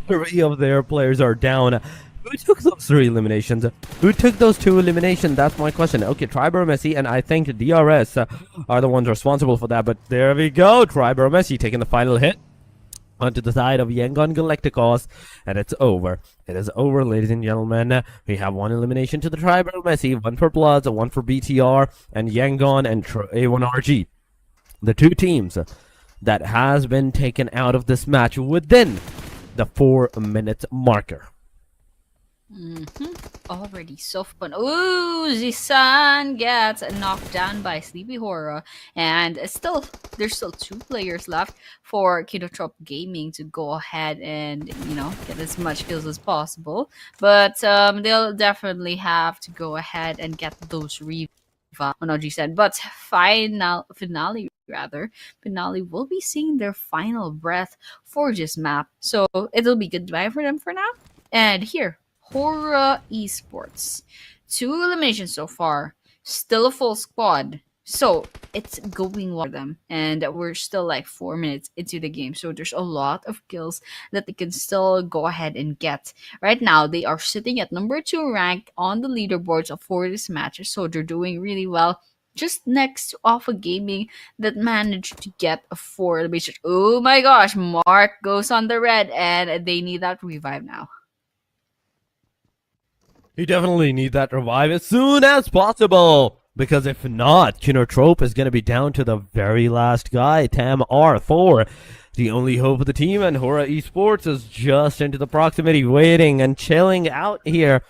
3 of their players are down. Who took those 3 eliminations? Who took those 2 eliminations? That's my question. Okay, Triber Messi and I think DRS are the ones responsible for that, but there we go. Triber Messi taking the final hit onto the side of Yangon Galacticos, and it's over. It is over, ladies and gentlemen. We have 1 elimination to the Triber Messi, 1 for Bloods, 1 for BTR, and Yangon and A1RG. The 2 teams that has been taken out of this match within the 4-minute marker. Already so fun. Ooh, Zisan gets knocked down by Sleepy Horror, and there's still 2 players left for Kinotrop Gaming to go ahead and get as much kills as possible. But they'll definitely have to go ahead and get those Onoji said. But finale will be seeing their final breath for this map. So it'll be goodbye for them for now. And here, Hora Esports. 2 eliminations so far. Still a full squad. So it's going well for them. And we're still like 4 minutes into the game. So there's a lot of kills that they can still go ahead and get. Right now, they are sitting at number 2 rank on the leaderboards for this match. So they're doing really well. Just next to Alpha Gaming that managed to get a 4 elimination. Oh my gosh, Mark goes on the red and they need that revive now. You definitely need that revive as soon as possible. Because if not, Kinotrope is going to be down to the very last guy, Tam R4. The only hope of the team, and Hora Esports is just into the proximity, waiting and chilling out here.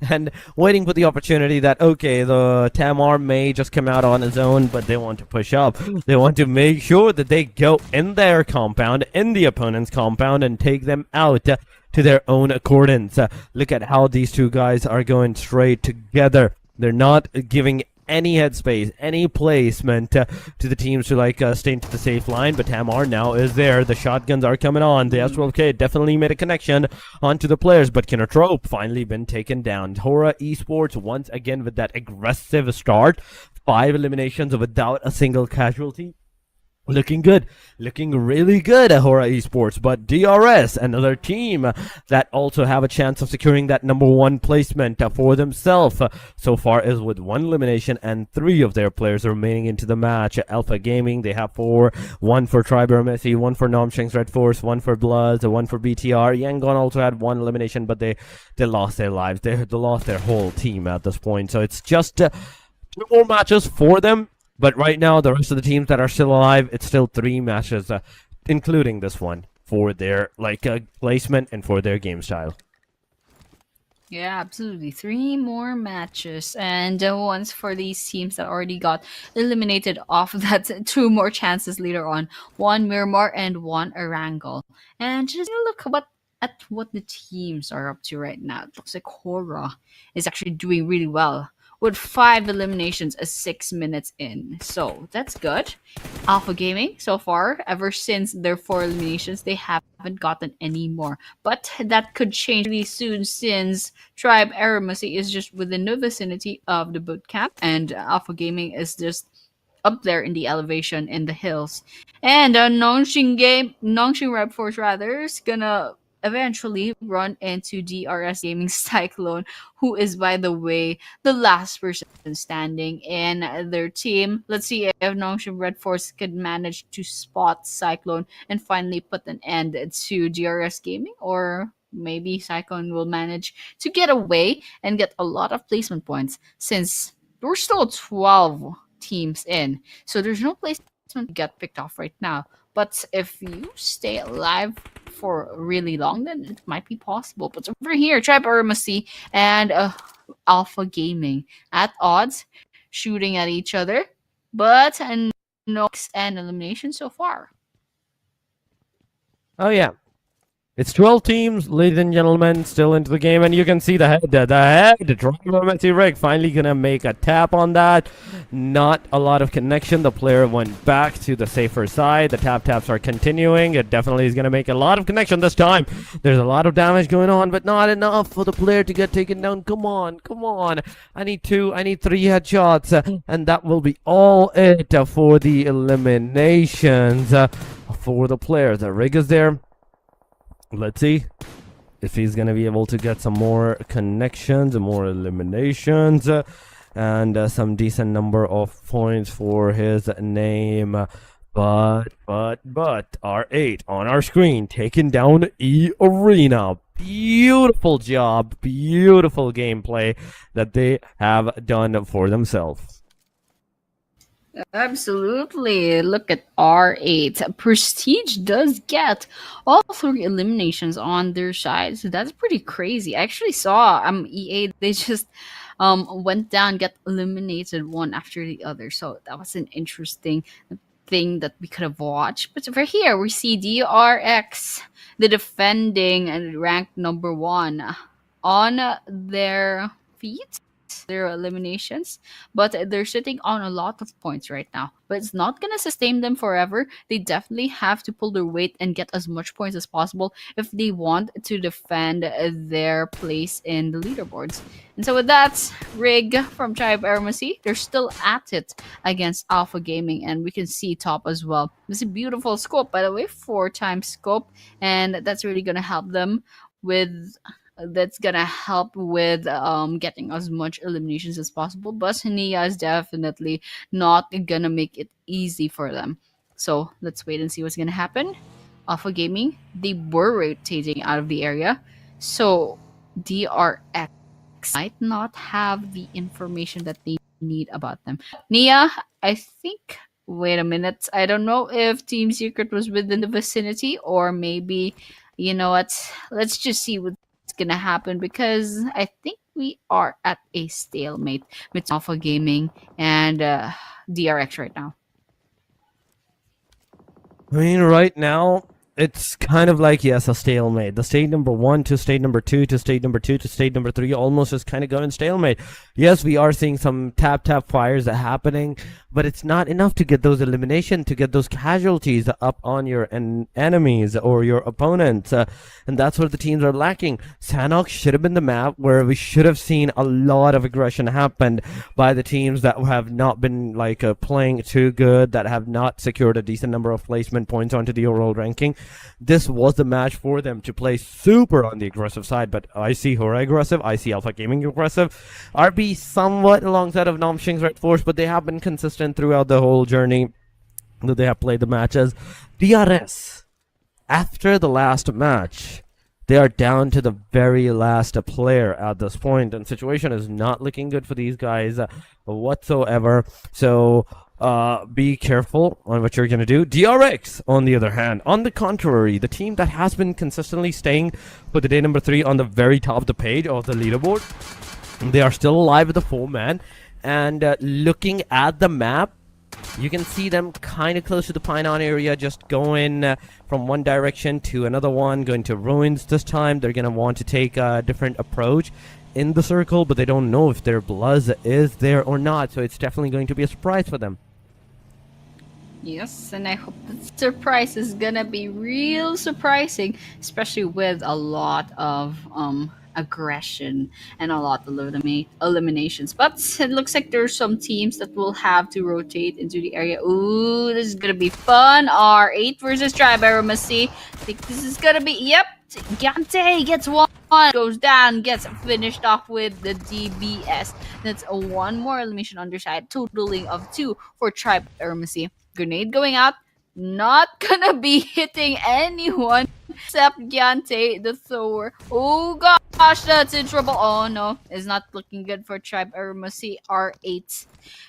And waiting for the opportunity that, okay, the Tamar may just come out on his own, but they want to push up. They want to make sure that they go in their compound, in the opponent's compound, and take them out to their own accordance. Look at how these 2 guys are going straight together. They're not giving any headspace, any placement to the teams to stay into the safe line, but Tamar now is there. The shotguns are coming on. The S12K definitely made a connection onto the players, but Kinotrope finally been taken down. Hora Esports once again with that aggressive start. 5 eliminations without a single casualty. Looking good, looking really good at Hora Esports, but DRS, another team that also have a chance of securing that number 1 placement for themselves, so far is with 1 elimination and 3 of their players remaining into the match. Alpha Gaming, they have 4, 1 for Triber Messi, 1 for Nomsheng's Red Force, 1 for Bloods, 1 for BTR. Yangon also had 1 elimination, but they lost their lives. They lost their whole team at this point, so it's just 2 more matches for them. But right now, the rest of the teams that are still alive, it's still 3 matches, including this one, for their placement and for their game style. Yeah, absolutely. 3 more matches. And once for these teams that already got eliminated off that, 2 more chances later on. 1 Miramar and 1 Erangel. And just look at what the teams are up to right now. It looks like Hora is actually doing really well, with 5 eliminations 6 minutes in. So that's good. Alpha Gaming, so far, ever since their 4 eliminations, they haven't gotten any more. But that could change really soon, since Tribe Aramasi is just within the vicinity of the boot camp, and Alpha Gaming is just up there in the elevation in the hills. And Nongshing Red Force rather is gonna eventually run into DRS Gaming Cyclone, who is, by the way, the last person standing in their team. Let's see if Nongshim Red Force could manage to spot Cyclone and finally put an end to DRS Gaming, or maybe Cyclone will manage to get away and get a lot of placement points since we're still 12 teams in. So there's no placement to get picked off right now. But if you stay alive for really long, then it might be possible. But over here, Tribe Armacy and Alpha Gaming at odds, shooting at each other, but no and elimination so far. Oh yeah. It's 12 teams, ladies and gentlemen, still into the game, and you can see the head, driver Messi Rig finally gonna make a tap on that. Not a lot of connection. The player went back to the safer side. The taps are continuing. It definitely is gonna make a lot of connection this time. There's a lot of damage going on, but not enough for the player to get taken down. Come on. I need 3 headshots, and that will be all it for the eliminations for the players. The Rig is there. Let's see if he's going to be able to get some more connections, more eliminations, and some decent number of points for his name. But R8 on our screen, taking down E-Arena. Beautiful job, beautiful gameplay that they have done for themselves. Absolutely. Look at R8. Prestige does get all 3 eliminations on their side. So that's pretty crazy. I actually saw EA, they just went down, get eliminated one after the other. So that was an interesting thing that we could have watched. But over here we see DRX, the defending and ranked number 1 on their feet, their eliminations, but they're sitting on a lot of points right now. But it's not gonna sustain them forever. They definitely have to pull their weight and get as much points as possible if they want to defend their place in the leaderboards. And so with that, Rig from Tribe Armacy, they're still at it against Alpha Gaming, and we can see top as well. This is a beautiful scope, by the way, 4 times scope, and that's really gonna help them with getting as much eliminations as possible. But Nia is definitely not gonna make it easy for them. So let's wait and see what's gonna happen. Alpha Gaming, they were rotating out of the area, so DRX might not have the information that they need about them. Nia, I think. Wait a minute. I don't know if Team Secret was within the vicinity, or maybe, you know what? Let's just see what's gonna happen, because I think we are at a stalemate with Alpha Gaming and DRX right now. I mean, right now, it's kind of like, yes, a stalemate. The state number 1 to state number 2 to state number 2 to state number 3 almost is kind of going stalemate. Yes, we are seeing some tap fires happening, but it's not enough to get those elimination, to get those casualties up on your enemies or your opponents, and that's what the teams are lacking. Sanhok should have been the map where we should have seen a lot of aggression happen by the teams that have not been playing too good, that have not secured a decent number of placement points onto the overall ranking. This was the match for them to play super on the aggressive side, but I see Hora aggressive, I see Alpha Gaming aggressive, RB somewhat alongside of Nomshing's Red Force, but they have been consistent throughout the whole journey that they have played the matches. DRS, after the last match, they are down to the very last player at this point, and situation is not looking good for these guys whatsoever. So be careful on what you're going to do. DRX, on the other hand, on the contrary, the team that has been consistently staying for the day number 3 on the very top of the page of the leaderboard, they are still alive with the 4-man, and looking at the map, you can see them kind of close to the Pinon area, just going from one direction to another one, going to ruins. This time they're going to want to take a different approach in the circle, but they don't know if their Bluzz is there or not, so it's definitely going to be a surprise for them. Yes, and I hope the surprise is gonna be real surprising, especially with a lot of aggression and a lot of eliminations. But it looks like there's some teams that will have to rotate into the area. Ooh, this is gonna be fun. R8 versus Tribe Armacy. I think this is gonna be, yep, Gante gets one, goes down, gets finished off with the DBS. That's a one more elimination on their side, totaling of 2 for Tribe Ermacy. Grenade going out, not gonna be hitting anyone except Gante, the thrower. Oh gosh, that's in trouble. Oh no, it's not looking good for Tribe Ermacy. R8.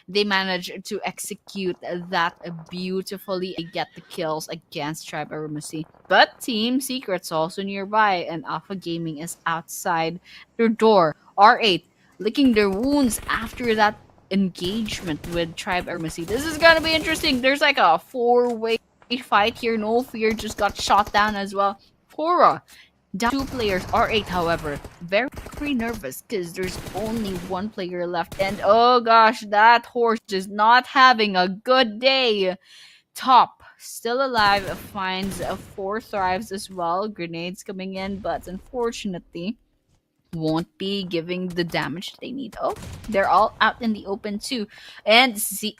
They managed to execute that beautifully and get the kills against Tribe Ermacy. But Team Secret's also nearby, and Alpha Gaming is outside their door. R8 licking their wounds after that engagement with Tribe Ermacy. This is gonna be interesting. There's like a 4-way fight here. No Fear just got shot down as well. Hora down 2 players. R8, however, very nervous because there's only 1 player left. And oh gosh, that horse is not having a good day. Top still alive, finds 4 thrives as well. Grenades coming in, but unfortunately won't be giving the damage they need. Oh, they're all out in the open too. And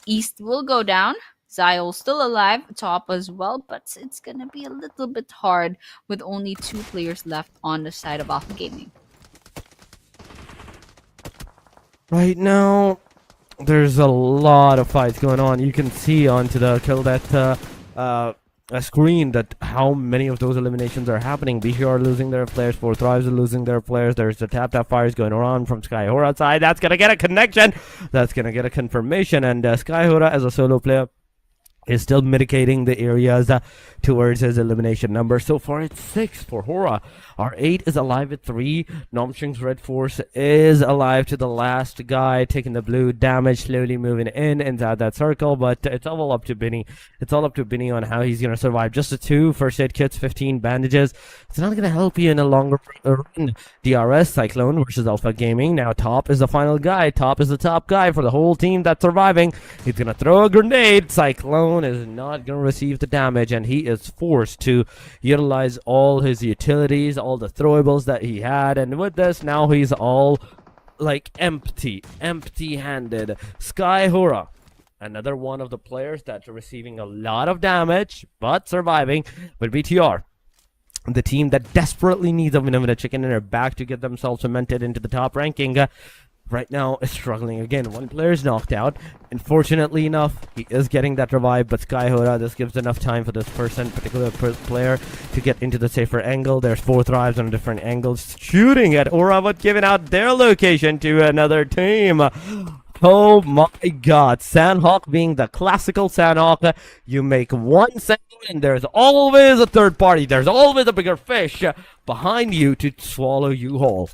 East will go down. Zio still alive, top as well, but it's gonna be a little bit hard with only 2 players left on the side of Alpha Gaming. Right now, there's a lot of fights going on. You can see onto the kill that screen that how many of those eliminations are happening. BC are losing their players, 4 Thrives are losing their players. There's the tap fires going around from Skyhora side. That's gonna get a connection. That's gonna get a confirmation. And Skyhora as a solo player is still mitigating the areas towards his elimination number. So far, it's 6 for Hora. R8 is alive at 3. Nomstring's Red Force is alive to the last guy, taking the blue damage, slowly moving in inside that circle. But it's all up to Binny. It's all up to Binny on how he's going to survive. Just a 2 first aid kits, 15 bandages. It's not going to help you in a longer run. DRS, Cyclone versus Alpha Gaming. Now Top is the final guy. Top is the top guy for the whole team that's surviving. He's going to throw a grenade. Cyclone is not going to receive the damage, and he is forced to utilize all his utilities, all the throwables that he had, and with this now he's all like empty-handed. Skyhora, another one of the players that's receiving a lot of damage but surviving with BTR, the team that desperately needs a win of a chicken in their back to get themselves cemented into the top ranking. Right now is struggling again. 1 player is knocked out. Unfortunately enough, he is getting that revive, but Skyhora, this gives enough time for this particular player to get into the safer angle. There's 4 Thrives on different angles shooting at Aura, but giving out their location to another team. Oh my god, Sanhok being the classical Sanhok, you make 1 second and there's always a third party. There's always a bigger fish behind you to swallow you whole.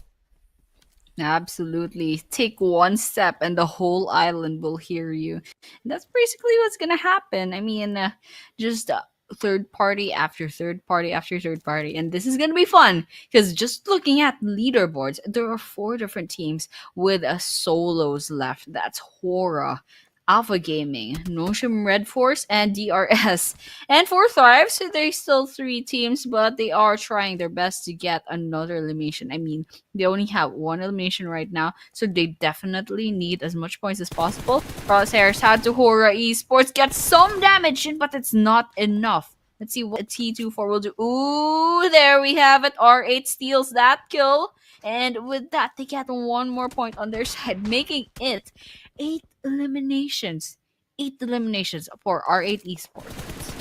Absolutely. Take 1 step and the whole island will hear you. And that's basically what's going to happen. I mean, just third party after third party after third party. And this is going to be fun because just looking at leaderboards, there are 4 different teams with solos left. That's Hora, Alpha Gaming, Noshim Red Force, and DRS. And for Thrive, so there's still 3 teams, but they are trying their best to get another elimination. I mean, they only have 1 elimination right now, so they definitely need as much points as possible. Crosshairs had to Hora Esports get some damage in, but it's not enough. Let's see what T24 will do. Ooh, there we have it. R8 steals that kill. And with that, they get 1 more point on their side, making it 8 eliminations. 8 eliminations for R8 Esports.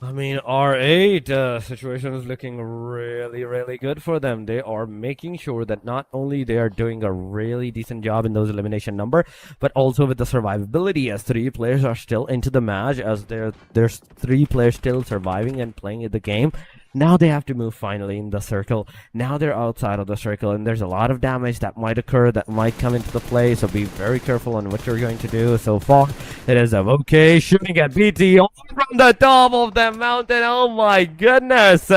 I mean, R8 situation is looking really good for them. They are making sure that not only they are doing a really decent job in those elimination number, but also with the survivability, as 3 players are still into the match, as there's 3 players still surviving and playing the game. Now they have to move finally in the circle. Now they're outside of the circle, and there's a lot of damage that might occur, that might come into the play, so be very careful on what you're going to do. So far, it is okay shooting at BT from the top of the mountain. Oh my goodness!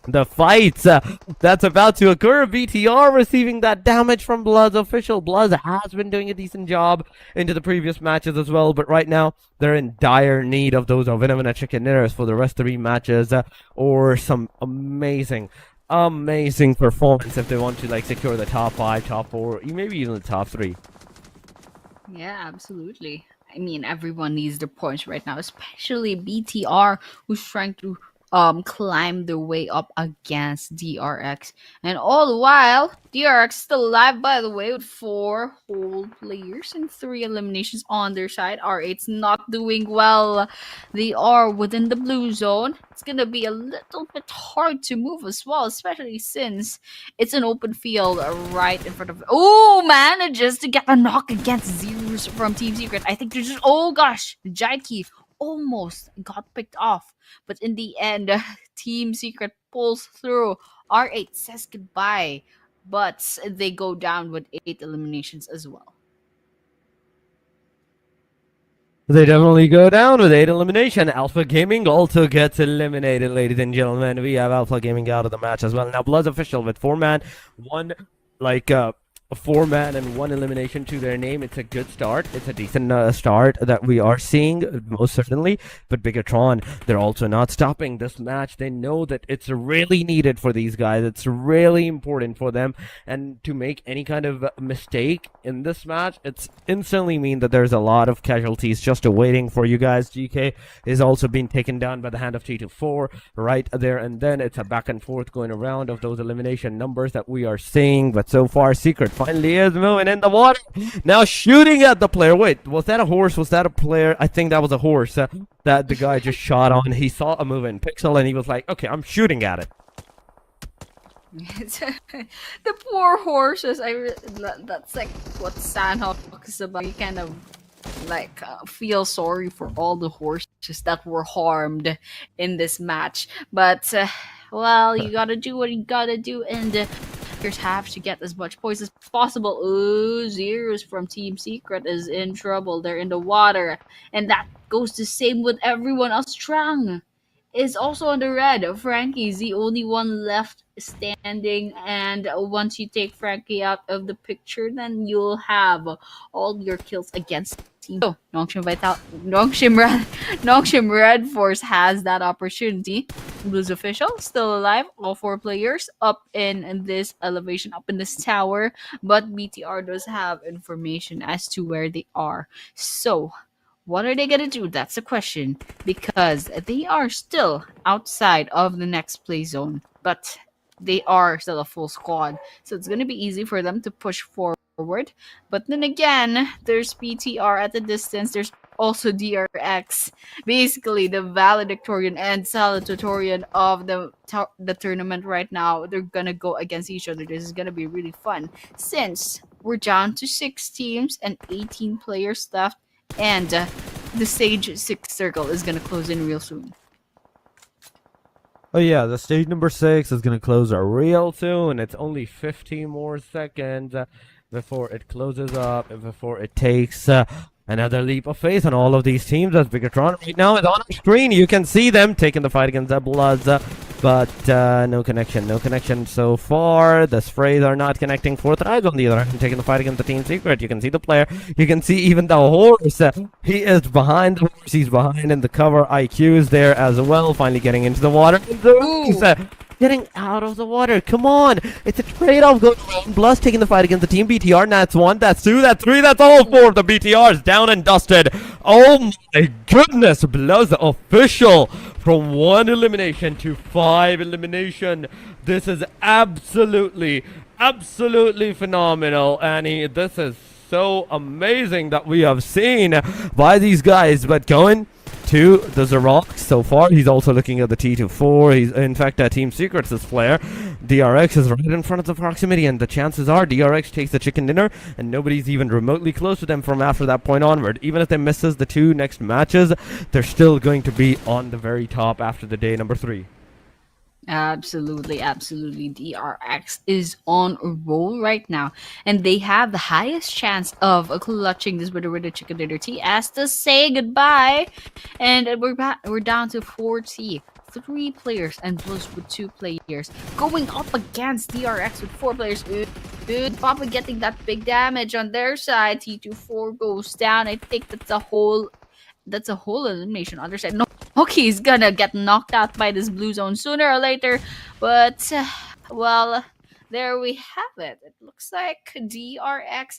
The fights that's about to occur. BTR receiving that damage from Bloods. Official Bloods has been doing a decent job into the previous matches as well, but right now they're in dire need of those Vinamina chicken dinners for the rest 3 matches, or some amazing performance if they want to like secure the top 5, top 4, maybe even the top 3. Yeah, absolutely. I mean, everyone needs the points right now, especially BTR, who's trying to climb their way up against DRX. And all the while, DRX still alive, by the way, with 4 whole players and 3 eliminations on their side. R8's not doing well. They are within the blue zone. It's gonna be a little bit hard to move as well, especially since it's an open field right in front of. Oh, manages to get a knock against Zeros from Team Secret. I think there's just. Oh gosh, the giant key almost got picked off. But in the end, Team Secret pulls through. R8 says goodbye, but they go down with 8 eliminations as well. They definitely go down with 8 elimination. Alpha Gaming also gets eliminated, ladies and gentlemen. We have Alpha Gaming out of the match as well. Now Blood's official with 4-man, a 4-man and 1 elimination to their name. It's a good start. It's a decent start that we are seeing, most certainly. But Bigatron, they're also not stopping this match. They know that it's really needed for these guys. It's really important for them. And to make any kind of mistake in this match, it's instantly mean that there's a lot of casualties just waiting for you guys. GK is also being taken down by the hand of T24 right there. And then it's a back and forth going around of those elimination numbers that we are seeing. But so far, Secret finally is moving in the water. Now shooting at the player. Wait, was that a horse? Was that a player? I think that was a horse that the guy just shot on. He saw a moving pixel and he was like, okay, I'm shooting at it. The poor horses. That's like what Sanhok is about. You kind of like feel sorry for all the horses that were harmed in this match. But well, you gotta do what you gotta do, and have to get as much points as possible. Ooh, Zeros from Team Secret is in trouble. They're in the water, and that goes the same with everyone else. Strang is also on the red. Frankie's the only one left standing, and once you take Frankie out of the picture, then you'll have all your kills against team. So, Nongshim Red Force has that opportunity. Blues official still alive. All 4 players up in this elevation, up in this tower, but BTR does have information as to where they are. So, what are they gonna do? That's the question, because they are still outside of the next play zone, but they are still a full squad, so it's gonna be easy for them to push forward. But then again, there's BTR at the distance. There's also DRX, basically the valedictorian and salutatorian of the tournament right now. They're gonna go against each other. This is gonna be really fun since we're down to 6 teams and 18 players left. And the stage 6 circle is going to close in real soon. Oh yeah, the stage number 6 is going to close real soon. It's only 15 more seconds before it closes up and before it takes another leap of faith on all of these teams. As Bigatron right now is on the screen. You can see them taking the fight against the Bloods. But no connection so far. The sprays are not connecting. Fourth Eyes on the other hand, taking the fight against the Team Secret. You can see the player. You can see even the horse. He is behind the horse. He's behind in the cover. IQ is there as well. Finally getting into the water. Getting out of the water. Come on. It's a trade-off going around. Bloods taking the fight against the Team BTR. That's 1, that's 2, that's 3, that's all 4 of the BTRs down and dusted. Oh my goodness. Bloods official. From 1 elimination to 5 elimination. This is absolutely phenomenal, Annie. This is so amazing that we have seen by these guys. But going to the Zarok so far, he's also looking at the T24. He's in fact Team Secret's this player. DRX is right in front of the proximity, and the chances are DRX takes the chicken dinner, and nobody's even remotely close to them from after that point onward. Even if they misses the 2 next matches, they're still going to be on the very top after the day number 3. Absolutely. DRX is on a roll right now, and they have the highest chance of clutching this with a chicken dinner. T has to say goodbye, and we're down to 4T. 3 players and Blues with 2 players going up against DRX with 4 players. Good. Papa getting that big damage on their side. T24 goes down. I think that's a whole elimination on their side. No, okay, he's gonna get knocked out by this blue zone sooner or later. But well, there we have it. It looks like DRX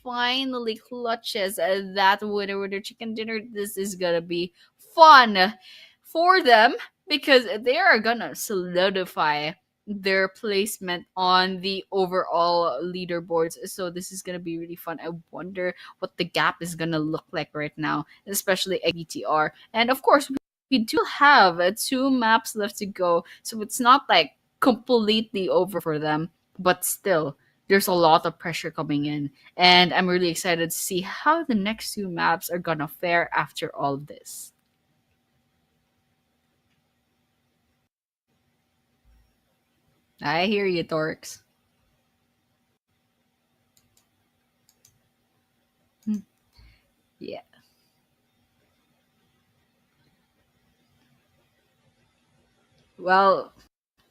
finally clutches that winner with their chicken dinner. This is gonna be fun for them. because they are gonna solidify their placement on the overall leaderboards. So this is gonna be really fun. I wonder what the gap is gonna look like right now, especially at BTR. And of course, we do have two maps left to go, so it's not like completely over for them, but still. There's a lot of pressure coming in, and I'm really excited to see how the next two maps are gonna fare after all of this. I hear you, Torx. Hmm. Yeah. Well,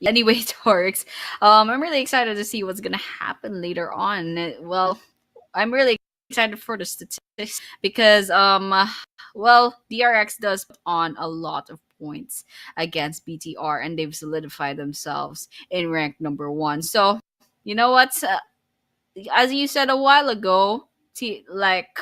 anyway, Torx, I'm really excited to see what's gonna happen later on. Well, I'm really excited for the statistics because, well, DRX does put on a lot of points against BTR, and they've solidified themselves in rank number one. So, you know what? As you said a while ago, like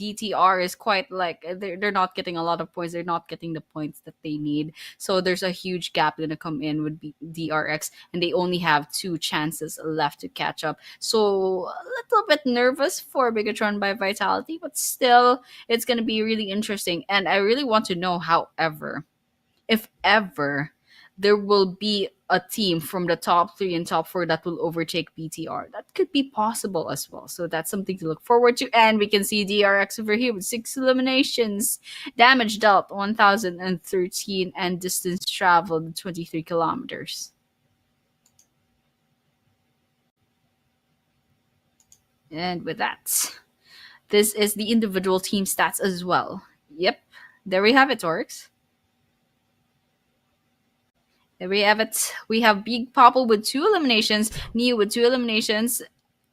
DTR is quite like they're not getting a lot of points. They're not getting the points that they need. So there's a huge gap gonna come in with DRX, and they only have two chances left to catch up. So a little bit nervous for Bigatron by Vitality, but still, it's gonna be really interesting. And I really want to know, however, if ever there will be a team from the top three and top four that will overtake BTR. That could be possible as well. So that's something to look forward to. And we can see DRX over here with 6 eliminations, damage dealt 1013, and distance traveled 23 kilometers. And with that, this is the individual team stats as well. Yep, there we have it, Torx. There we have it. We have Big Popple with 2 eliminations, Neo with 2 eliminations,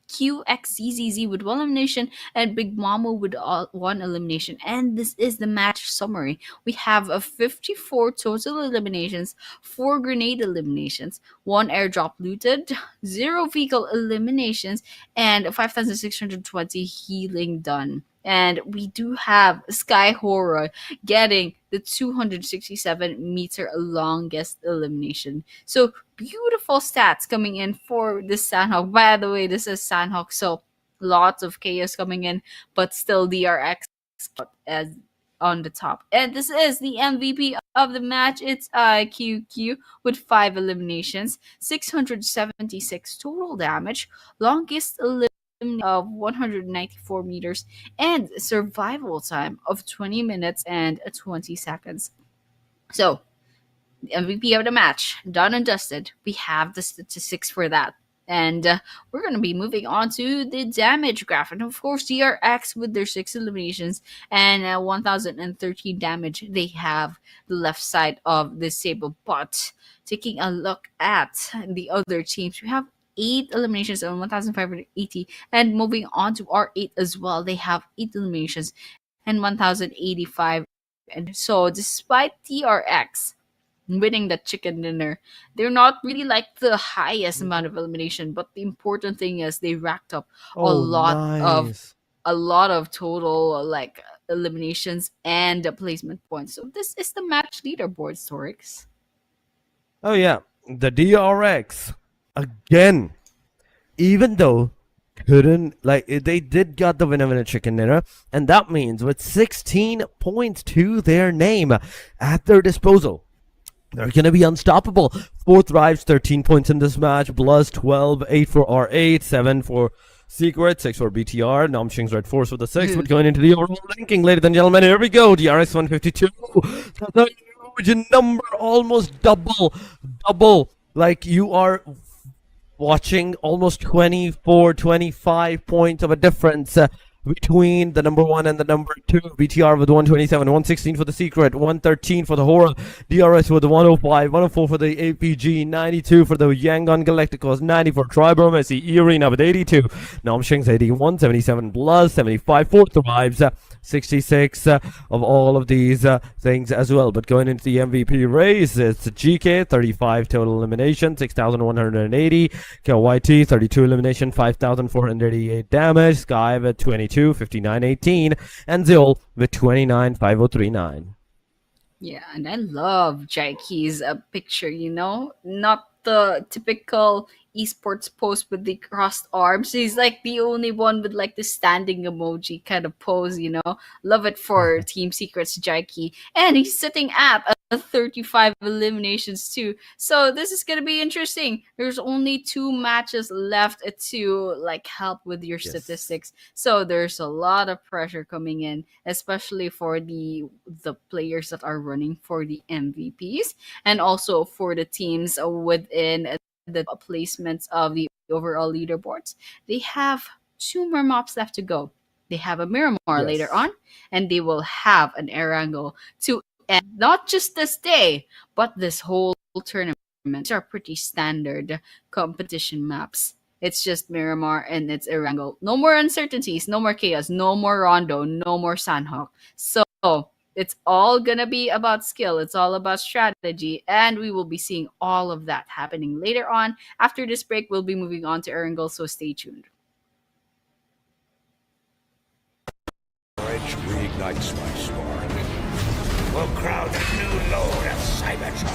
QXZZZ with 1 elimination, and Big Mamo with 1 elimination. And this is the match summary. We have 54 total eliminations, 4 grenade eliminations, 1 airdrop looted, 0 vehicle eliminations, and 5,620 healing done. And we do have Sky Horror getting the 267-meter longest elimination. So beautiful stats coming in for this Sanhok. By the way, this is Sanhok, so lots of chaos coming in, but still DRX as on the top. And this is the MVP of the match. It's IQQ with 5 eliminations, 676 total damage, longest elimination of 194 meters, and survival time of 20 minutes and 20 seconds. So, the MVP of the match, done and dusted. We have the statistics for that. And we're going to be moving on to the damage graph. And of course, DRX with their 6 eliminations and 1013 damage, they have the left side of the Sable. But taking a look at the other teams, we have 8 eliminations and 1,580. And moving on to R8 as well, they have 8 eliminations and 1,085. And so, despite DRX winning the chicken dinner, they're not really like the highest amount of elimination, but the important thing is they racked up a lot of total like eliminations and placement points. So this is the match leaderboard, Storix. Oh yeah, the DRX again. Even though couldn't like they did got the winner in a chicken dinner, and that means with 16 points to their name at their disposal, they're going to be unstoppable. 4 thrives, 13 points in this match. Bluz 12, 8 for R8, 7 for Secret, 6 for BTR. Namching's right 4 for the 6. But going into the overall ranking, ladies and gentlemen, here we go. DRX 152. That's a huge number, almost double. Like you are watching almost 24, 25 points of a difference between the number 1 and the number 2. BTR with 127, 116 for the Secret, 113 for the Horror, DRS with 105, 104 for the APG, 92 for the Yangon Galacticos, 90 for Tribal Messi, Irina with 82, Namshing's 81, 77 Bluz, 75 for Thrives, 66 of all of these things as well. But going into the MVP race, it's GK, 35 total elimination, 6,180, KYT, 32 elimination, 5,488 damage, Sky with 22, 59, 18, and Zil with 29, 5039. Yeah, and I love Jaiki's picture, not the typical esports post with the crossed arms. He's like the only one with like the standing emoji kind of pose, Love it for Team Secret's Jaiki. And he's sitting at a 35 eliminations too. So this is gonna be interesting. There's only 2 matches left to like help with your Yes. statistics. So there's a lot of pressure coming in, especially for the players that are running for the MVPs, and also for the teams within the placements of the overall leaderboards. They have 2 more mops left to go. They have a Miramar later Yes. on, and they will have an Erangel to end not just this day, but this whole tournament. These are pretty standard competition maps. It's just Miramar and it's Erangel. No more uncertainties, no more chaos, no more Rondo, no more Sanhok. So it's all gonna be about skill. It's all about strategy, and we will be seeing all of that happening later on. After this break, we'll be moving on to Erangel, so stay tuned. Courage reignites my spark. We'll crowd a new load of Cybertron.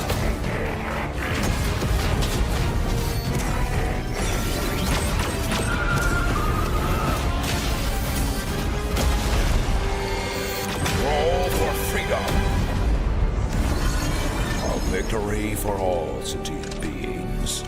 Roll for freedom. A victory for all sentient beings.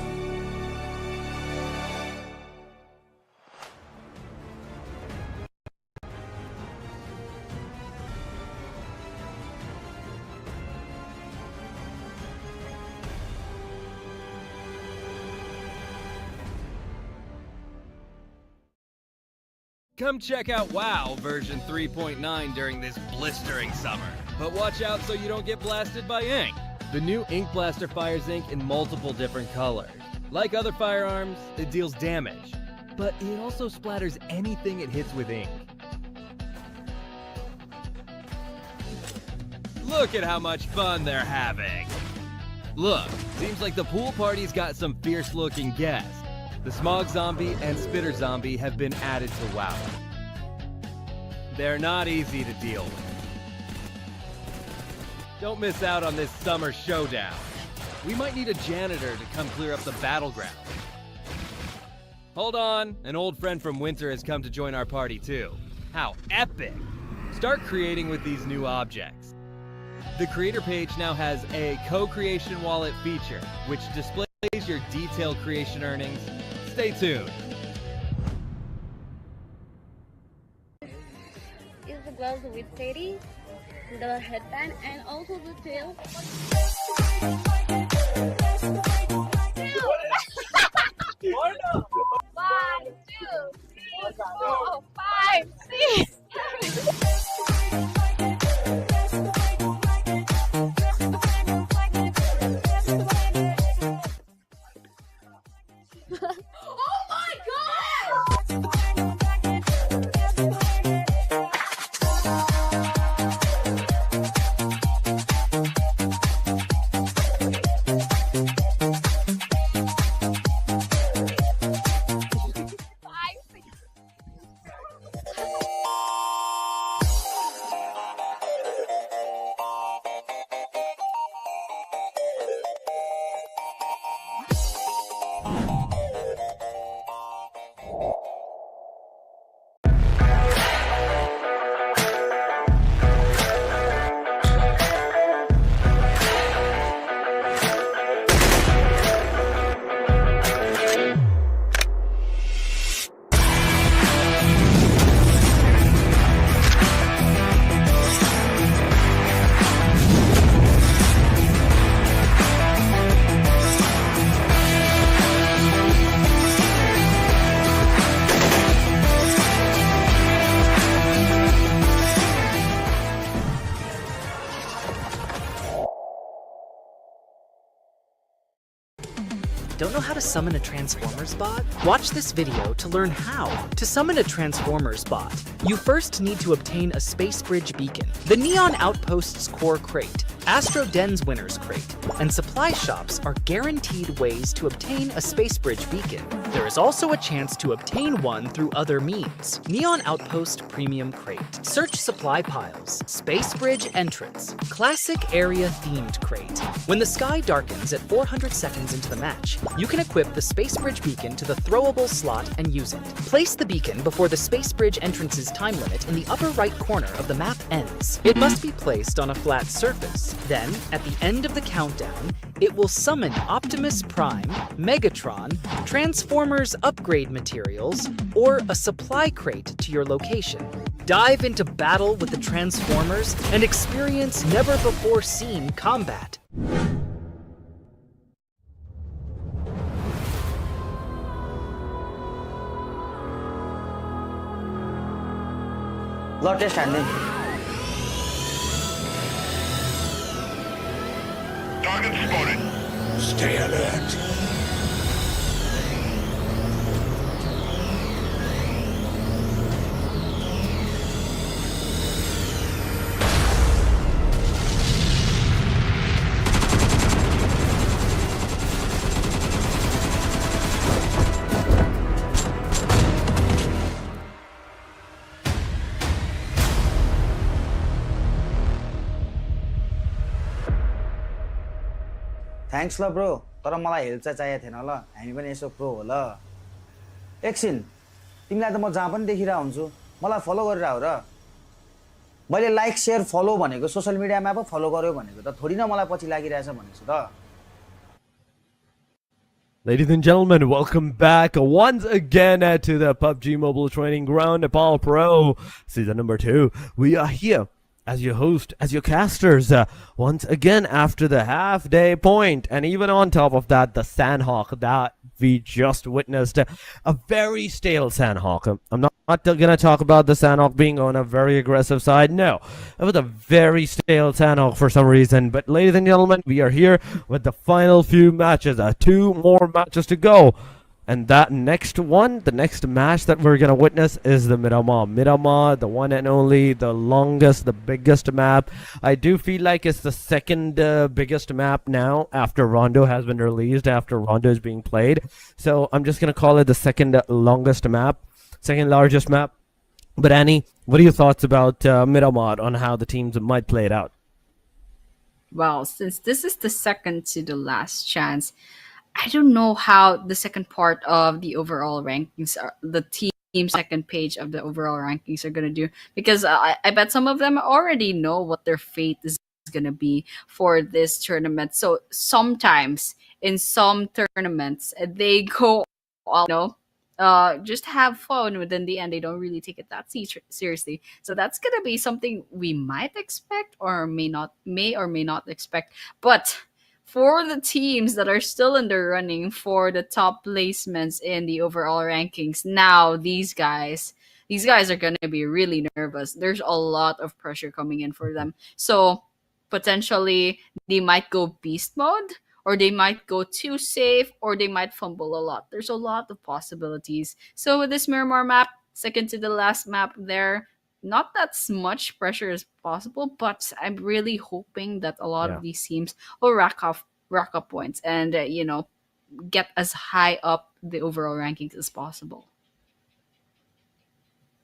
Come check out WoW version 3.9 during this blistering summer. But watch out so you don't get blasted by ink. The new Ink Blaster fires ink in multiple different colors. Like other firearms, it deals damage, but it also splatters anything it hits with ink. Look at how much fun they're having. Look, seems like the pool party's got some fierce-looking guests. The Smog Zombie and Spitter Zombie have been added to WoW. They're not easy to deal with. Don't miss out on this summer showdown. We might need a janitor to come clear up the battleground. Hold on, an old friend from Winter has come to join our party too. How epic! Start creating with these new objects. The creator page now has a co-creation wallet feature, which displays your detailed creation earnings. Stay tuned. Is the gloves with teddy, the headband, and also the tail. One, two, three, 4, 5, 6. Oh my god! Don't know how to summon a Transformers bot? Watch this video to learn how to summon a Transformers bot. You first need to obtain a Space Bridge beacon, the Neon Outpost's core crate, Astro Den's Winners Crate, and supply shops are guaranteed ways to obtain a Space Bridge beacon. There is also a chance to obtain one through other means. Neon Outpost Premium Crate, Search Supply Piles, Space Bridge Entrance, Classic Area Themed Crate. When the sky darkens at 400 seconds into the match, you can equip the Space Bridge beacon to the throwable slot and use it. Place the beacon before the Space Bridge entrance's time limit in the upper right corner of the map ends. It must be placed on a flat surface. Then, at the end of the countdown, it will summon Optimus Prime, Megatron, Transformers upgrade materials, or a supply crate to your location. Dive into battle with the Transformers and experience never-before-seen combat. ल test हान्ने Target spotted. Stay alert. Thanks ल bro तर मलाई help चाहिँ चाहिएको थिएन ल हामी पनि यसो प्रो हो ल एकछिन तिमीलाई त म जहाँ पनि देखिरहेको हुन्छु मलाई फलो गरेर हो र मैले लाइक सेयर फलो भनेको सोशल मिडियामा पो फलो गर्यो भनेको त थोडी न मलाई पछि लागिरहेछ भनेको छु त Ladies and gentlemen, welcome back once again to the PUBG Mobile Training Ground, Nepal Pro Season number 2. We are here as your host, as your casters, once again after the half-day point, and even on top of that, the Sanhok that we just witnessed, a very stale Sanhok. I'm not going to talk about the Sanhok being on a very aggressive side. No, it was a very stale Sanhok for some reason. But ladies and gentlemen, we are here with the final few matches. 2 more matches to go. And that next one, the next match that we're going to witness is the Miramar. Miramar, the one and only, the longest, the biggest map. I do feel like it's the second biggest map now after Rondo has been released, after Rondo is being played. So I'm just going to call it the second longest map, second largest map. But Annie, what are your thoughts about Miramar on how the teams might play it out? Well, since this is the second to the last chance, I don't know how the second part of the overall rankings, the team second page of the overall rankings are going to do, because I bet some of them already know what their fate is going to be for this tournament. So sometimes in some tournaments, they go all, just have fun, but in the end, they don't really take it that seriously. So that's going to be something we might expect or may or may not expect. But for the teams that are still in the running for the top placements in the overall rankings, now these guys are going to be really nervous. There's a lot of pressure coming in for them. So potentially they might go beast mode, or they might go too safe, or they might fumble a lot. There's a lot of possibilities. So with this Miramar map, second to the last map there, not that much pressure as possible, but I'm really hoping that a lot of these teams will rack up points and get as high up the overall rankings as possible.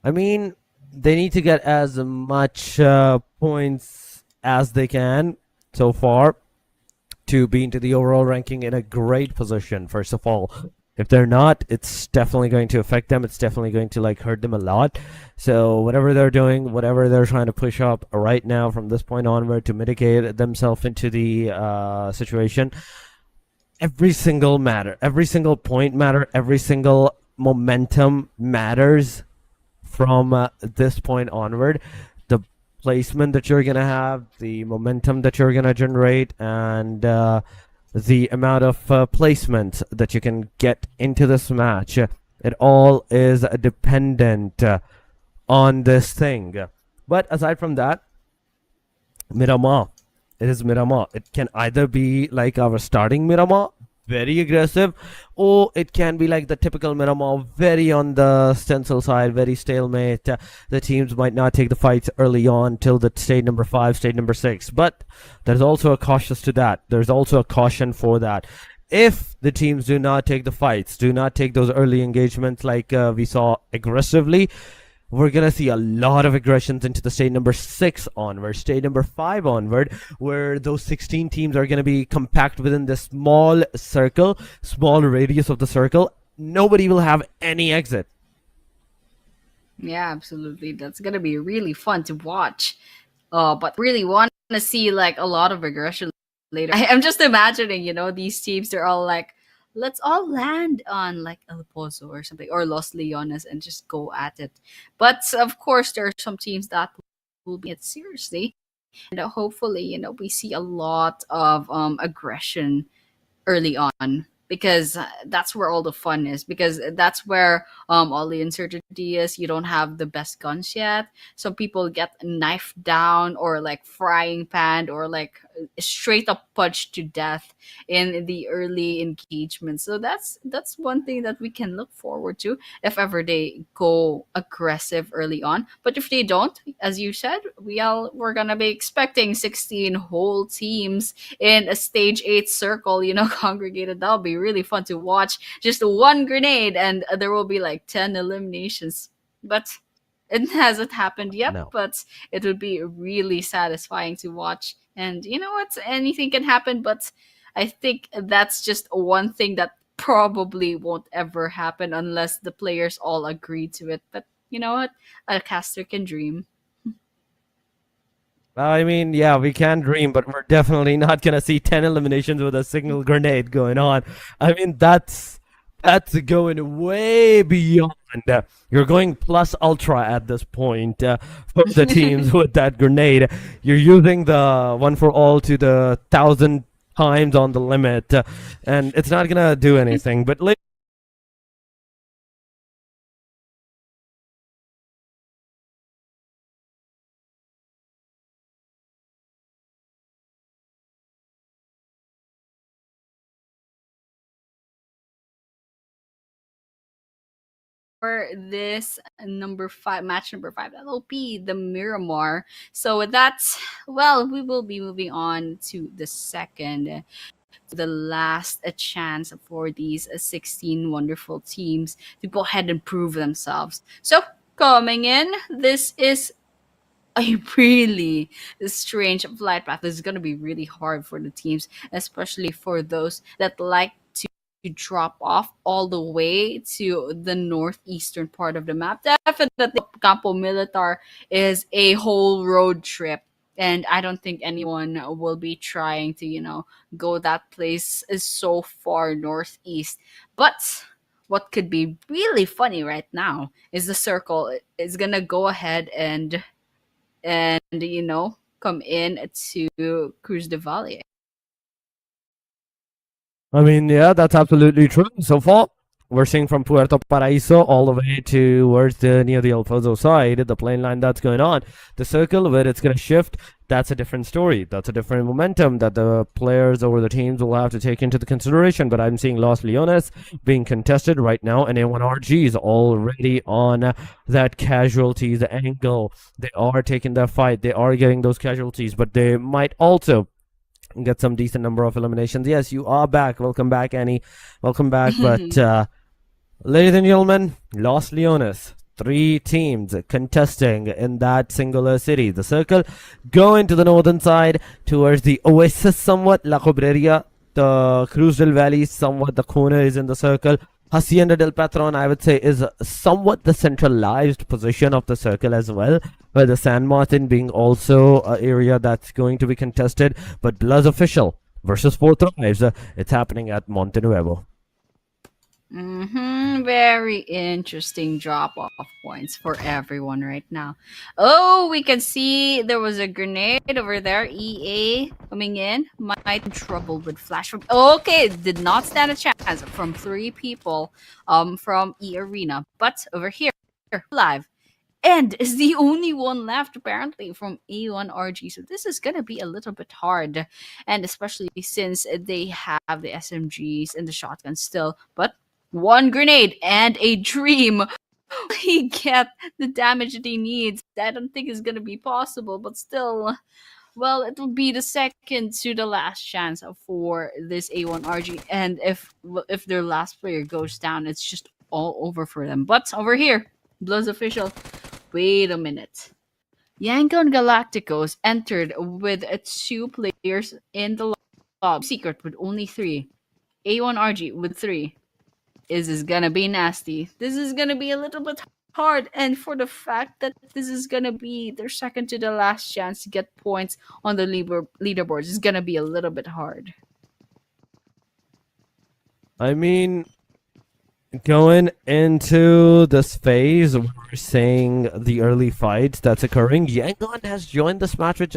I mean, they need to get as much points as they can so far to be into the overall ranking in a great position. First of all, if they're not, it's definitely going to affect them. It's definitely going to hurt them a lot. So whatever they're doing, whatever they're trying to push up right now from this point onward to mitigate themselves into the situation, every single point matter, every single momentum matters from this point onward. The placement that you're going to have, the momentum that you're going to generate, and the amount of placements that you can get into this match, it all is dependent on this thing. But aside from that, Miramar, it is Miramar. It can either be like our starting Miramar, very aggressive, or it can be like the typical Miramar, very on the stencil side, very stalemate. The teams might not take the fights early on till the stage number 5, stage number 6. But there's also a cautious to that. There's also a caution for that. If the teams do not take the fights, do not take those early engagements like we saw aggressively, we're gonna see a lot of aggressions into the stage number 6 onward, stage number 5 onward, where those 16 teams are gonna be compact within this small circle, small radius of the circle. Nobody will have any exit. Yeah, absolutely. That's gonna be really fun to watch. But really want to see like a lot of aggression later. I'm just imagining, these teams. They're all like, let's all land on like El Pozo or something or Los Leones and just go at it. But of course, there are some teams that will be it seriously, and hopefully, we see a lot of aggression early on because that's where all the fun is, because that's where all the uncertainty is. You don't have the best guns yet. Some people get knifed down or like frying pan or like straight up punched to death in the early engagement. So that's one thing that we can look forward to if ever they go aggressive early on. But if they don't, as you said, we're gonna be expecting 16 whole teams in a stage 8 circle, congregated. That'll be really fun to watch. Just one grenade and there will be like 10 eliminations. But it hasn't happened yet, No. but it would be really satisfying to watch. And you know what? Anything can happen, but I think that's just one thing that probably won't ever happen unless the players all agree to it. But you know what? A caster can dream. I mean, yeah, we can dream, but we're definitely not gonna see 10 eliminations with a single grenade going on. I mean, that's going way beyond. You're going plus ultra at this point for the teams with that grenade. You're using the one for all to the 1,000 times on the limit, and it's not gonna do anything. But For this match number 5, that'll be the Miramar. So with that, well, we will be moving on to the second, the last chance for these 16 wonderful teams to go ahead and prove themselves. So coming in, this is a really strange flight path. This is going to be really hard for the teams, especially for those that like to drop off all the way to the northeastern part of the map. Definitely, Campo Militar is a whole road trip. And I don't think anyone will be trying to, go that place is so far northeast. But what could be really funny right now is the circle is gonna go ahead and come in to Cruz de Valle. I mean, yeah, that's absolutely true. So far, we're seeing from Puerto Paraíso all the way towards near the El Pozo side, the plain line that's going on. The circle where it's going to shift, that's a different story. That's a different momentum that the players or the teams will have to take into the consideration. But I'm seeing Los Leones being contested right now, and A1RG is already on that casualties angle. They are taking that fight. They are getting those casualties, but they might also get some decent number of eliminations. Yes, you are back. Welcome back, Annie. Welcome back. But ladies and gentlemen, Los Leones, 3 teams contesting in that singular city. The circle going to the northern side towards the oasis somewhat, La Cobreria. The Cruz del Valle somewhat, the corner is in the circle. Hacienda del Patron, I would say, is somewhat the centralized position of the circle as well, with the San Martin being also an area that's going to be contested. But Bloods official versus Four Thrives, it's happening at Monte Nuevo. Very interesting drop off points for everyone right now. Oh, we can see there was a grenade over there. EA coming in. Might be trouble with flash. Okay, did not stand a chance from 3 people from E Arena. But over here, live, and is the only one left apparently from A1RG. So this is gonna be a little bit hard, and especially since they have the SMGs and the shotguns still. But one grenade and a dream. He get the damage that he needs. I don't think it's gonna be possible, but still. Well, it will be the second to the last chance for this A1RG, and if their last player goes down, it's just all over for them. But over here, Blood's official. Wait a minute. Yangon Galacticos entered with 2 players in the lobby. Secret with only 3. A1RG with 3. Is this gonna be nasty? This is gonna be a little bit hard, and for the fact that this is gonna be their second to the last chance to get points on the leaderboards is gonna be a little bit hard. I mean, going into this phase, we're seeing the early fights that's occurring. Yangon has joined this match with just